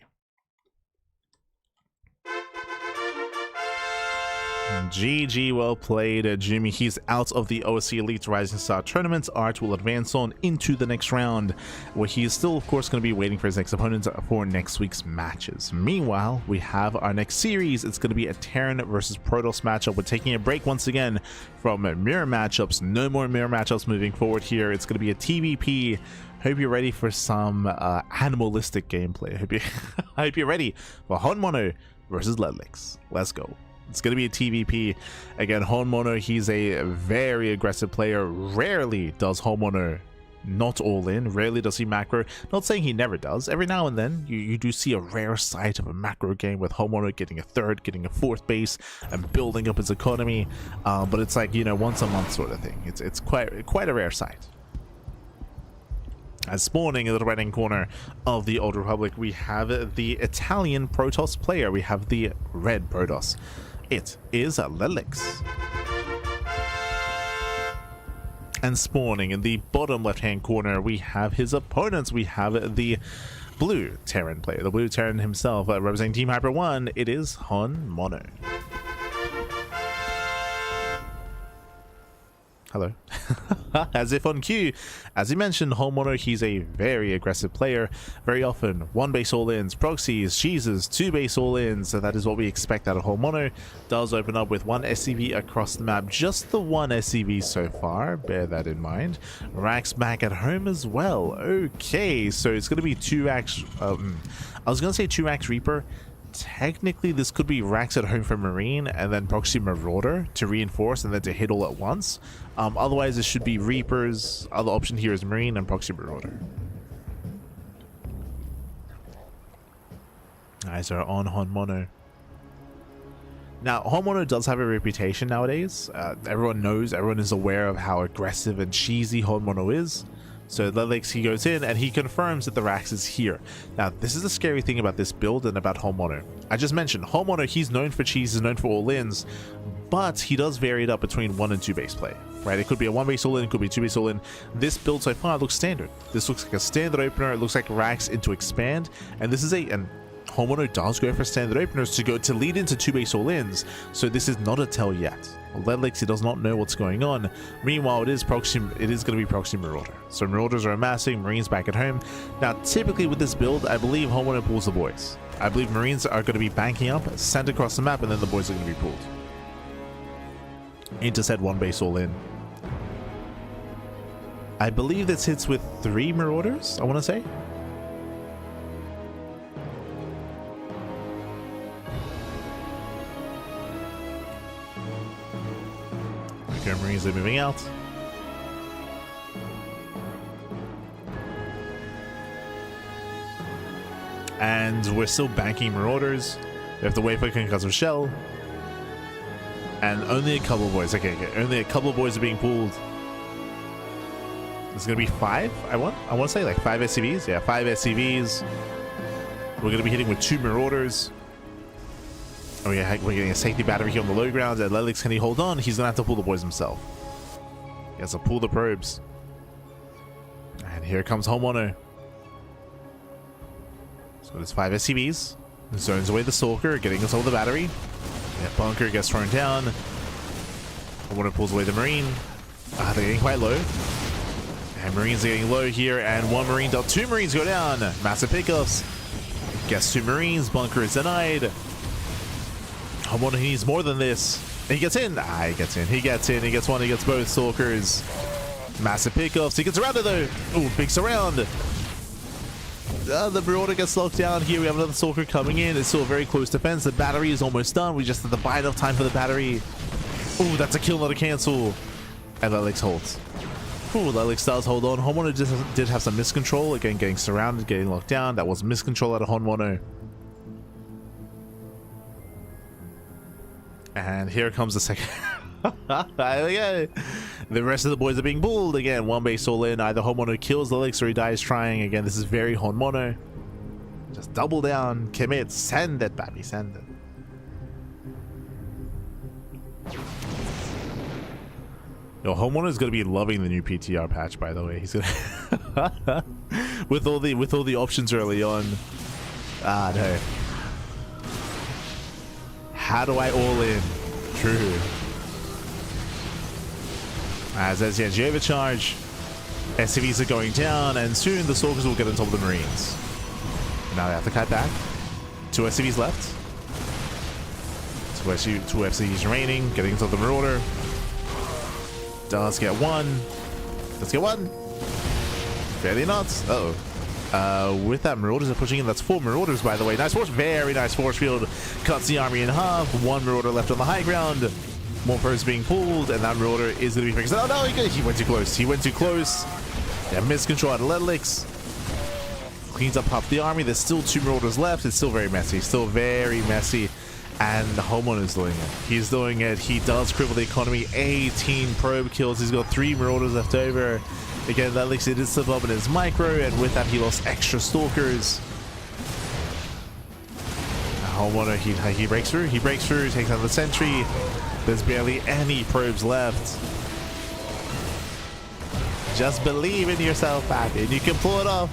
GG, well played, Jimmy. He's out of the OSC Elite Rising Star tournament. Art will advance on into the next round, where he is still, of course, going to be waiting for his next opponent for next week's matches. Meanwhile, we have our next series. It's going to be a Terran versus Protoss matchup. We're taking a break once again from mirror matchups. No more mirror matchups moving forward here. It's going to be a TVP. Hope you're ready for some animalistic gameplay. Hope you're ready for Honmono versus Ledlix. Let's go. It's going to be a TVP. Again, Honmono, he's a very aggressive player. Rarely does Honmono not all in. Rarely does he macro. Not saying he never does. Every now and then, you do see a rare sight of a macro game with Honmono getting a third, getting a fourth base, and building up his economy. But it's like, you know, once a month sort of thing. It's quite a rare sight. As spawning in the right-hand corner of the Old Republic, we have the Italian Protoss player. We have the red Protoss. It is Ledlix. And spawning in the bottom left-hand corner, we have his opponents. We have the blue Terran player, the blue Terran himself, representing Team Hyper 1. It is Honmono. Hello. As if on cue, as he mentioned, Honmono, he's a very aggressive player. Very often, 1 base all-ins, proxies, cheeses, 2 base all-ins. So that is what we expect out of Honmono. Does open up with 1 SCV across the map. Just the 1 SCV so far. Bear that in mind. Rax back at home as well. Okay, so it's going to be 2 Rax... I was going to say 2 Rax Reaper. Technically, this could be Rax at home for Marine and then Proxy Marauder to reinforce and then to hit all at once. Otherwise, it should be Reapers. Other option here is Marine and Proxy Marauder. Eyes are on Honmono. Now, Honmono does have a reputation nowadays. Everyone knows, everyone is aware of how aggressive and cheesy Honmono is. So Ledlix, he goes in and he confirms that the Rax is here. Now, this is the scary thing about this build and about Honmono. I just mentioned, Honmono, he's known for cheese, he's known for all-ins, but he does vary it up between 1 and 2 base play, right? It could be a 1 base all-in, it could be 2 base all-in. This build so far looks standard. This looks like a standard opener. It looks like Rax into expand, and this is and Honmono does go for standard openers to lead into 2 base all-ins, so this is not a tell yet. Ledlix, he does not know what's going on. Meanwhile, it is going to be Proxy Marauder. So Marauders are amassing, Marines back at home. Now, typically with this build, I believe Honmono pulls the boys. I believe Marines are going to be banking up, sent across the map, and then the boys are going to be pulled. Intercept 1 base all in. I believe this hits with 3 Marauders, I want to say. Marines are moving out. And we're still banking Marauders. We have to wait for Concussive Shell. And only a couple of boys. Okay. Only a couple of boys are being pulled. There's going to be 5, I want to say like 5 SCVs. Yeah, 5 SCVs. We're going to be hitting with 2 Marauders. We're getting a safety battery here on the low ground. And Ledlix, can he hold on? He's going to have to pull the boys himself. He has to pull the probes. And here comes Honmono. So there's 5 SCVs. Zones away the Stalker, getting us all the battery. Yeah, Bunker gets thrown down. Honmono pulls away the Marine. They're getting quite low. And Marines are getting low here. And 1 Marine down. 2 Marines go down. Massive pickups. Gets 2 Marines. Bunker is denied. Honmono needs more than this. He gets in. He gets in. He gets in. He gets 1. He gets both Stalkers. Massive pickups. He gets around it though. Oh, big surround. The Marauder gets locked down here. We have another Stalker coming in. It's still a very close defense. The battery is almost done. We just have to buy enough time for the battery. Oh, that's a kill, not a cancel. And Ledlix holds. Oh, Ledlix does hold on. Honmono did have some miscontrol. Again, getting surrounded, getting locked down. That was miscontrol out of Honmono. And here comes the second. There we go. The rest of the boys are being pulled. Again, 1 base all in. Either Honmono kills Ledlix or he dies trying. Again, this is very Honmono. Just double down, commit, send it, baby, send it. Yo, Honmono is going to be loving the new PTR patch, by the way. He's gonna with all the options early on. No. How do I all in? true. As there's the energy overcharge, SCVs are going down, and soon the Stalkers will get on top of the Marines. Now they have to kite back. 2 SCVs left. 2 SCVs remaining, getting into the Marauder. Does get one. Let's get one. Fairly not. Uh-oh. With that, Marauders are pushing in. That's 4 Marauders, by the way. Nice force. Very nice force field. Cuts the army in half. 1 Marauder left on the high ground. More probes being pulled, and that Marauder is going to be fixed. Oh, no, he went too close. He went too close. Yeah, missed control out of Ducklings. Cleans up half the army. There's still 2 Marauders left. It's still very messy. Still very messy. And the Homeowner's doing it. He's doing it. He does cripple the economy. 18 probe kills. He's got 3 Marauders left over. Again, Ducklings did slip up in his micro, and with that, he lost extra Stalkers. The Homeowner, he breaks through. He breaks through, takes out the sentry. There's barely any probes left. Just believe in yourself, Pappy, and you can pull it off.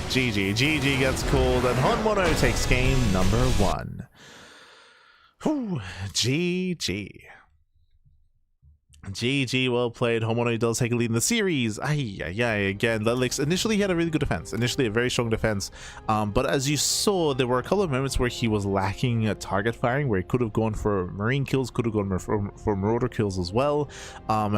GG. GG gets called, and Honmono takes game number 1. Whew. GG. GG, well played. Homeowner does take a lead in the series. Again, Ducklings initially he had a really good defense. Initially a very strong defense. But as you saw, there were a couple of moments where he was lacking target firing, where he could have gone for Marine kills, could have gone for Marauder kills as well.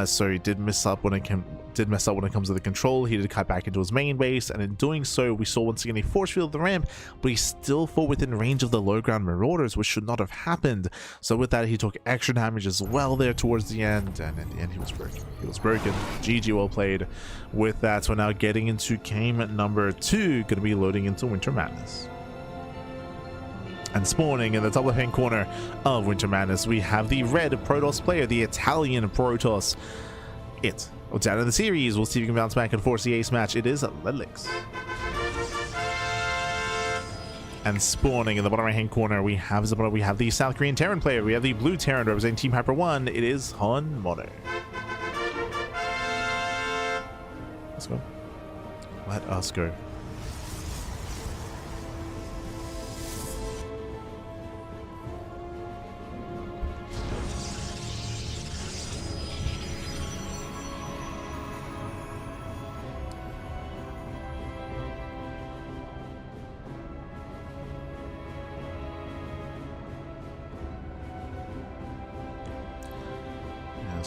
So he did mess up when it comes to the control. He did cut back into his main base, and in doing so, we saw once again a force field of the ramp, but he still fought within range of the low ground Marauders, which should not have happened. So with that, he took extra damage as well there towards the end, and in the end he was broken. He was broken. GG, well played. With that, we're now getting into game number 2, going to be loading into Winter Madness. And spawning in the top left hand corner of Winter Madness, we have the red Protoss player, the Italian Protoss. It's out of the series. We'll see if we can bounce back and force the ace match. It is Ducklings. And spawning in the bottom right hand corner, we have the South Korean Terran player. We have the blue Terran representing Team Hyper 1. It is Honmono. Let's go. Let us go.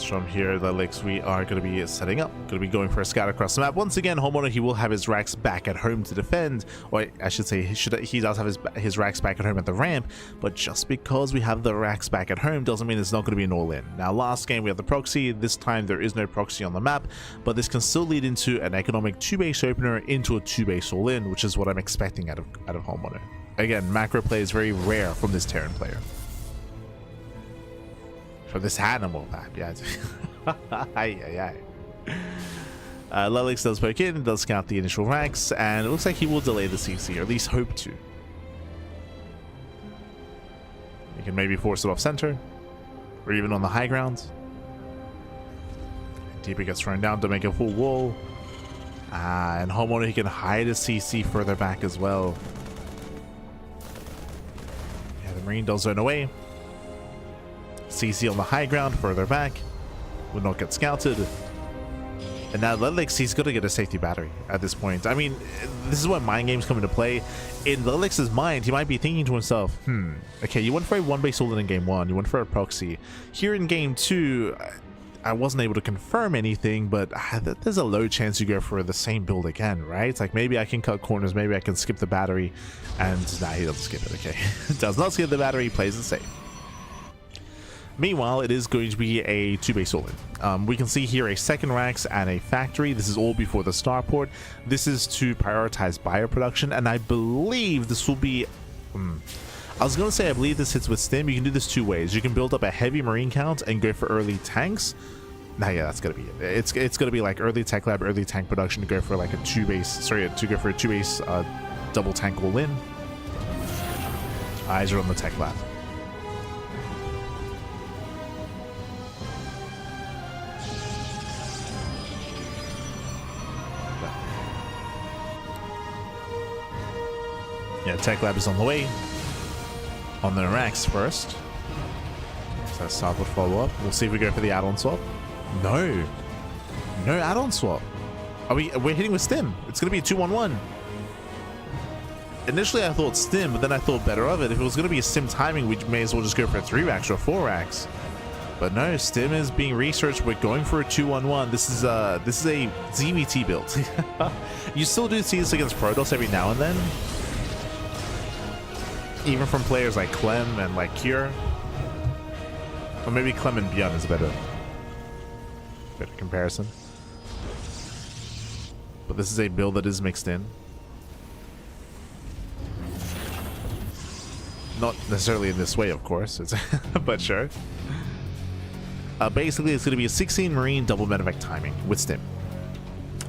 From here, Ducklings, we are going to be setting up, going to be going for a scout across the map. Once again, Homeowner, he will have his racks back at home to defend, or I should say he does have his racks back at home at the ramp, but just because we have the racks back at home doesn't mean it's not going to be an all-in. Now, last game we have the proxy. This time there is no proxy on the map, but this can still lead into an economic 2-base opener into a 2-base all-in, which is what I'm expecting out of Homeowner. Again, macro play is very rare from this Terran player. For this animal map, yeah. Ducklings does poke in, does scout the initial ranks, and it looks like he will delay the CC, or at least hope to. He can maybe force it off center, or even on the high ground. TP gets thrown down to make a full wall. And Homeowner, he can hide his CC further back as well. Yeah, the Marine does zone away. CC on the high ground further back will not get scouted, and now Ducklings, he's going to get a safety battery at this point. I mean, this is when mind games come into play. In Ducklings' mind, he might be thinking to himself, okay, you went for a 1-base all-in in game 1, you went for a proxy. Here in game 2, I wasn't able to confirm anything, but there's a low chance you go for the same build again, right? It's like, maybe I can cut corners, maybe I can skip the battery, and nah, he doesn't skip it, okay. Does not skip the battery, plays it safe. Meanwhile, it is going to be a 2-base all-in. We can see here a second racks and a factory. This is all before the starport. This is to prioritize bio production, and I believe this will be... I was going to say I believe this hits with stim. You can do this 2 ways. You can build up a heavy marine count and go for early tanks. Nah, yeah, that's going to be it. It's going to be like early tech lab, early tank production to go for like a 2-base... Sorry, to go for a 2-base double tank all-in. Eyes are on the tech lab. Yeah, Tech Lab is on the way. On the racks first. So South would follow up. We'll see if we go for the add-on swap. No. No add-on swap. We're hitting with Stim. It's going to be a 2-1-1. Initially, I thought Stim, but then I thought better of it. If it was going to be a Stim timing, we may as well just go for a 3-racks or 4-racks. But no, Stim is being researched. We're going for a 2-1-1. This is a ZVT build. You still do see this against Protoss every now and then. Even from players like Clem and like Cure. Or maybe Clem and Beyond is a better comparison. But this is a build that is mixed in. Not necessarily in this way, of course, but sure. Basically, it's going to be a 16 Marine double medevac timing with Stim.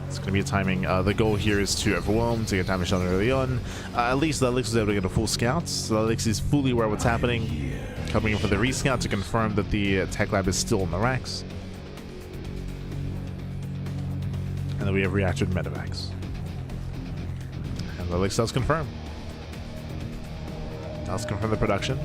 It's going to be a timing. The goal here is to overwhelm, to get damage done early on. At least Lelix was able to get a full scout, so Lelix is fully aware of what's happening. Coming in for the rescout to confirm that the tech lab is still in the racks. And then we have reactor medevacs. And Lelix does confirm. Does confirm the production.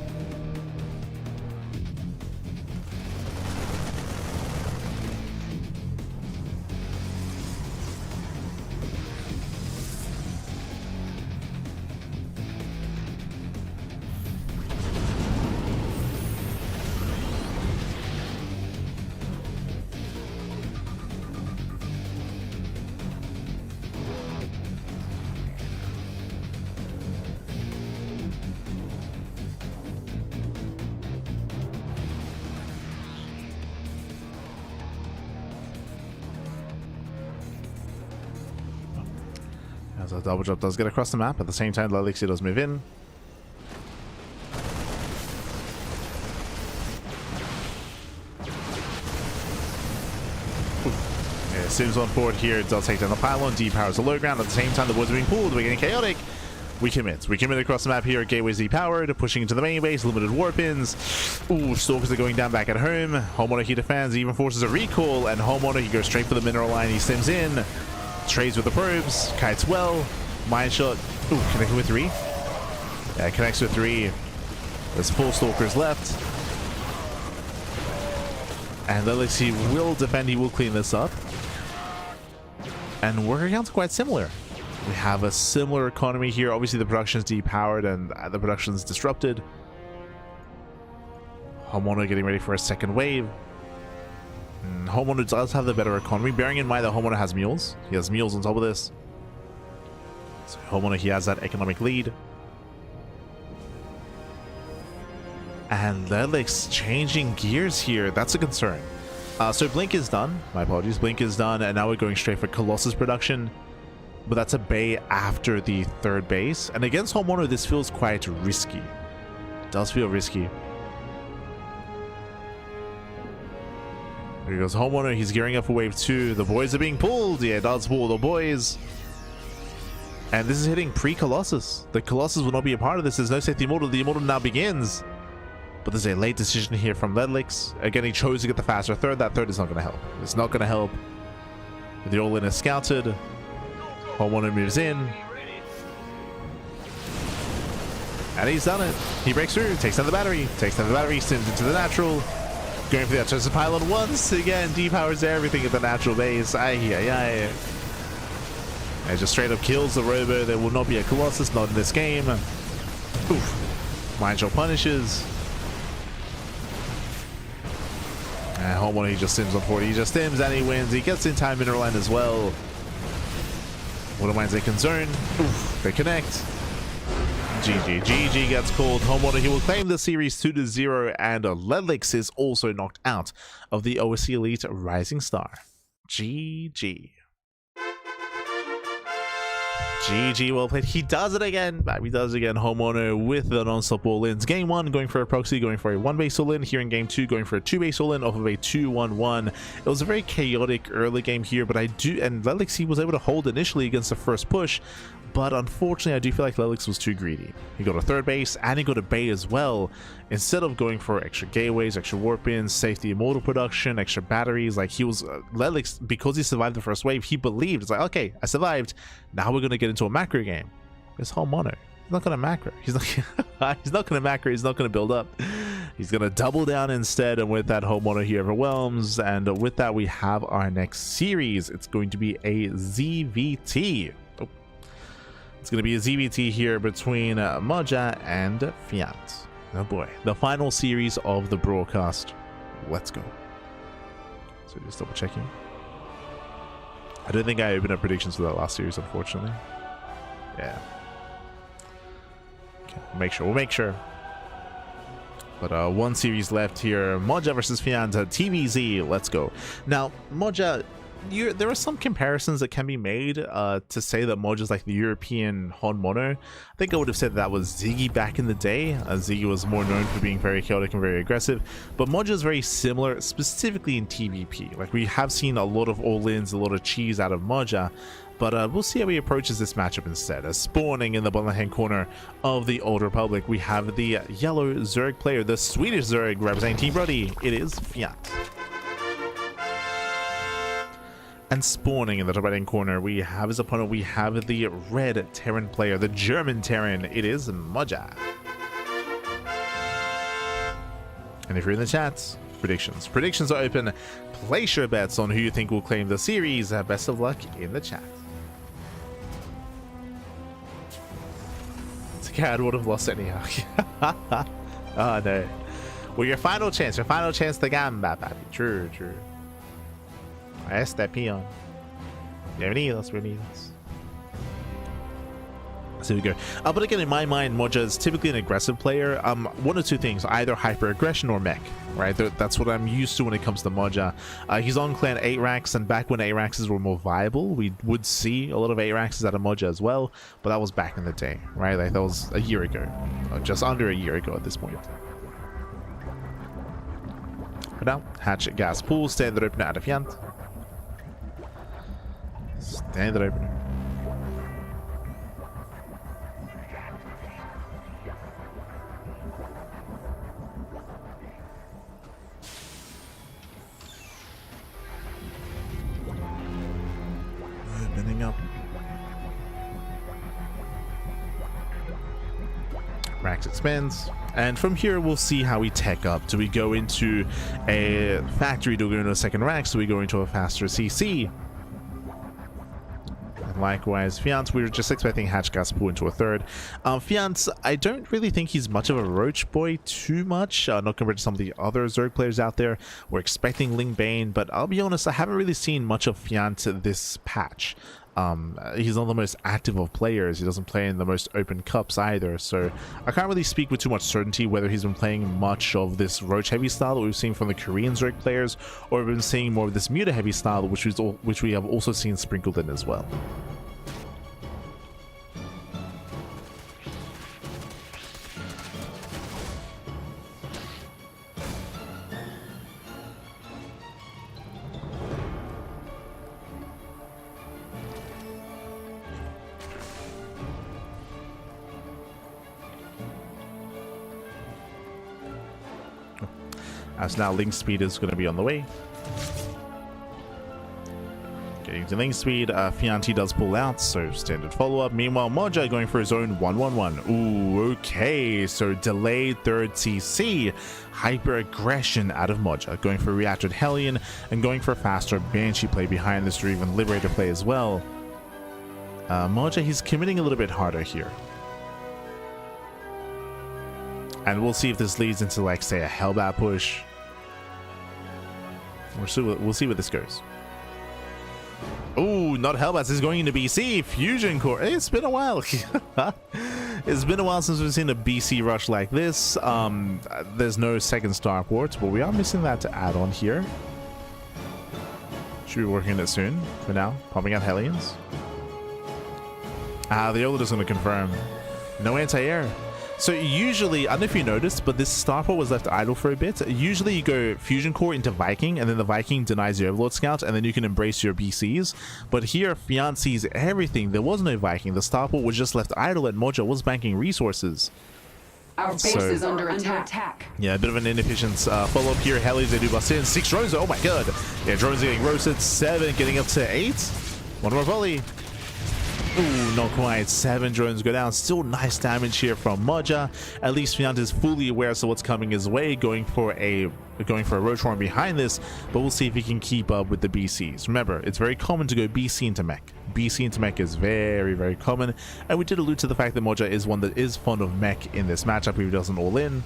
As a double jump does get across the map, at the same time Lelixia does move in. Yeah, Sims on board here, does take down the pylon, depowers the low ground. At the same time the boards are being pulled, we're getting chaotic. We commit across the map here at Gateways depowered, pushing into the main base, limited warp ins. Ooh, Stalkers are going down back at home. Homeowner he defends, even forces a recall, and Homeowner he goes straight for the mineral line, he sims in. Trades with the probes, kites well, mine shot. Ooh, connected with 3. Yeah, connects with 3. There's 4 Stalkers left. And Lelix, he will defend, he will clean this up. And work accounts are quite similar. We have a similar economy here. Obviously the production is depowered and the production is disrupted. Homeowner getting ready for a second wave. Homeowner does have the better economy, bearing in mind that Homeowner has mules. He has mules on top of this. So Homeowner, he has that economic lead. And Lelix changing gears here. That's a concern. So Blink is done. My apologies. Blink is done, and now we're going straight for Colossus production. But that's a bay after the 3rd base. And against Homeowner, this feels quite risky. It does feel risky. Here goes Homeowner, he's gearing up for wave 2. The boys are being pulled. Yeah, it does pull the boys. And this is hitting pre-Colossus. The Colossus will not be a part of this. There's no safety immortal. The immortal now begins. But there's a late decision here from Ledlix. Again, he chose to get the faster 3rd. That 3rd is not going to help. It's not going to help. The all-in is scouted. Homeowner moves in. And he's done it. He breaks through, takes down the battery. Takes down the battery, sends into the natural. Going for the Atchison pylon once again, depowers everything at the natural base. It just straight up kills the robo. There will not be a Colossus, not in this game. Oof. Mindshell punishes. And Homeowner, he just sims on 40. He just sims and he wins. He gets in time mineral line as well. Water mines a concern. Oof. They connect. GG gets called. Homeowner, he will claim the series 2-0, and Ledlix is also knocked out of the OSC Elite Rising Star. GG, well played. He does it again. He does it again. Homeowner with the non-stop all-ins. Game 1 going for a proxy, going for a 1-base all-in. Here in game 2 going for a 2-base all-in off of a 2-1-1. It was a very chaotic early game here, but Ledlix, he was able to hold initially against the first push. But unfortunately, I do feel like Lelix was too greedy. He got a 3rd base and he got a bay as well. Instead of going for extra gateways, extra warp ins, safety immortal production, extra batteries, like he was Lelix, because he survived the first wave, he believed it's like, okay, I survived. Now we're gonna get into a macro game. It's Homeowner. He's not gonna macro. He's not. He's not gonna macro. He's not gonna build up. He's going to double down instead, and with that, Homeowner he overwhelms, and with that, we have our next series. It's going to be a ZVT. Oh. It's going to be a ZVT here between Moja and Fjant. Oh boy, the final series of the broadcast. Let's go. So just double checking. I don't think I opened up predictions for that last series, unfortunately. Yeah. Okay, we'll make sure. But one series left here. Moja versus Fjant, TVZ. Let's go. Now, Moja, there are some comparisons that can be made to say that Moja's like the European Honmono. I think I would have said that was Ziggy back in the day. Ziggy was more known for being very chaotic and very aggressive, but Moja is very similar, specifically in TVP. Like, we have seen a lot of all-ins, a lot of cheese out of Moja, but we'll see how he approaches this matchup instead. As spawning in the bottom hand corner of the Old Republic, we have the yellow Zerg player, the Swedish Zerg representing Team Brody. It is Fjant. And spawning in the top right hand corner, we have his opponent. We have the red Terran player, the German Terran. It is Moja. And if you're in the chats, predictions are open. Place your bets on who you think will claim the series. Best of luck in the chat. Cat would have lost anyhow. Oh no. Well, your final chance to gamba, papi. True. Este peon. Bienvenidos. So here we go. But again, in my mind, Moja is typically an aggressive player. One of two things, either hyper aggression or mech, right? That's what I'm used to when it comes to Moja. He's on clan 8-racks, and back when 8-racks were more viable, we would see a lot of 8-racks out of Moja as well, but that was back in the day, right? Like, that was a year ago, just under a year ago at this point. But now, hatchet gas pool, standard opener out of Fjant. Standard opener. Opening up. Rax expands. And from here, we'll see how we tech up. Do we go into a factory? Do we go into a second rack? Do we go into a faster CC? Likewise, Fjant, we were just expecting Hatch Gas Pool into a third. Fjant, I don't really think he's much of a Roach Boy too much, not compared to some of the other Zerg players out there. We're expecting Ling Bane, but I'll be honest, I haven't really seen much of Fjant this patch. He's not the most active of players. He doesn't play in the most open cups either, so I can't really speak with too much certainty whether he's been playing much of this Roach heavy style that we've seen from the Korean Zerg players, or we've been seeing more of this Muta heavy style, which we have also seen sprinkled in as well. As now Link Speed is going to be on the way. Getting to Link Speed, Fjant does pull out, so standard follow-up. Meanwhile, Moja going for his own 1-1-1. Ooh, okay, so delayed third CC. Hyper aggression out of Moja, going for Reactor Hellion and going for faster Banshee play behind this, or even Liberator play as well. Moja, he's committing a little bit harder here. And we'll see if this leads into, like, say, a Hellbat push. We'll see where this goes. Oh, not Hellbats. This is going into BC. Fusion Core. It's been a while. It's been a while since we've seen a BC rush like this. There's no second starport, but we are missing that to add on here. Should be working on it soon. For now, popping out Hellions. The Ola is going to confirm. No anti-air. So usually, I don't know if you noticed, but this starport was left idle for a bit. Usually you go Fusion Core into Viking, and then the Viking denies your Overlord Scout, and then you can embrace your BCs. But here, Fjant sees everything. There was no Viking. The starport was just left idle, and Moja was banking resources. Our base is under attack. Yeah, a bit of an inefficient follow-up here. Hellies, they do bust in. 6 drones. Oh my god. Yeah, drones are getting roasted. 7 getting up to 8. One more volley. Ooh, not quite. 7 drones go down. Still nice damage here from Moja. At least Fjant is fully aware of what's coming his way, going for a Rotron behind this, but we'll see if he can keep up with the BCs. Remember, it's very common to go BC into mech. BC into mech is very, very common, and we did allude to the fact that Moja is one that is fond of mech in this matchup if he doesn't all in.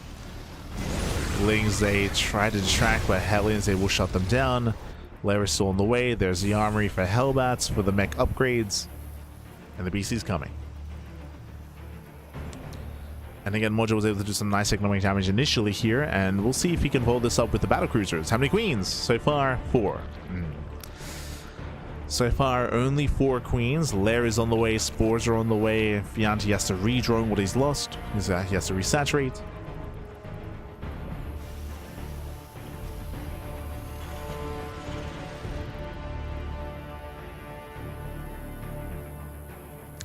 Lings, they try to distract, but Hellions, they will shut them down. Lair is still on the way. There's the armory for Hellbats for the mech upgrades. And the BC's coming. And again, Mojo was able to do some nice economic damage initially here, and we'll see if he can hold this up with the battle cruisers. How many queens? So far, 4. So far, only 4 queens. Lair is on the way, spores are on the way. Fjant, he has to re-drone what he's lost. He has to resaturate.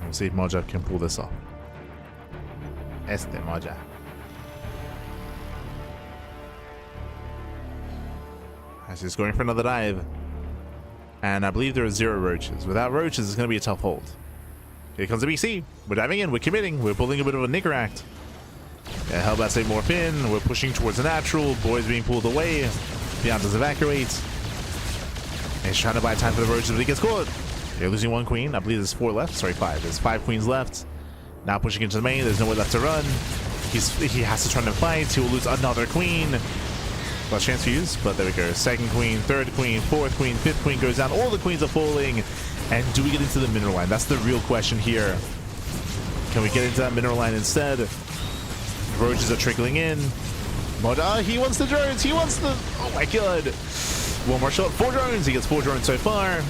We'll see if Moja can pull this off. Moja. As he's going for another dive. And I believe there are 0 roaches. Without roaches, it's going to be a tough hold. Here comes the BC. We're diving in. We're committing. We're pulling a bit of a knicker act. Yeah, Hellbats say morph in. We're pushing towards the natural. Boys being pulled away. Fjant does evacuate. He's trying to buy time for the roaches, but he gets caught. They're losing 1 queen. I believe there's 4 left. Sorry, 5. There's 5 queens left. Now pushing into the main. There's nowhere left to run. He has to try to fight. He will lose another queen. Last chance to use, but there we go. 2nd queen, 3rd queen, 4th queen, 5th queen goes down. All the queens are falling. And do we get into the mineral line? That's the real question here. Can we get into that mineral line instead? Roaches are trickling in. Moda, he wants the drones. He wants the... Oh my god. One more shot. 4 drones. He gets 4 drones so far.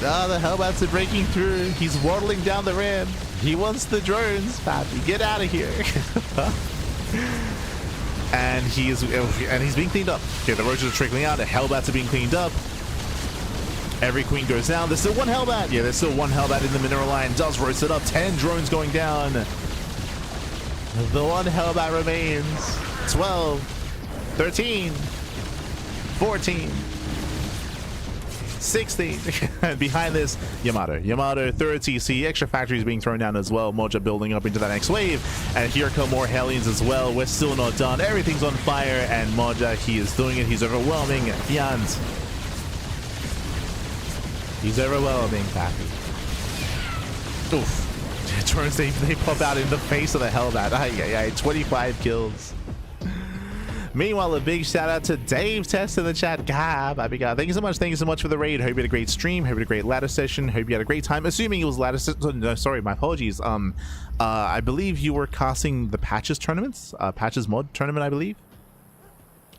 The Hellbats are breaking through. He's waddling down the ramp. He wants the drones, Pappy. Get out of here. and he's being cleaned up. Okay, the roaches are trickling out. The Hellbats are being cleaned up. Every queen goes down. There's still 1 Hellbat. Yeah, there's still 1 Hellbat in the mineral line. Does roast it up. 10 drones going down. The 1 Hellbat remains. 12, 13, 14. 16. Behind this, Yamato 3rd TC. Extra factories being thrown down as well. Moja building up into that next wave. And here come more Hellions as well. We're still not done. Everything's on fire. And Moja, he is doing it. He's overwhelming Fjant. He's overwhelming Pappy. Oof. Turns they pop out in the face of the Hellbat. 25 kills. Meanwhile, a big shout out to Dave Test in the chat. Gab, thank you so much. Thank you so much for the raid. Hope you had a great stream. Hope you had a great ladder session. Hope you had a great time. Assuming it was ladder session. No, sorry, my apologies. I believe you were casting the Patches tournaments. Patches mod tournament, I believe.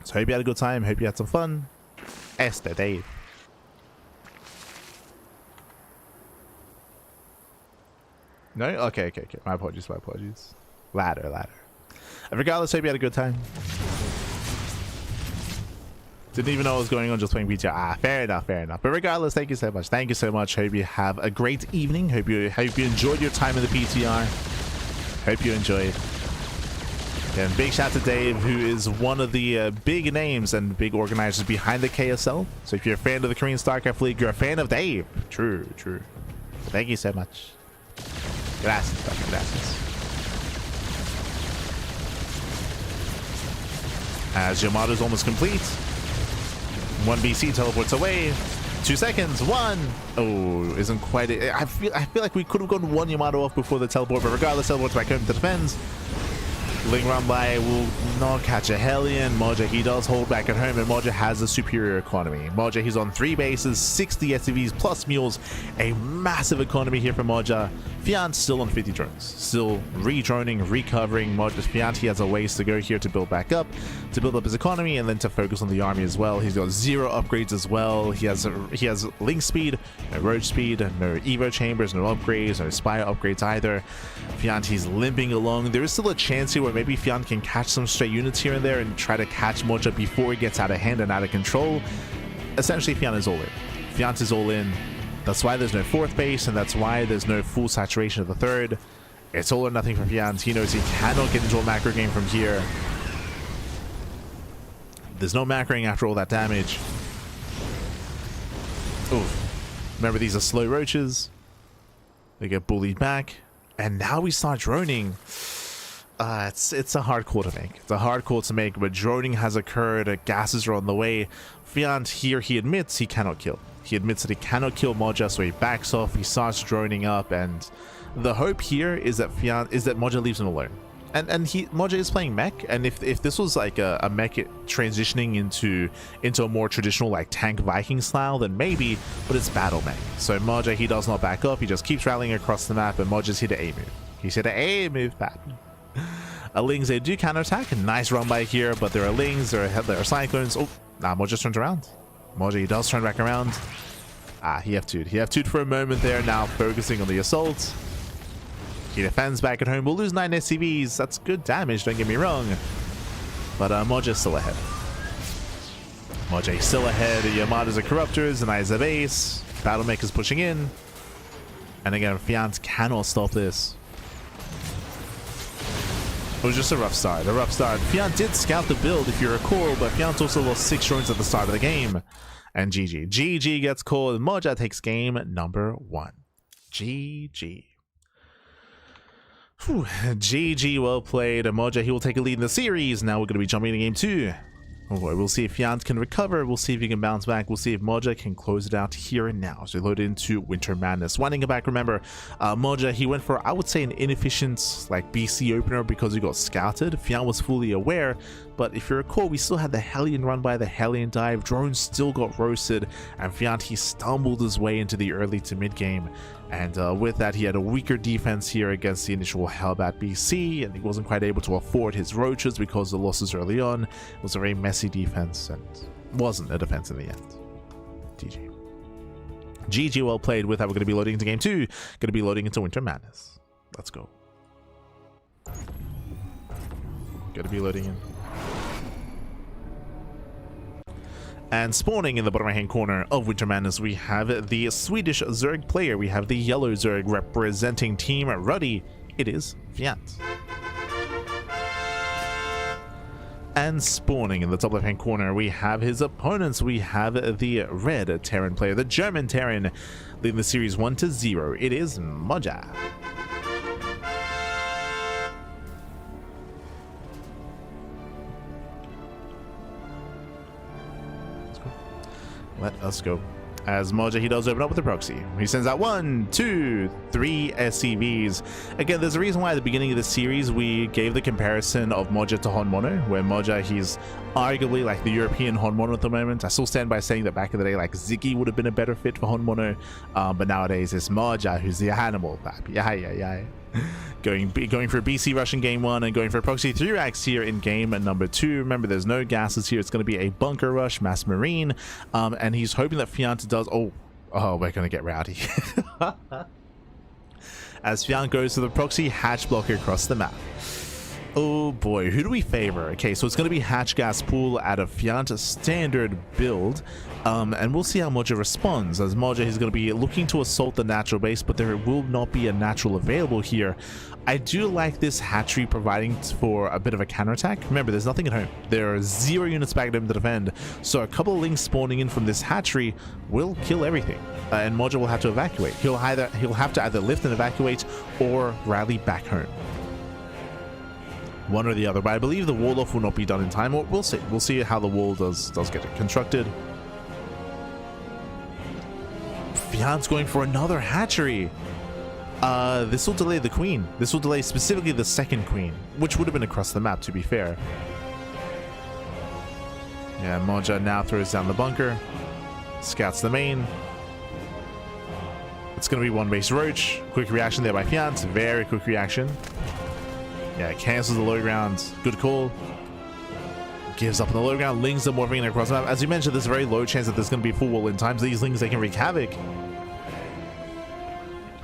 So hope you had a good time. Hope you had some fun. Esther, Dave. No? Okay. My apologies. Ladder. Regardless, hope you had a good time. Didn't even know what was going on, just playing PTR. Fair enough. But regardless, thank you so much. Hope you have a great evening. Hope you enjoyed your time in the PTR. Hope you enjoyed. And big shout out to Dave, who is one of the big names and big organizers behind the KSL. So if you're a fan of the Korean StarCraft League, you're a fan of Dave. True. Thank you so much. Gracias. As Yamato's almost complete. 1 BC teleports away. 2 seconds. 1. Oh, isn't quite it. I feel like we could have gotten 1 Yamato off before the teleport, but regardless, teleports back home to defend. Ling round by will not catch a Hellion. Moja, he does hold back at home, and Moja has a superior economy. Moja, he's on 3 bases, 60 SCVs plus mules. A massive economy here for Moja. Fjant still on 50 drones. Still re-droning, recovering. Moja's Fjant, he has a ways to go here to build back up, to build up his economy, and then to focus on the army as well. He's got 0 upgrades as well. He has link speed, no roach speed, no evo chambers, no upgrades, no spire upgrades either. Fjant, he's limping along. There is still a chance here where maybe Fjant can catch some stray units here and there and try to catch Moja before he gets out of hand and out of control. Essentially, Fjant is all in. Fjant is all in. That's why there's no 4th base, and that's why there's no full saturation of the 3rd. It's all or nothing for Fjant. He knows he cannot get into a macro game from here. There's no macroing after all that damage. Oof. Remember, these are slow roaches. They get bullied back. And now we start droning. It's a hard call to make. It's a hard call to make, but droning has occurred. Gases are on the way. Fjant here, he admits he cannot kill. He admits that he cannot kill Moja, so he backs off. He starts droning up, and the hope here is that Moja leaves him alone. And Moja is playing mech, and if this was like a mech transitioning into a more traditional like tank Viking style, then maybe, but it's battle mech. So Moja, he does not back up. He just keeps rallying across the map, and Moja's here to A move. He's here to A move, pat. Lings, they do counterattack. A nice run by here, but there are Lings, there are Cyclones. Oh, nah, Moja turns around. Moja, he does turn back around. He F2'd. He F2'd for a moment there, now focusing on the assault. He defends back at home. We'll lose 9 SCVs. That's good damage, don't get me wrong. But Moja's still ahead. Moja still ahead. Yamada's a Corruptors, and I's a base. Battlemech is pushing in. And again, Fjant cannot stop this. It was just a rough start. Fjant did scout the build, if you recall, but Fjant also lost 6 drones at the start of the game. And GG. GG gets called. Moja takes game number 1. GG. Whew. GG, well played. Moja, he will take a lead in the series. Now we're going to be jumping into game 2. Oh boy, we'll see if Fjant can recover. We'll see if he can bounce back. We'll see if Moja can close it out here and now. So we load into Winter Madness. Winding it back, remember, Moja, he went for, I would say, an inefficient like BC opener because he got scouted. Fjant was fully aware, but if you recall, we still had the Hellion run by, the Hellion dive. Drones still got roasted, and Fjant, he stumbled his way into the early to mid game. And with that, he had a weaker defense here against the initial Hellbat BC, and he wasn't quite able to afford his roaches because of the losses early on. It was a very messy defense and wasn't a defense in the end. GG. GG, well played. With that, we're going to be loading into game 2. Going to be loading into Winter Madness. Let's go. Going to be loading in. And spawning in the bottom right hand corner of Winter Madness, we have the Swedish Zerg player. We have the yellow Zerg representing Team Ruddy. It is Fjant. And spawning in the top left hand corner, we have his opponents. We have the red Terran player, the German Terran, leading the series 1-0. It is Moja. Let us go. As Moja, he does open up with the proxy. He sends out 1, 2, 3 SCVs. Again, there's a reason why at the beginning of the series we gave the comparison of Moja to Honmono, where Moja, he's arguably like the European Honmono at the moment. I still stand by saying that back in the day, like Ziggy would have been a better fit for Honmono, but nowadays it's Moja who's the animal. Yeah. Going for a BC Russian game 1 and going for a proxy 3 racks here in game number 2. Remember, there's no gases here. It's going to be a bunker rush, mass marine, and he's hoping that Fjant does. Oh, we're going to get rowdy. As Fjant goes to the proxy hatch blocker across the map. Oh boy, who do we favor? Okay, so it's going to be hatch gas pool out of Fjant standard build, and we'll see how Moja responds. As Moja, he's going to be looking to assault the natural base, but there will not be a natural available here. I do like this hatchery providing for a bit of a counterattack. Remember, there's nothing at home. There are 0 units back at home to defend, so a couple of Lings spawning in from this hatchery will kill everything, and Moja will have to evacuate. He'll have to either lift and evacuate or rally back home. One or the other, but I believe the wall off will not be done in time, or we'll see. We'll see how the wall does get constructed. Fjant's going for another hatchery. This will delay the queen. This will delay specifically the second queen, which would have been across the map, to be fair. Yeah, Moja now throws down the bunker, scouts the main. It's going to be one base roach. Quick reaction there by Fjant. Very quick reaction. Yeah, cancels the low ground. Good call. Gives up on the low ground. Lings are morphing in across the map. As you mentioned, there's a very low chance that there's going to be full wall in time. So these Lings, they can wreak havoc.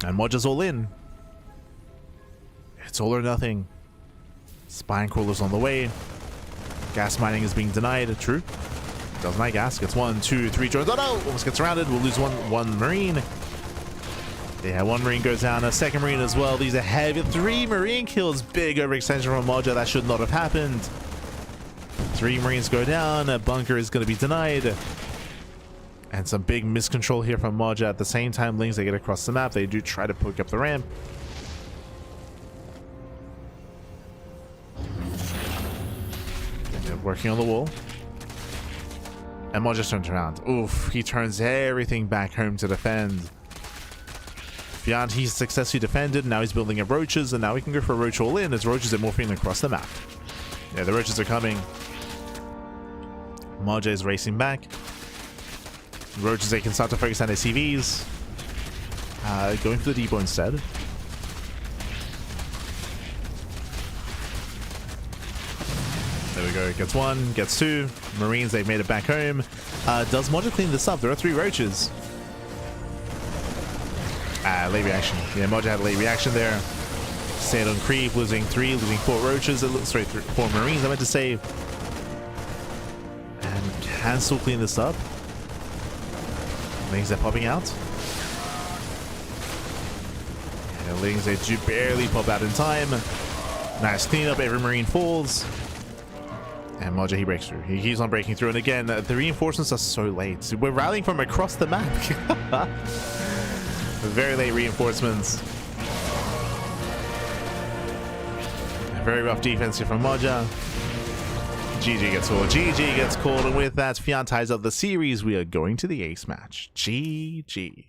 And Moja's all in. It's all or nothing. Spine crawlers on the way. Gas mining is being denied. True. Does my gas. Gets 1, 2, 3 drones. Oh no! Almost gets surrounded. We'll lose one Marine. Yeah, 1 Marine goes down, a 2nd Marine as well. These are heavy. 3 Marine kills. Big overextension from Moja. That should not have happened. 3 Marines go down. A bunker is going to be denied. And some big miscontrol here from Moja. At the same time, Lings, they get across the map. They do try to poke up the ramp. And they're working on the wall. And Moja turns around. Oof, he turns everything back home to defend. Fjant, he's successfully defended. Now he's building up roaches, and now we can go for a roach all in as roaches are morphing across the map. Yeah, the roaches are coming. Moja is racing back. Roaches, they can start to focus on their CVs. Going for the depot instead. There we go. Gets one, gets two. Marines, they've made it back home. Does Moja clean this up? There are 3 roaches. Late reaction. Yeah, Moja had a late reaction there. Stayed on creep, losing 3, losing 4 roaches. Sorry, 4 Marines, I meant to say. And can still clean this up. Lings are popping out. And the Lings, they do barely pop out in time. Nice cleanup, every Marine falls. And Moja, he breaks through. He keeps on breaking through. And again, the reinforcements are so late. We're rallying from across the map. Very late reinforcements. Very rough defense here from Moja. GG gets called. GG gets called, and with that, Fjant ties up the series. We are going to the ace match. GG.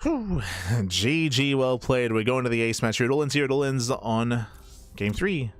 Whew. GG, well played. We're going to the ace match. Here it all ends on game 3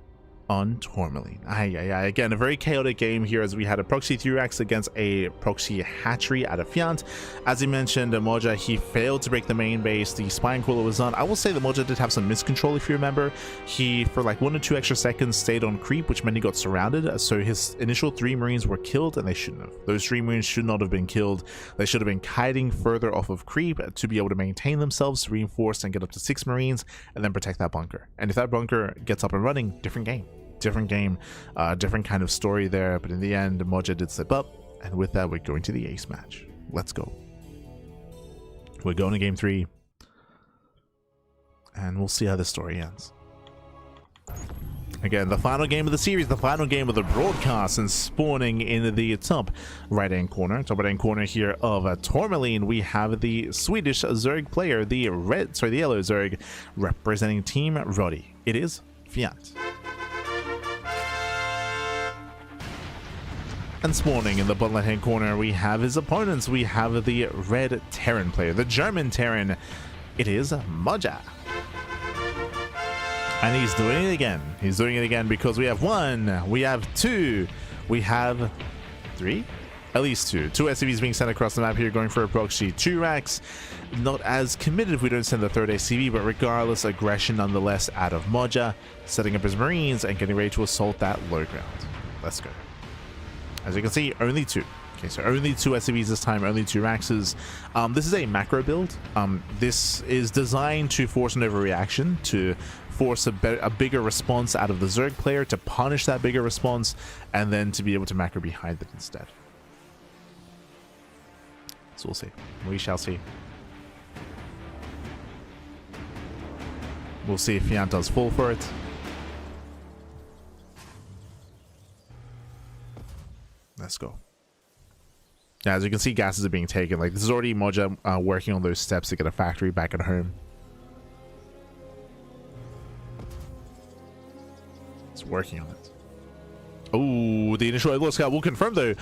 on Tourmaline. Again, a very chaotic game here as we had a proxy 3-Rax against a proxy hatchery out of Fjant. As he mentioned, Moja, he failed to break the main base. The spine crawler was on. I will say that Moja did have some miscontrol, if you remember. He, for like 1 or 2 extra seconds, stayed on creep, which meant he got surrounded. So his initial 3 Marines were killed, and they shouldn't have. Those 3 Marines should not have been killed. They should have been kiting further off of creep to be able to maintain themselves, reinforce, and get up to 6 Marines, and then protect that bunker. And if that bunker gets up and running, different game. Different kind of story there, but in the end, Moja did slip up, and with that, we're going to the ace match. Let's go. We're going to game 3, and we'll see how the story ends. Again, the final game of the series, the final game of the broadcast, and spawning in the top right-hand corner here of Tourmaline, we have the Swedish Zerg player, the yellow Zerg, representing Team Roddy. It is Fjant. And spawning in the bottom left-hand corner, we have his opponents. We have the red Terran player, the German Terran. It is Moja. And he's doing it again. He's doing it again because we have 1, we have 2, we have 3, at least 2. 2 SCVs being sent across the map here, going for a proxy 2-Rax. Not as committed if we don't send the 3rd SCV, but regardless, aggression nonetheless out of Moja, setting up his Marines and getting ready to assault that low ground. Let's go. As you can see, only 2. Okay, so only 2 SCVs this time, only 2 Raxes. This is a macro build. This is designed to force an overreaction, to force a bigger response out of the Zerg player, to punish that bigger response, and then to be able to macro behind it instead. So we'll see. We shall see. We'll see if Fjant does fall for it. Let's go. Yeah, as you can see, gases are being taken. Like, this is already Moja working on those steps to get a factory back at home. It's working on it. Oh, the initial Overlord scout will confirm though.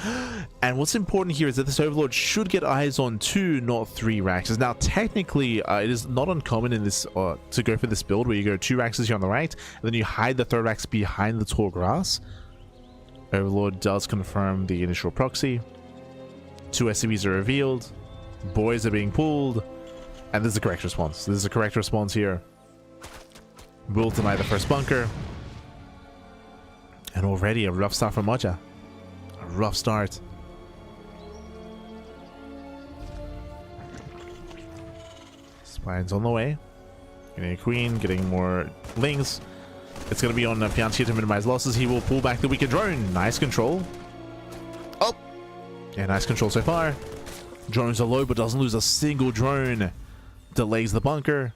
And what's important here is that this Overlord should get eyes on 2, not 3 Raxes. Now, technically, it is not uncommon in this to go for this build where you go 2 Raxes here on the right, and then you hide the 3rd Rax behind the tall grass. Overlord does confirm the initial proxy. 2 SCVs are revealed. Boys are being pulled. And this is the correct response. This is the correct response here. Will deny the first bunker. And already a rough start for Moja. A rough start. Spine's on the way. Getting a queen, getting more Lings. It's going to be on Fjant here to minimize losses. He will pull back the weaker drone. Nice control. Oh! Yeah, nice control so far. Drones are low, but doesn't lose a single drone. Delays the bunker.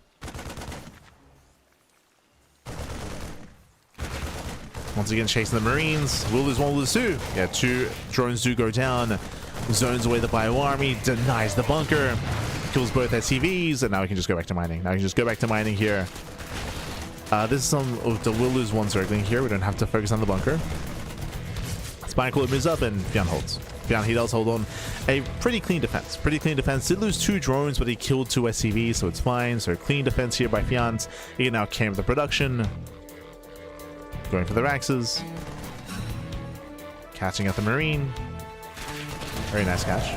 Once again, chasing the Marines. Will lose 1, will lose 2. Yeah, 2 drones do go down. zones away the bio army, denies the bunker, kills both SCVs, and now we can just go back to mining. Now we can just go back to mining here. This is some of the we'll lose one circling here. We don't have to focus on the bunker. Spineclaw moves up and Fjant holds. Fjant, he does hold on. A pretty clean defense. Pretty clean defense. Did lose 2 drones, but he killed 2 SCVs, so it's fine. So clean defense here by Fjant. He can now camp the production. Going for the Raxes. Catching at the Marine. Very nice catch.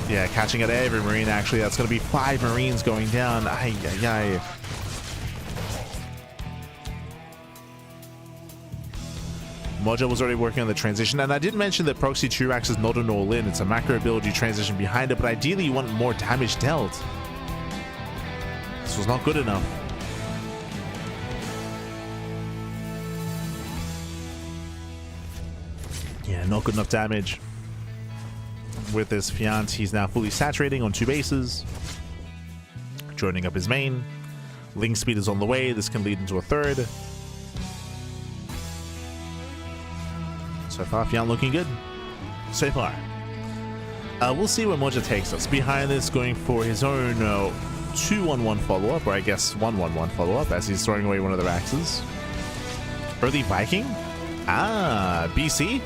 Yeah, catching at every Marine, actually. That's going to be 5 Marines going down. Ay, ay, ay. Mojo was already working on the transition, and I did mention that Proxy 2-Rax is not an all-in. It's a macro build, you transition behind it, but ideally you want more damage dealt. This was not good enough. Yeah, not good enough damage. With this Fjant, he's now fully saturating on 2 bases. Joining up his main. Link speed is on the way. This can lead into a 3rd. So far, Fjant looking good. So far. We'll see where Moja takes us. Behind this, going for his own 2-1-1 follow-up, or I guess 1-1-1 follow-up, as he's throwing away one of the Raxes. Early Viking? Ah, BC?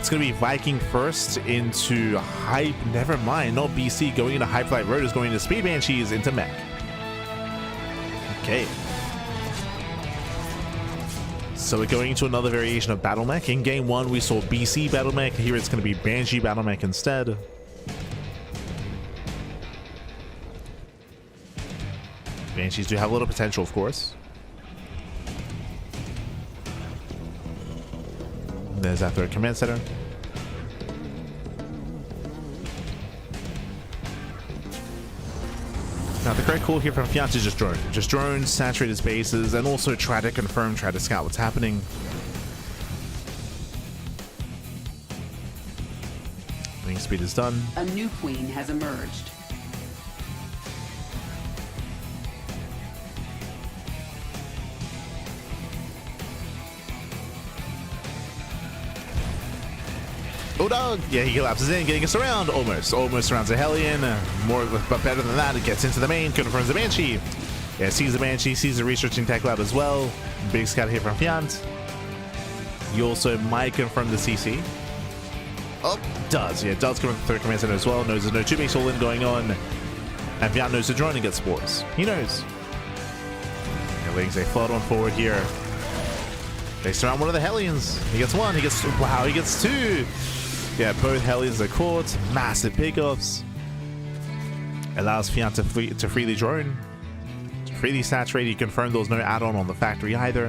It's going to be Viking first into Hype. Never mind, not BC. Going into Hype Flight Road is going into Speed Banshees into Mech. Okay. So we're going into another variation of Battle Mech. In game 1, we saw BC Battle Mech. Here it's going to be Banshee Battle Mech instead. Banshees do have a little potential, of course. There's that 3rd command center. Now the correct call here from Fjant is just drone. Just drone, saturate his bases, and also try to confirm, try to scout what's happening. Wing speed is done. A new queen has emerged. Oh dog! Yeah, he collapses in, getting us around. Almost surrounds a Hellion. More, but better than that, it gets into the main, confirms the Banshee. Yeah, sees the Banshee, sees the researching tech lab as well. Big scout here from Fjant. You also might confirm the CC. Oh, does. Yeah, does confirm the 3rd command center as well. Knows there's no 2-base all-in going on. And Fjant knows the drone and gets spores. He knows. Yeah, Wings, they flood on forward here. They surround one of the Hellions. He gets 1, he gets, wow, he gets 2. Yeah, both Hellions are caught. Massive pickups. Allows Fjant to freely drone. To freely saturate. He confirmed there was no add-on on the factory either.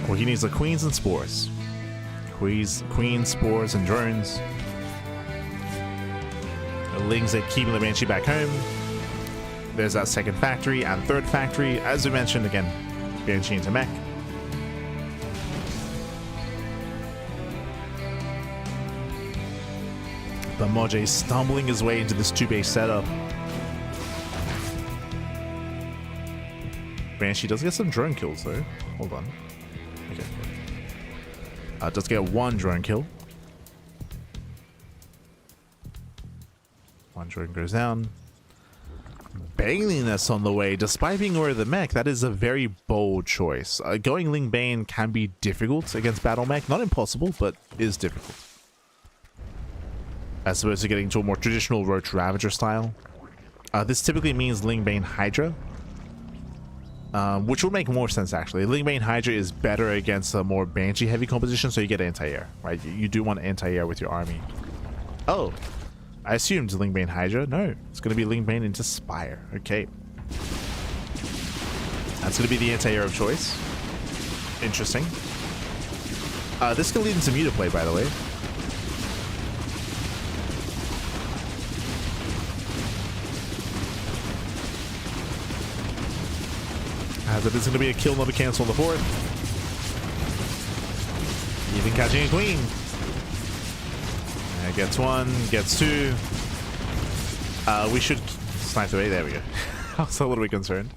Well, he needs the Queens and Spores. Queens, Spores, and drones. The Lings are keeping the Banshee back home. There's that 2nd factory and 3rd factory. As we mentioned again, Banshee into Mech. But Moje stumbling his way into this 2-base setup. Banshee does get some drone kills though. Hold on. Okay. Does get 1 drone kill. 1 drone goes down. Baneliness on the way, despite being aware of the mech. That is a very bold choice. Going Ling Bane can be difficult against Battle Mech. Not impossible, but is difficult. As opposed to getting to a more traditional Roach Ravager style. This typically means Ling Bane Hydra. Which will make more sense actually. Ling Bane Hydra is better against a more Banshee heavy composition, so you get anti-air, right? You do want anti-air with your army. Oh. I assumed Ling Bane Hydra. No, it's going to be Ling Bane into Spire. Okay. That's going to be the anti-air of choice. Interesting. This can lead into meter play, by the way. As it is going to be a kill, not a cancel on the 4th. Even catching a queen. Gets 1, gets 2. We should snipe the way. There we go. I was a little bit concerned.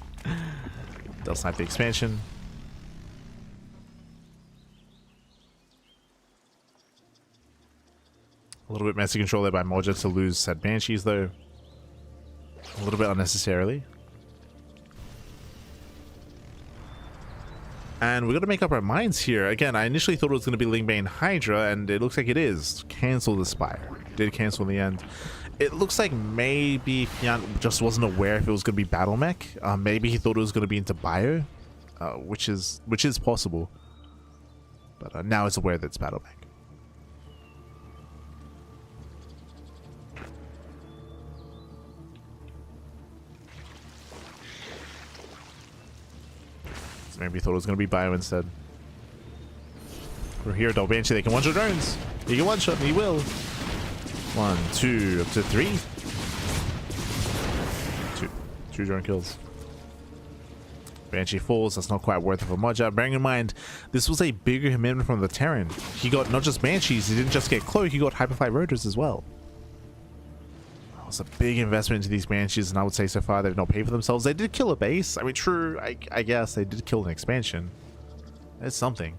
They'll snipe the expansion. A little bit messy control there by Moja to lose said Banshees, though. A little bit unnecessarily. And we're going to make up our minds here. Again, I initially thought it was going to be Lingbane Hydra, and it looks like it is. Cancel the Spire. Did cancel in the end. It looks like maybe Fjant just wasn't aware if it was going to be Battle Mech. Maybe he thought it was going to be into Bio, which is possible. But now it's aware that it's Battle Mech. Maybe thought it was going to be Bio instead. We're here, Double Banshee. They can one-shot drones. He can one-shot, he will. 1, 2, up to 3. 2 drone kills. Banshee falls. That's not quite worth it for Moja. Bearing in mind, this was a bigger commitment from the Terran. He got not just Banshees, he didn't just get Cloak, he got Hyperfly Rotors as well. It was a big investment into these Banshees, and I would say so far they've not paid for themselves. They did kill a base. I mean, true, I guess they did kill an expansion. That's something.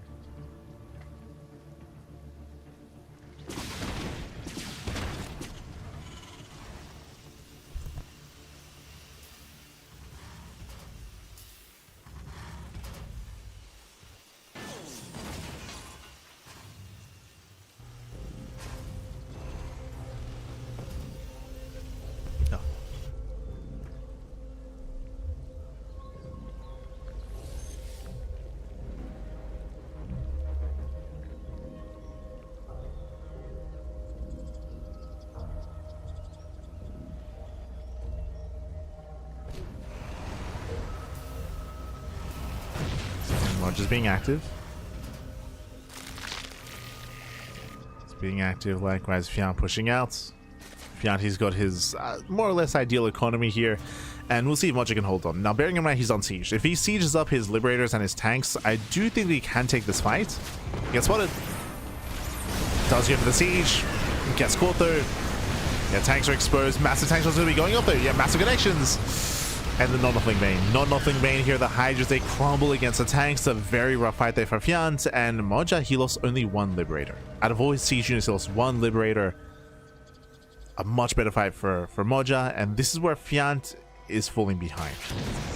Just being active. It's being active. Likewise, Fjant pushing out. Fjant, he's got his more or less ideal economy here, and we'll see if Moja can hold on. Now, bearing in mind he's on siege. If he sieges up his liberators and his tanks, I do think he can take this fight. Gets spotted. Does go for the siege. Gets caught though. Yeah, tanks are exposed. Massive tanks are going to be going up though. Yeah, massive connections. And the non-nothing Bane. Non-nothing Bane here. The Hydras, they crumble against the tanks. A very rough fight there for Fjant. And Moja, he lost only 1 Liberator. Out of all his siege units, he lost 1 Liberator. A much better fight for Moja. And this is where Fjant is falling behind.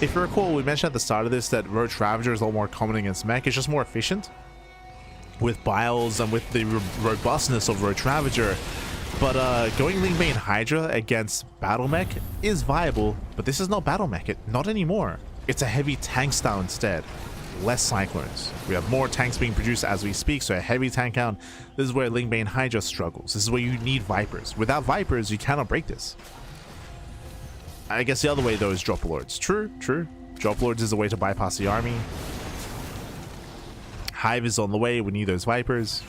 If you recall, we mentioned at the start of this that Roach Ravager is a lot more common against mech. It's just more efficient. With Biles and with the robustness of Roach Ravager. But going Lingbane Hydra against Battle Mech is viable, but this is not Battle Mech, not anymore. It's a heavy tank style instead. Less Cyclones. We have more tanks being produced as we speak, so a heavy tank count. This is where Lingbane Hydra struggles. This is where you need Vipers. Without Vipers, you cannot break this. I guess the other way though is Drop Lords. True, true. Drop Lords is a way to bypass the army. Hive is on the way, we need those Vipers.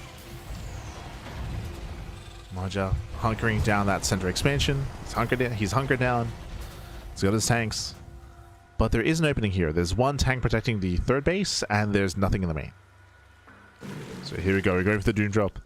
Moja hunkering down that center expansion. He's hunkered down. He's got his tanks. But there is an opening here. There's 1 tank protecting the 3rd base, and there's nothing in the main. So here we go. We're going for the Doom Drop.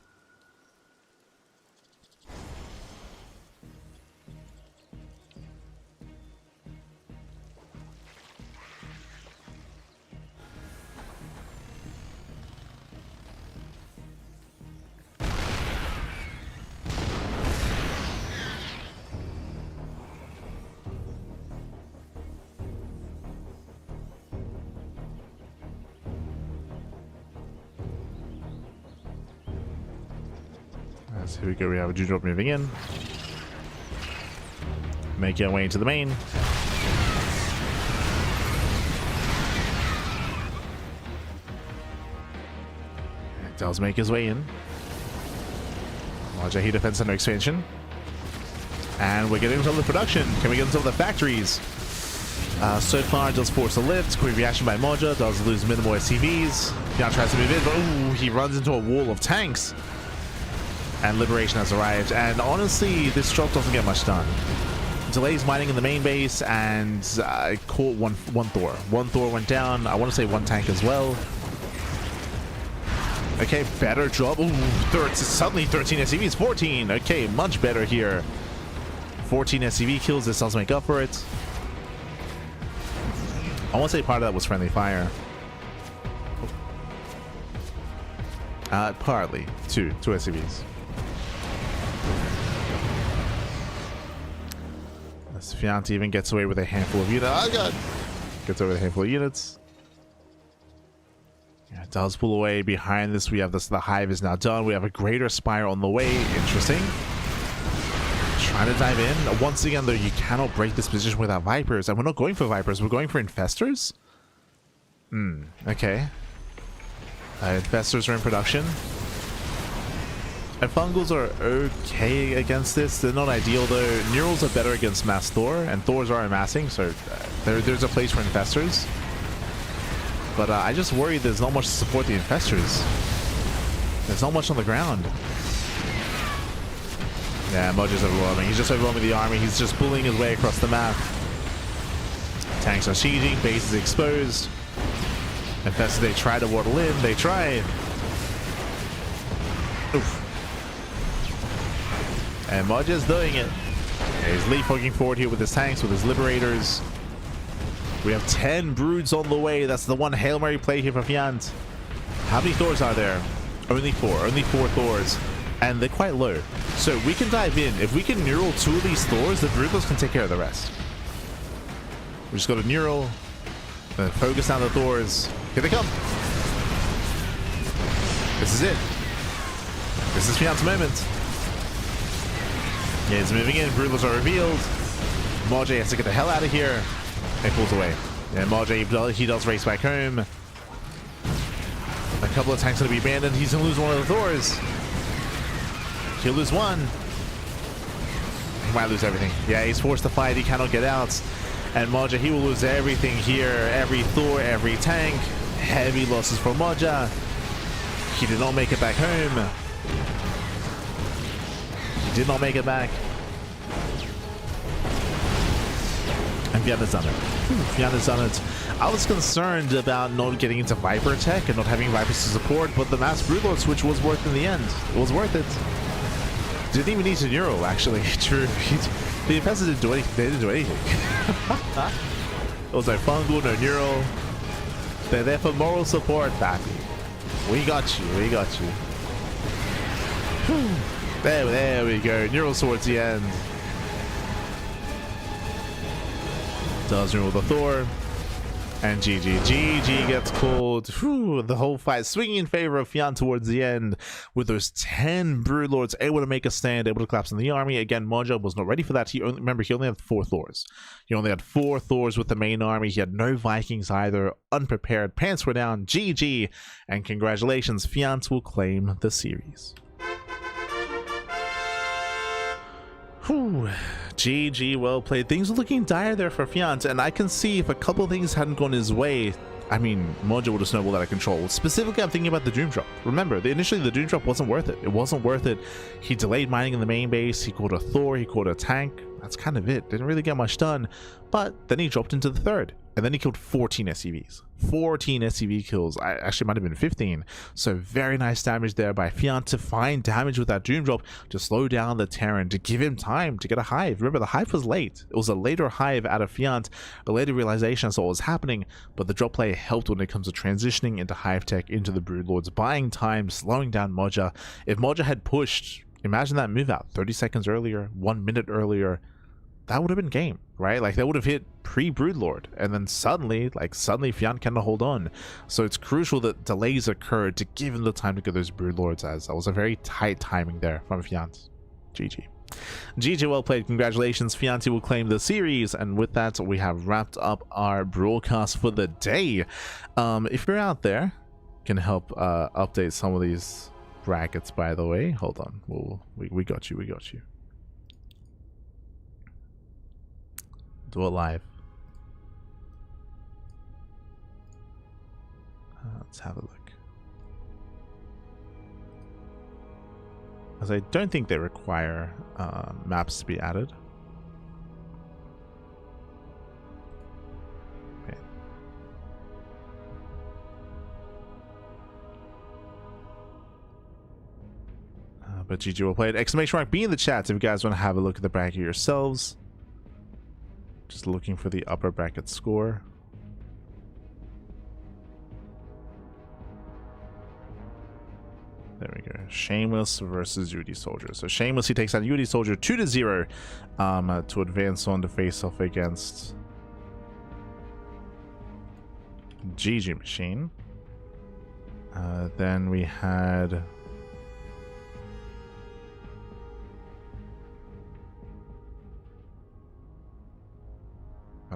So here we go, we have a Doom Drop moving in. Make our way into the main. It does make his way in. Larger heat defense center expansion. And we're getting into the production. Can we get into the factories? So far, does force a lift. Quick reaction by Moja. Does lose minimal SCVs. Fjant tries to move in, but ooh, he runs into a wall of tanks. And Liberation has arrived, and honestly, this drop doesn't get much done. Delays mining in the main base, and caught one Thor. One Thor went down. I want to say 1 tank as well. Okay, better drop. Ooh, suddenly 13 SCVs, 14. Okay, much better here. 14 SCV kills. This does make up for it. I want to say part of that was friendly fire. Partly. Two SCVs. As Fjant even gets away with a handful of units. Oh god! Gets away with a handful of units. Yeah, it does pull away. Behind this, we have this. The hive is now done. We have a greater spire on the way. Interesting. Trying to dive in. Once again, though, you cannot break this position without Vipers. And we're not going for Vipers. We're going for Infestors. Okay. Infestors are in production. And Fungals are okay against this. They're not ideal, though. Neurals are better against Mass Thor. And Thors are amassing, so there's a place for Infestors. But I just worry there's not much to support the Infestors. There's not much on the ground. Yeah, Mudge is overwhelming. He's just overwhelming the army. He's just bullying his way across the map. Tanks are sieging. Base is exposed. Infestors, they try to waddle in. They try. Oof. And Mudge is doing it. Yeah, he's leapfrogging forward here with his tanks, with his Liberators. We have 10 broods on the way. That's the one Hail Mary play here for Fjant. How many Thors are there? Only 4. Only 4 Thors. And they're quite low. So we can dive in. If we can neural 2 of these Thors, the Broodlords can take care of the rest. We just got to neural. Then focus down the Thors. Here they come. This is it. This is Fjant's moment. Yeah, he's moving in. Broodlords are revealed. Marjay has to get the hell out of here. And pulls away. Yeah, Marjay, he does race back home. A couple of tanks going to be abandoned. He's going to lose one of the Thors. He'll lose one. He might lose everything. Yeah, he's forced to fight. He cannot get out. And Marjay, he will lose everything here. Every Thor, every tank. Heavy losses for Marjay. He did not make it back home. He did not make it back. And Fjant has done it. Fjant has done it. I was concerned about not getting into Viper tech and not having Vipers to support, but the Mass Broodlord switch was worth it in the end. It was worth it. Didn't even need to neural, actually. True. The Infestors didn't do anything. They didn't do anything. It was no fungal, no neural. They're there for moral support, Pappy. We got you. We got you. There we go. Neural towards the end. Does neural the Thor. And GG. GG gets called. Whew, the whole fight swinging in favor of Fjant towards the end with those 10 Broodlords able to make a stand, able to collapse in the army. Again, Marjay was not ready for that. Remember, he only had 4 Thors. He only had 4 Thors with the main army. He had no Vikings either. Unprepared. Pants were down. GG. And congratulations, Fjant will claim the series. Whew. GG, well played. Things are looking dire there for Fjant, and I can see if a couple things hadn't gone his way, I mean, Marjay would have snowballed out of control. Specifically, I'm thinking about the Doom Drop. Remember, initially the Doom Drop wasn't worth it. It wasn't worth it. He delayed mining in the main base. He caught a Thor. He caught a tank. That's kind of it. Didn't really get much done. But then he dropped into the third, and then he killed 14 SCVs. 14 SCV kills. I actually might have been 15. So very nice damage there by Fjant to find damage with that Doom Drop to slow down the Terran, to give him time to get a hive. Remember, the hive was late. It was a later hive out of Fjant, a later realization as to what was happening, but the drop play helped when it comes to transitioning into hive tech, into the Broodlords, buying time, slowing down Marjay. If Marjay had pushed, imagine that move out 30 seconds earlier, 1 minute earlier, that would have been game, right? Like, that would have hit pre-Broodlord, and then suddenly Fjant cannot hold on. So it's crucial that delays occurred to give him the time to get those Broodlords, as that was a very tight timing there from Fjant. GG. GG, well played. Congratulations, Fjant will claim the series. And with that, we have wrapped up our broadcast for the day. If you're out there, can help update some of these brackets, by the way. Hold on. We got you. We got you. Do it live. Let's have a look. As I don't think they require maps to be added. Okay. But GG will play it. Exclamation mark B in the chat if you guys want to have a look at the bracket yourselves. Just looking for the upper bracket score. There we go. Shameless versus UD Soldier. So Shameless, he takes out UD Soldier 2-0 to advance on the face-off against GG Machine. Then we had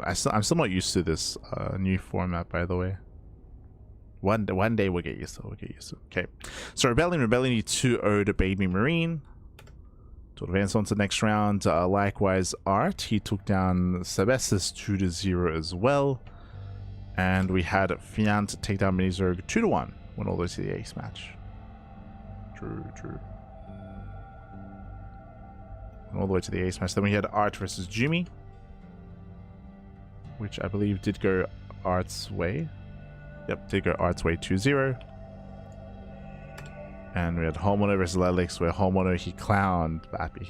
I'm still not used to this new format, by the way. One day we'll get used to it. We'll get used to it. Okay. So Rebellion he 2-0'd BabyMarine to advance on to the next round. Likewise, Art, he took down Sebestis 2-0 as well. And we had Fjant take down Minizerg 2-1. Went all the way to the ace match. True. Went all the way to the ace match. Then we had Art versus Jimmy, which I believe did go Art's way. Yep, did go Art's way 2-0. And we had Homeowner versus Lelix, where Homeowner, he clowned Bappy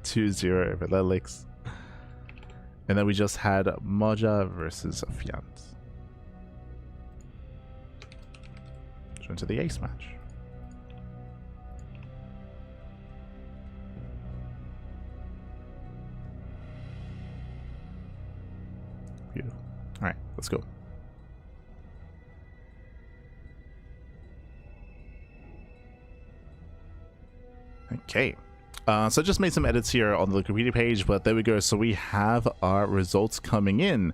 2-0 over Lelix. And then we just had Moja versus Fjant. So into the ace match. Beautiful. All right, let's go. Okay, so I just made some edits here on the Wikipedia page, but there we go. So we have our results coming in.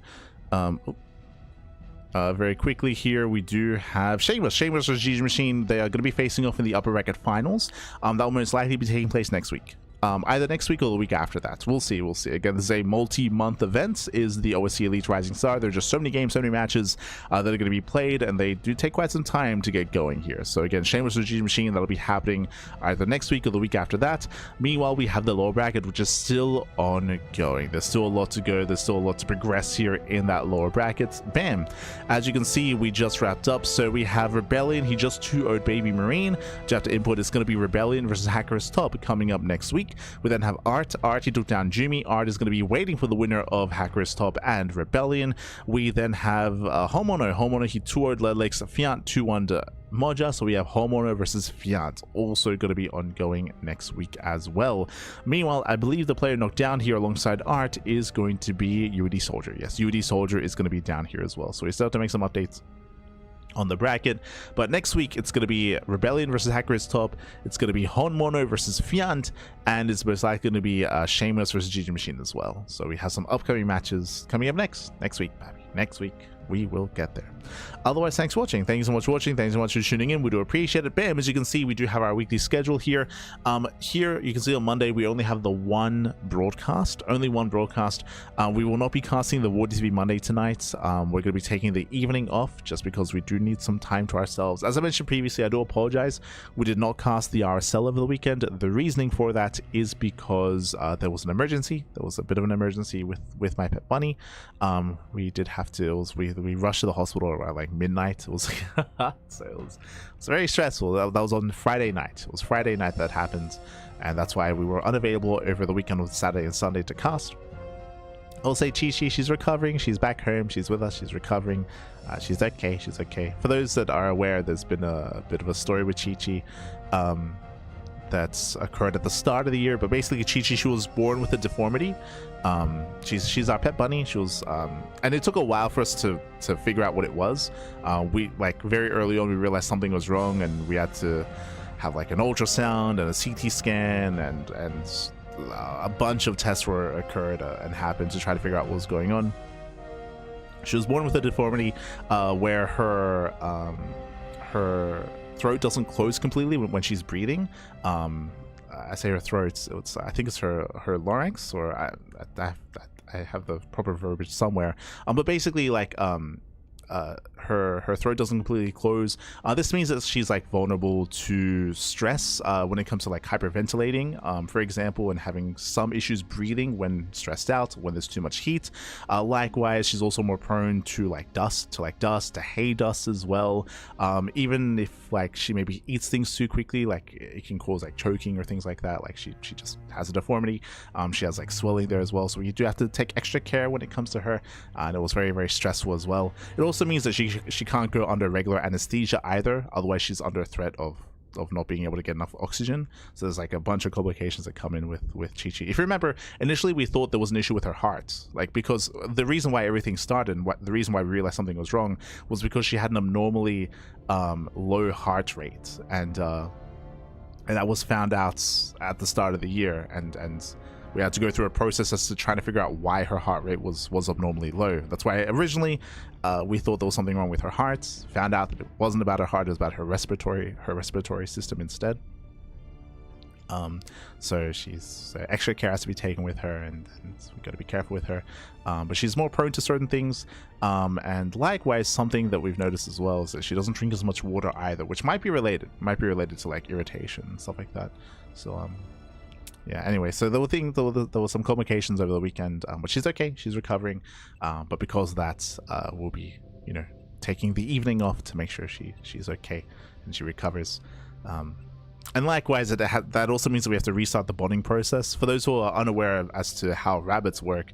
Very quickly here, we do have Shameless versus GG Machine. They are going to be facing off in the upper bracket finals. That will most likely be taking place next week. Either next week or the week after that. We'll see. Again, this is a multi-month event, is the OSC Elite Rising Star. There are just so many games, so many matches that are going to be played, and they do take quite some time to get going here. So again, Shameless versus GG Machine, that'll be happening either next week or the week after that. Meanwhile, we have the lower bracket, which is still ongoing. There's still a lot to go. There's still a lot to progress here in that lower bracket. Bam! As you can see, we just wrapped up. So we have Rebellion. He just 2-0'd BabyMarine. You have to input. It's going to be Rebellion versus Hacker's Top coming up next week. We then have Art. He took down Jimmy. Art is going to be waiting for the winner of Hacker's Top and Rebellion. We then have Homeowner, he 2-0'd Lelix. Fjant 2-1 to Moja. So we have Homeowner versus Fjant, also going to be ongoing next week as well. Meanwhile, I believe the player knocked down here alongside Art is going to be UD Soldier. Yes, UD Soldier is going to be down here as well. So we still have to make some updates on the bracket, but next week it's going to be Rebellion versus Hacker's Top, it's going to be Honmono versus Fjant, and it's most likely going to be Shameless versus GG Machine as well. So we have some upcoming matches coming up next week, baby. Next week we will get there. Otherwise, thanks for watching. Thank you so much for watching. Thanks so much for tuning in. We do appreciate it. Bam, as you can see, we do have our weekly schedule here. Here you can see on Monday we only have the one broadcast. We will not be casting the War TV Monday tonight. We're going to be taking the evening off just because we do need some time to ourselves. As I mentioned previously, I do apologize. We did not cast the RSL over the weekend. The reasoning for that is because there was an emergency. There was a bit of an emergency with my pet bunny. We did have to, we rushed to the hospital around like midnight. It was so it was very stressful. That was on Friday night. It was Friday night that happened, and that's why we were unavailable over the weekend with Saturday and Sunday to cast. I'll say Chi, she's recovering. She's back home. She's with us. She's recovering. She's okay. She's okay. For those that are aware, there's been a bit of a story with Chi that's occurred at the start of the year. But basically, Chi, she was born with a deformity. She's our pet bunny. She was, and it took a while for us to figure out what it was. We very early on we realized something was wrong, and we had to have like an ultrasound and a CT scan and a bunch of tests occurred and happened to try to figure out what was going on. She was born with a deformity where her throat doesn't close completely when she's breathing. I say her throat, I think it's her larynx, or I have the proper verbiage somewhere. But basically, like her throat doesn't completely close. This means that she's like vulnerable to stress when it comes to like hyperventilating, for example, and having some issues breathing when stressed out, when there's too much heat. Likewise, she's also more prone to dust, to hay dust as well. Even if like she maybe eats things too quickly, like it can cause like choking or things like that. Like she just has a deformity. She has like swelling there as well, so you do have to take extra care when it comes to her, and it was very, very stressful as well. It also means that she can't go under regular anesthesia either, otherwise she's under threat of of not being able to get enough oxygen. So there's like a bunch of complications that come in with Chi-Chi. If you remember, initially we thought there was an issue with her heart, like because the reason why everything started and the reason why we realized something was wrong was because she had an abnormally low heart rate, and that was found out at the start of the year, and we had to go through a process as to trying to figure out why her heart rate was abnormally low. That's why originally we thought there was something wrong with her heart. Found out that it wasn't about her heart, it was about her respiratory system instead. So extra care has to be taken with her, and we've got to be careful with her. But she's more prone to certain things, and likewise something that we've noticed as well is that she doesn't drink as much water either, which might be related to like irritation and stuff like that. So yeah, anyway, so there were some complications over the weekend, but she's okay, she's recovering, but because of that, we'll be, you know, taking the evening off to make sure she's okay and she recovers. And likewise, that also means that we have to restart the bonding process. For those who are unaware as to how rabbits work,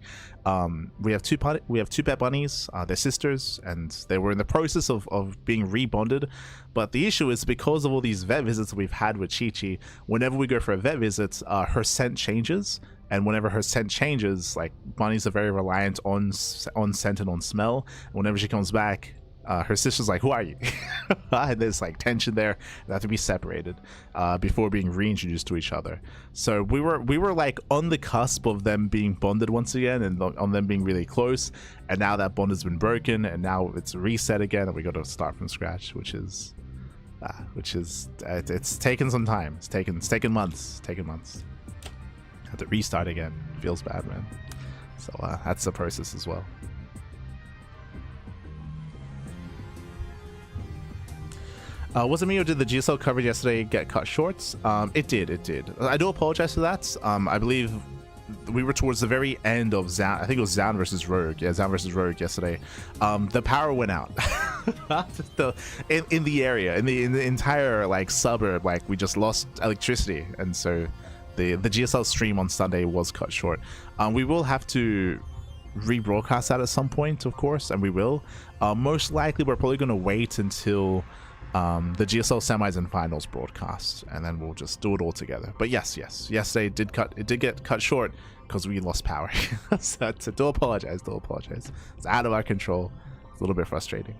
we have two pet bunnies. They're sisters, and they were in the process of being rebonded. But the issue is because of all these vet visits that we've had with Chi-Chi, whenever we go for a vet visit, her scent changes. And whenever her scent changes, like bunnies are very reliant on scent and on smell. Whenever she comes back, her sister's like, "Who are you?" And there's like tension there. They have to be separated before being reintroduced to each other. So we were like on the cusp of them being bonded once again, and on them being really close. And now that bond has been broken, and now it's reset again, and we got to start from scratch, which is it's taken some time. It's taken months. Have to restart again. Feels bad, man. So that's the process as well. Was it me, or did the GSL coverage yesterday get cut short? It did. I do apologize for that. I believe we were towards the very end of Zan. I think it was Zan versus Rogue. Yeah, Zan versus Rogue yesterday. The power went out in the area, in the entire like suburb. Like we just lost electricity, and so the GSL stream on Sunday was cut short. We will have to rebroadcast that at some point, of course, and we will. Most likely, we're probably going to wait until the GSL semis and finals broadcast, and then we'll just do it all together. But yes, it did get cut short because we lost power. So do apologize. It's out of our control. It's a little bit frustrating.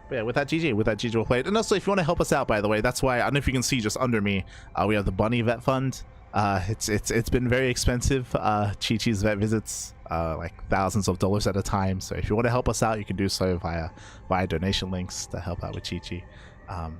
But yeah, with that GG we'll play it. And also, if you want to help us out, by the way, that's why, I don't know if you can see just under me, we have the Bunny Vet Fund. It's been very expensive, Chi-Chi's vet visits, like thousands of dollars at a time. So if you want to help us out, you can do so via donation links to help out with Chi-Chi.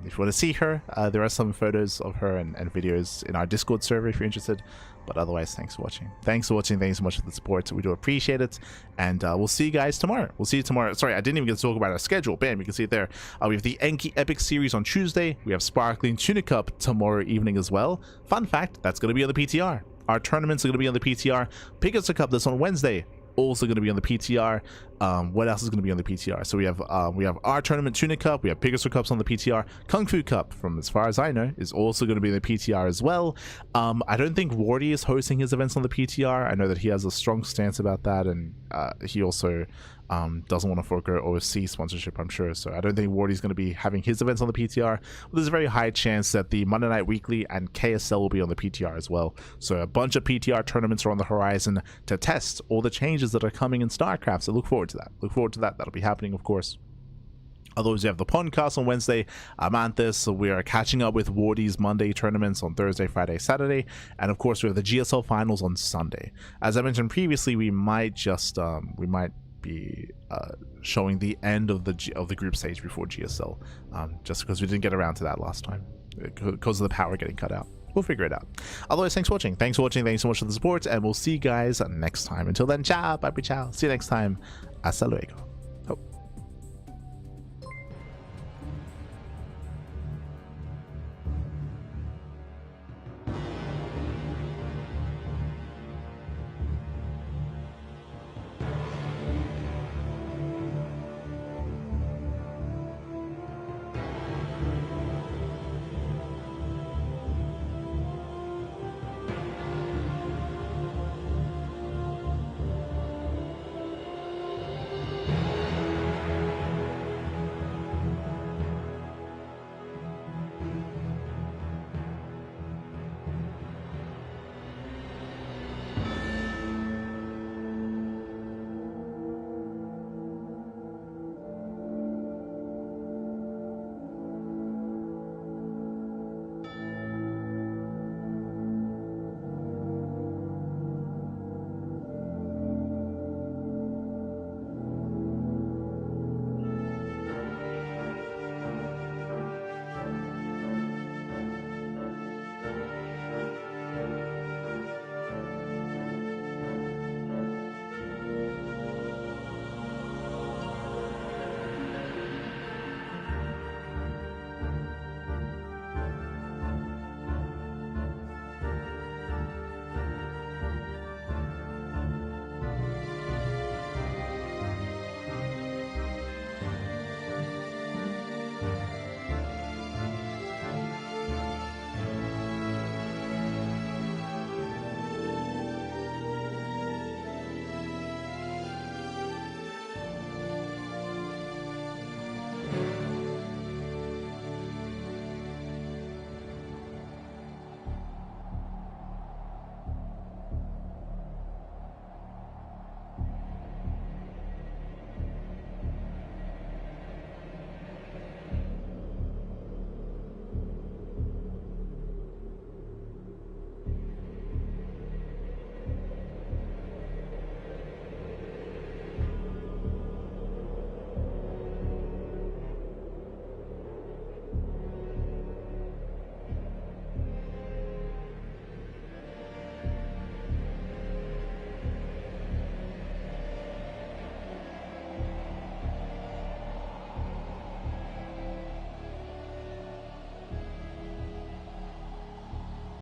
If you want to see her, there are some photos of her and videos in our Discord server if you're interested. But otherwise, thanks for watching. Thanks so much for the support. We do appreciate it. And we'll see you guys tomorrow. Sorry, I didn't even get to talk about our schedule. Bam, you can see it there. We have the Enki Epic Series on Tuesday. We have Sparkling Tuna Cup tomorrow evening as well. Fun fact, that's going to be on the PTR. Our tournaments are going to be on the PTR. Pickers Cup that's on Wednesday, also going to be on the PTR. What else is going to be on the PTR? So we have our tournament, Tuna Cup. We have Pickers Cups on the PTR. Kung Fu Cup, from as far as I know, is also going to be in the PTR as well. I don't think Wardy is hosting his events on the PTR. I know that he has a strong stance about that, and he also doesn't want to forego OSC sponsorship, I'm sure. So I don't think Wardy's going to be having his events on the PTR. But there's a very high chance that the Monday Night Weekly and KSL will be on the PTR as well. So a bunch of PTR tournaments are on the horizon to test all the changes that are coming in StarCraft. So look forward to that. That'll be happening, of course. Otherwise, we have the podcast on Wednesday, Amanthus, so we are catching up with Wardy's Monday tournaments on Thursday, Friday, Saturday, and of course we have the GSL finals on Sunday. As I mentioned previously, we might be showing the end of the group stage before GSL, just because we didn't get around to that last time because of the power getting cut out. We'll figure it out. Otherwise, thanks for watching. Thanks so much for the support, and we'll see you guys next time. Until then, ciao, bye, ciao. See you next time. Hasta luego.